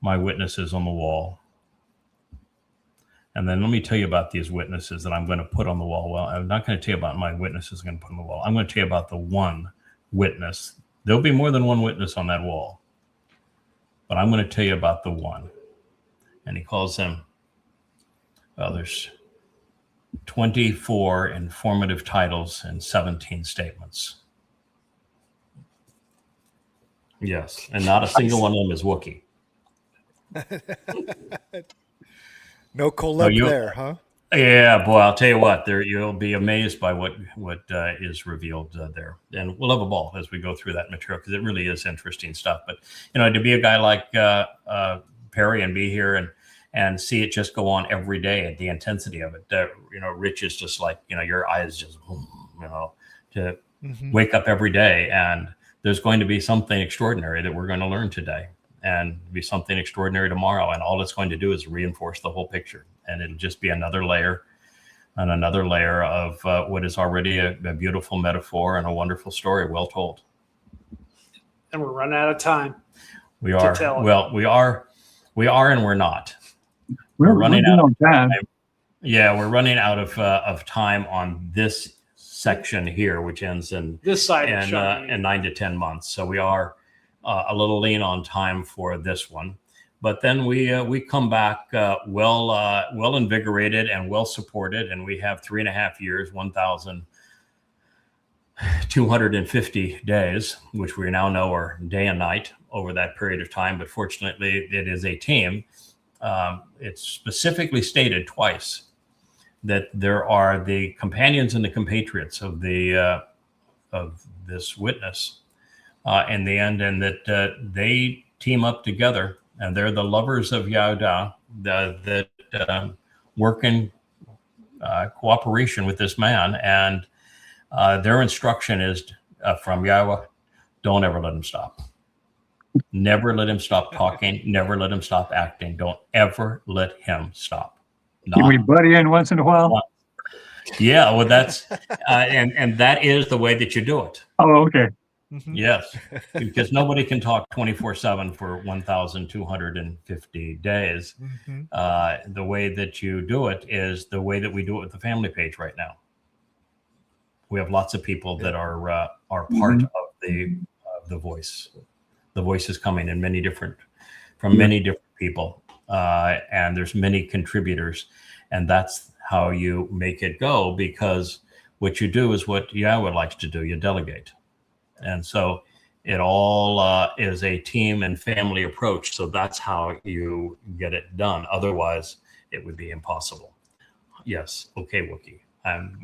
my witnesses on the wall. And then let me tell you about these witnesses that I'm going to put on the wall. Well, I'm not going to tell you about my witnesses I'm going to put on the wall. I'm going to tell you about the one witness. There'll be more than one witness on that wall, but I'm going to tell you about the one. And he calls them, well, there's 24 informative titles and 17 statements. Yes, and not a single one of them is Wookiee. No collab there, huh? Yeah, boy, I'll tell you what, you'll be amazed by what is revealed there. And we'll have a ball as we go through that material, because it really is interesting stuff. But, to be a guy like Perry and be here and see it just go on every day at the intensity of it. Rich is just like, your eyes just, to wake up every day. And there's going to be something extraordinary that we're going to learn today, and be something extraordinary tomorrow. And all it's going to do is reinforce the whole picture. And it'll just be another layer and another layer of what is already a beautiful metaphor and a wonderful story well told. And we're running out of time. We are. Well, we are and we're not. We're running out of time. Yeah, we're running out of time on this section here, which ends in this side in 9 to 10 months. So we are a little lean on time for this one. But then we come back well invigorated and well supported, and we have 3.5 years, 1,250 days, which we now know are day and night over that period of time. But fortunately, it is a team. It's specifically stated twice that there are the companions and the compatriots of this witness in the end, and that they team up together. And they're the lovers of Yahowah that work in cooperation with this man. And their instruction is from Yahowah, don't ever let him stop. Never let him stop talking. Never let him stop acting. Don't ever let him stop. Can we butt in once in a while? Yeah, well, that's and that is the way that you do it. Oh, okay. Yes, because nobody can talk 24/7 for 1,250 days. The way that you do it is the way that we do it with the family page right now. We have lots of people that are part of the voice. The voice is coming in from many different people, and there's many contributors, and that's how you make it go. Because what you do is what Yahowah likes to do: you delegate. And so it all is a team and family approach. So that's how you get it done. Otherwise, it would be impossible. Yes. Okay, Wookie.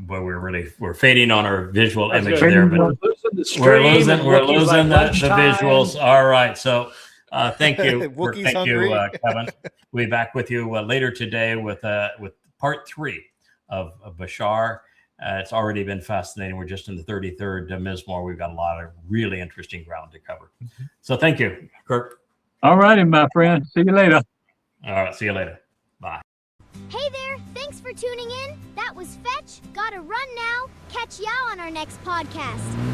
But we're fading on our visual image there, but we're losing the visuals. All right. So thank you, Kevin. We'll be back with you later today with part 3 of Bashar. It's already been fascinating. We're just in the 33rd Mizmor. We've got a lot of really interesting ground to cover. So thank you, Kirk. All righty, my friend. See you later. All right. See you later. Bye. Hey there. Thanks for tuning in. That was Fetch. Gotta run now. Catch y'all on our next podcast.